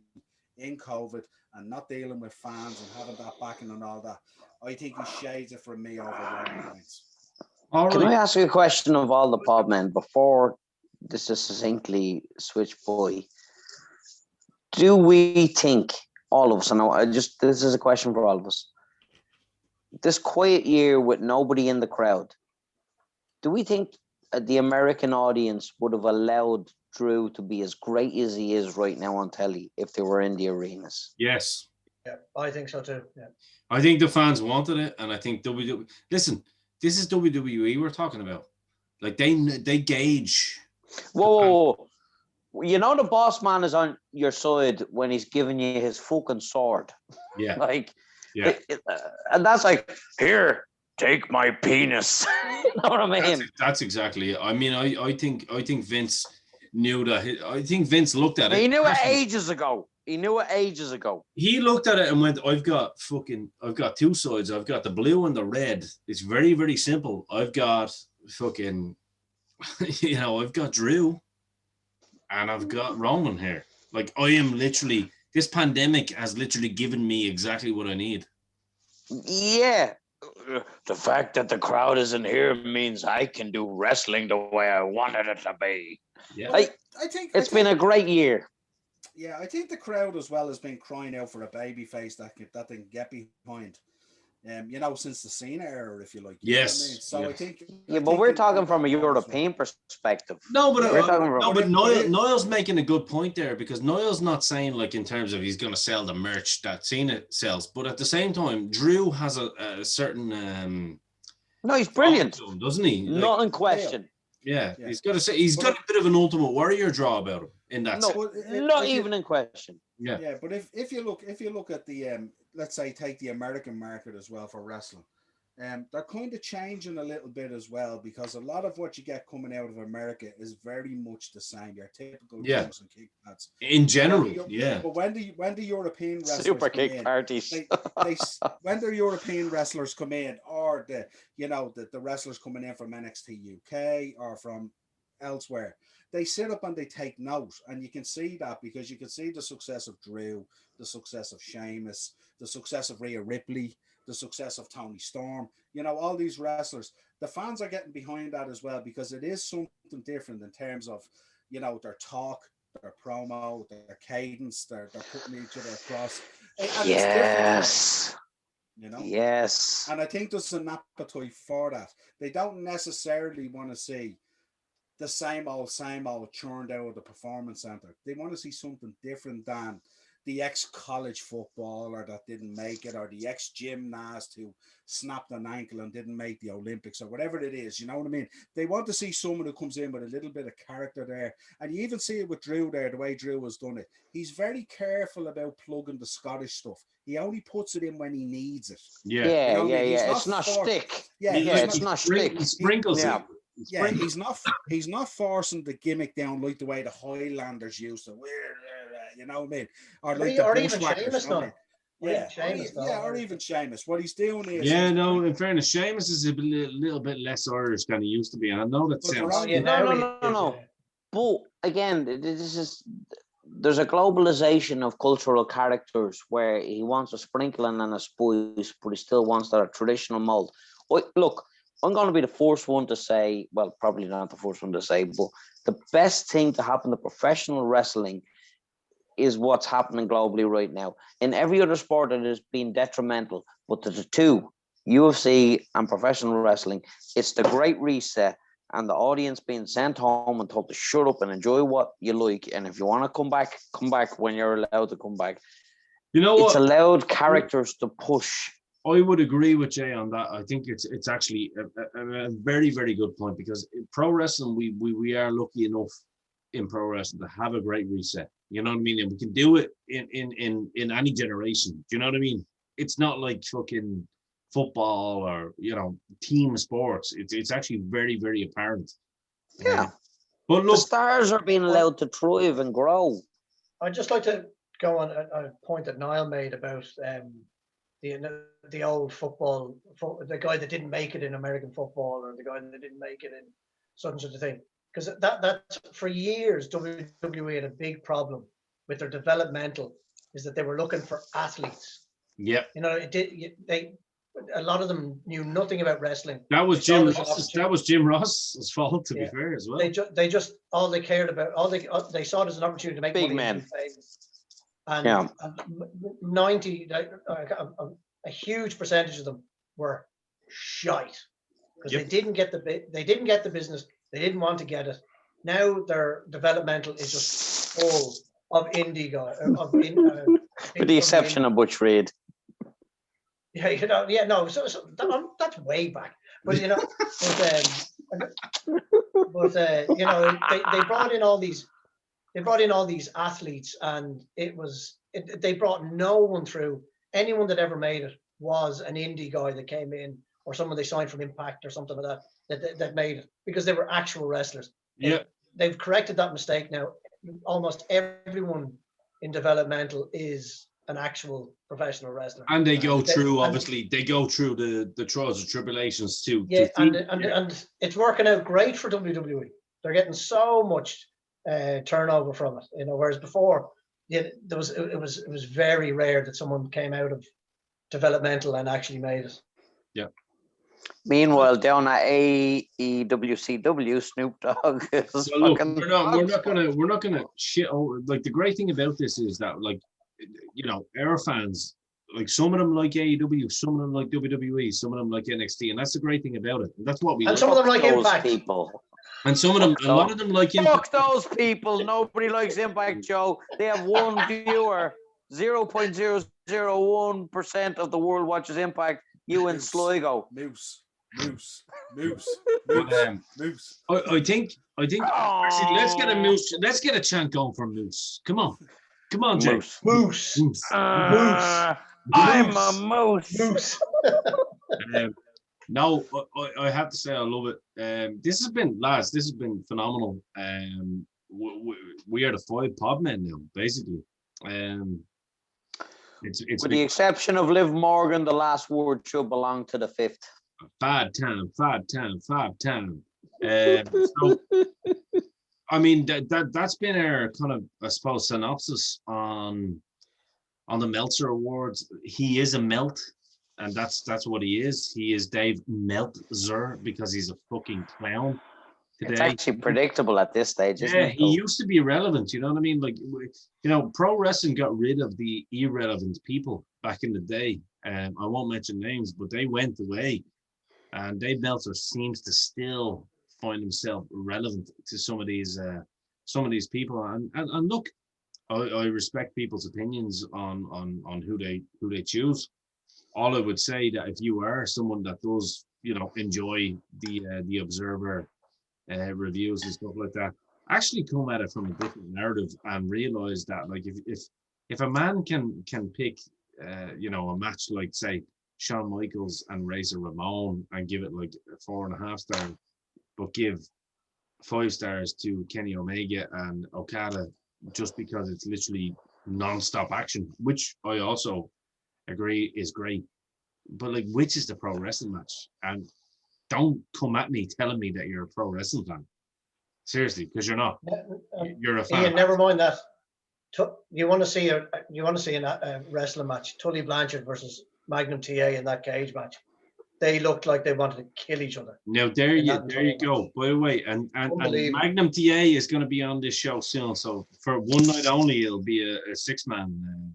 in COVID and not dealing with fans and having that backing and all that, I think he shades it from me over Roman Reigns. Can I ask you a question of all the Podmen before this is succinctly switched by? Do we think, all of us, and this is a question for all of us, this quiet year with nobody in the crowd, do we think the American audience would have allowed Drew to be as great as he is right now on telly if they were in the arenas? Yes. Yeah, I think so too. Yeah. I think the fans wanted it, and I think WWE. Listen, this is WWE we're talking about. Like they gauge. Whoa. You know the boss man is on your side when he's giving you his fucking sword. Yeah. And that's like, here, take my penis. You know what I mean? That's exactly it. I mean, I think Vince knew that. I think Vince looked at it. He knew it ages ago. He looked at it and went, I've got two sides. I've got the blue and the red. It's very, very simple. I've got fucking, I've got Drew and I've got Roman here. Like, I am literally, this pandemic has literally given me exactly what I need. Yeah. The fact that the crowd isn't here means I can do wrestling the way I wanted it to be. Yeah. I think it's been a great year. Yeah, I think the crowd as well has been crying out for a babyface that they can get behind. Since the Cena era, if you like. Yes. So I think. Yeah, but we're talking from a European perspective. No, but Niall's making a good point there, because Niall's not saying like in terms of he's going to sell the merch that Cena sells, but at the same time, Drew has a certain. No, he's brilliant, doesn't he? Not in question. Yeah, he's got a bit of an Ultimate Warrior draw about him in that. No, not even in question. Yeah. Yeah, but if you look at the let's say take the American market as well for wrestling, they're kind of changing a little bit as well, because a lot of what you get coming out of America is very much the same. Your typical jumps and kick pads. In general, But when the European wrestlers super kick parties, when the European wrestlers come in, or the wrestlers coming in from NXT UK or from elsewhere, they sit up and they take note, and you can see that because you can see the success of Drew, the success of Sheamus, the success of Rhea Ripley, the success of Tony Storm. All these wrestlers, the fans are getting behind that as well, because it is something different in terms of their talk, their promo, their cadence, they're putting each other across. And yes. Yes. And I think there's an appetite for that. They don't necessarily want to see the same old churned out of the performance center. They want to see something different than the ex-college footballer that didn't make it, or the ex-gymnast who snapped an ankle and didn't make the Olympics, or whatever it is. You know what I mean? They want to see someone who comes in with a little bit of character there. And you even see it with Drew there, the way Drew has done it. He's very careful about plugging the Scottish stuff. He only puts it in when he needs it. Yeah. It's not shtick. It's not shtick. He sprinkles it. Yeah, he's not forcing the gimmick down like the way the Highlanders used to. you know what I mean? Or Or, like e- the or even bushwhackers, Sheamus you know what I now. mean? Or Yeah, even Sheamus now. yeah, or even Sheamus. What he's doing is Yeah, no, in fairness, Sheamus is a little bit less Irish than he used to be. And I know that But they're sounds... on- yeah, No, now no, he no, is, no. yeah. But again, there's a globalization of cultural characters where he wants a sprinkling and a spice, but he still wants that traditional mold. Look, I'm going to be the first one to say, well, probably not the first one to say, but the best thing to happen to professional wrestling is what's happening globally right now. In every other sport, it has been detrimental, but to the two, UFC and professional wrestling, it's the great reset and the audience being sent home and told to shut up and enjoy what you like. And if you want to come back when you're allowed to come back. You know It's what? allowed characters to push. I would agree with Jay on that. I think it's actually a very, very good point, because in pro wrestling, we are lucky enough in pro wrestling to have a great reset. You know what I mean? And we can do it in any generation. Do you know what I mean? It's not like fucking football or, you know, team sports. It's actually very, very apparent. Yeah. But The look, stars are being allowed to thrive and grow. I'd just like to go on a point that Niall made about the old football, the guy that didn't make it in American football, or the guy that didn't make it in such a thing. Because that's for years, WWE had a big problem with their developmental, is that they were looking for athletes. yeah, You know, a lot of them knew nothing about wrestling. that was They saw Jim it as an Ross's, that was Jim Ross's fault, to be Yeah. fair, as well. They just all they cared about, they saw it as an opportunity to make Big money men. and be famous. And Yeah. 90, a huge percentage of them were shite because Yep. they didn't get the business. They didn't want to get it. Now their developmental is just full of indie guys. With the exception of Butch Reed. Yeah, you know, yeah, no, so that's way back. But you know, you know, they brought in all these. They brought in all these athletes, and they brought no one through. Anyone that ever made it was an indie guy that came in, or someone they signed from Impact or something like that made it, because they were actual wrestlers. Yeah. They've corrected that mistake now. Almost everyone in developmental is an actual professional wrestler. And they go through, obviously, they go through the trials and tribulations too. Yeah, and it's working out great for WWE. They're getting so much turnover from it, you know. Whereas before, it was very rare that someone came out of developmental and actually made it. Yeah. Meanwhile, down at AEWCW, Snoop Dogg is So look, fucking we're not gonna shit over. Like, the great thing about this is that, like, you know, our fans, like, some of them like AEW, some of them like WWE, some of them like NXT, and that's the great thing about it. And that's what we. And some of them like those Impact. People. And some of them, a lot of them like Impact. Fuck those people. Nobody likes Impact, Joe. They have one viewer. 0.001% of the world watches Impact. You and Sligo. Moose. But, Moose. I think. Actually, let's get a Moose. Let's get a chant going for Moose. Come on, Jay. Moose. I'm a moose. Moose. No, I have to say I love it. This has been, lads, this has been phenomenal. We are the Four Podmen now, basically. It's With the exception of Liv Morgan, the last word should belong to the fifth. five time. So, I mean, that's been our kind of, I suppose, synopsis on the Meltzer Awards. He is a melt, and that's what he is. He is Dave Meltzer because he's a fucking clown today. It's actually predictable at this stage, isn't it? He used to be irrelevant, you know what I mean? Like, you know, pro wrestling got rid of the irrelevant people back in the day. I won't mention names, but they went away. And Dave Meltzer seems to still find himself relevant to some of these people. And look, I respect people's opinions on who they choose. All I would say that if you are someone that does, you know, enjoy the Observer reviews and stuff like that, actually come at it from a different narrative and realize that, like, if a man can pick you know, a match like, say, Shawn Michaels and Razor Ramon and give it like a 4.5 stars, but give 5 stars to Kenny Omega and Okada just because it's literally non-stop action, which I also agree is great. But like, which is the pro wrestling match? And don't come at me telling me that you're a pro wrestling fan. Seriously, because you're not. You're a fan. Ian, never mind that. You want to see a wrestling match? Tully Blanchard versus Magnum TA in that cage match. They looked like they wanted to kill each other. Now there you go. By the way, and Magnum TA is going to be on this show soon. So for one night only, it'll be a 6-man,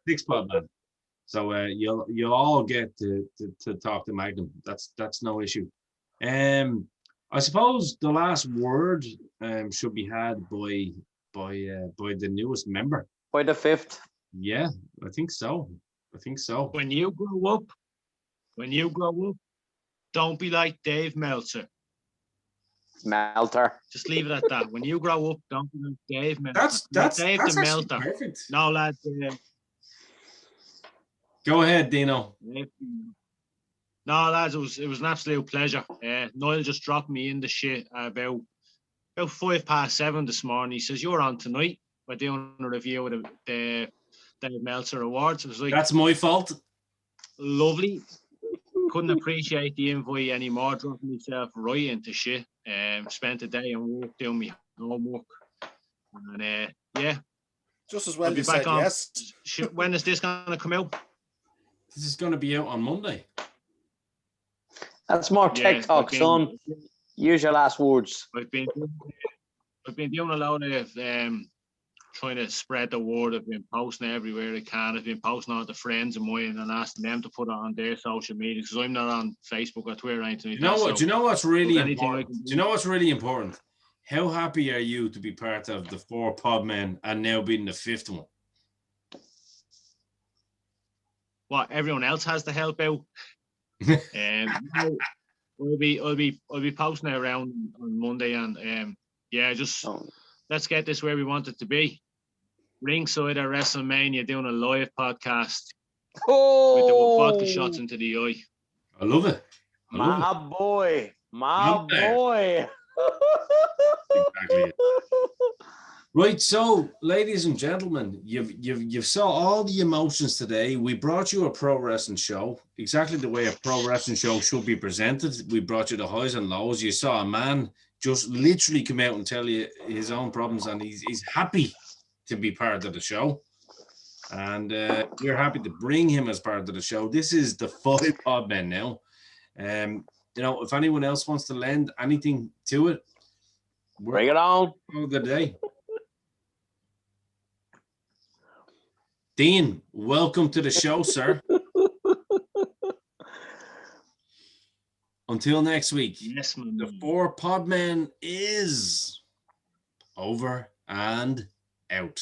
six pod man. So you'll all get to talk to Magnum. That's no issue. I suppose the last word should be had by the newest member. By the 5th. Yeah, I think so. When you grow up, don't be like Dave Meltzer. Melter. Just leave it at that. When you grow up, don't be like Dave Meltzer. That's Dave that's the actually Melter. perfect. No, lads. Go ahead, Dino. No, lads, it was an absolute pleasure. Niall just dropped me in the shit about 7:05 this morning. He says, "You're on tonight. We're doing a review of the Meltzer Awards." It was like, that's my fault. Lovely. Couldn't appreciate the invite anymore. Dropping myself right into shit. Spent the day and work doing my homework. And yeah. Just as well you said yes. When is this going to come out? This is going to be out on Monday. That's more TikTok, son. Use your last words. I've been doing a lot of trying to spread the word. I've been posting everywhere I can. I've been posting on to friends of mine and asking them to put it on their social media because I'm not on Facebook or Twitter or anything. You know what? Do you know what's really important? Do you know what's really important? How happy are you to be part of the Four Podmen and now being the 5th one? What everyone else has to help out. I'll be posting it around on Monday and let's get this where we want it to be. Ringside at WrestleMania doing a live podcast with the vodka shots into the eye. I love it. My boy. Exactly. Right, so ladies and gentlemen, you've saw all the emotions today. We brought you a pro wrestling show, exactly the way a pro wrestling show should be presented. We brought you the highs and lows. You saw a man just literally come out and tell you his own problems, and he's happy to be part of the show. And we're happy to bring him as part of the show. This is the Four Podmen now. If anyone else wants to lend anything to it, bring it on. Good day. Dean, welcome to the show, sir. Until next week, yes, man. The Four Podmen is over and out.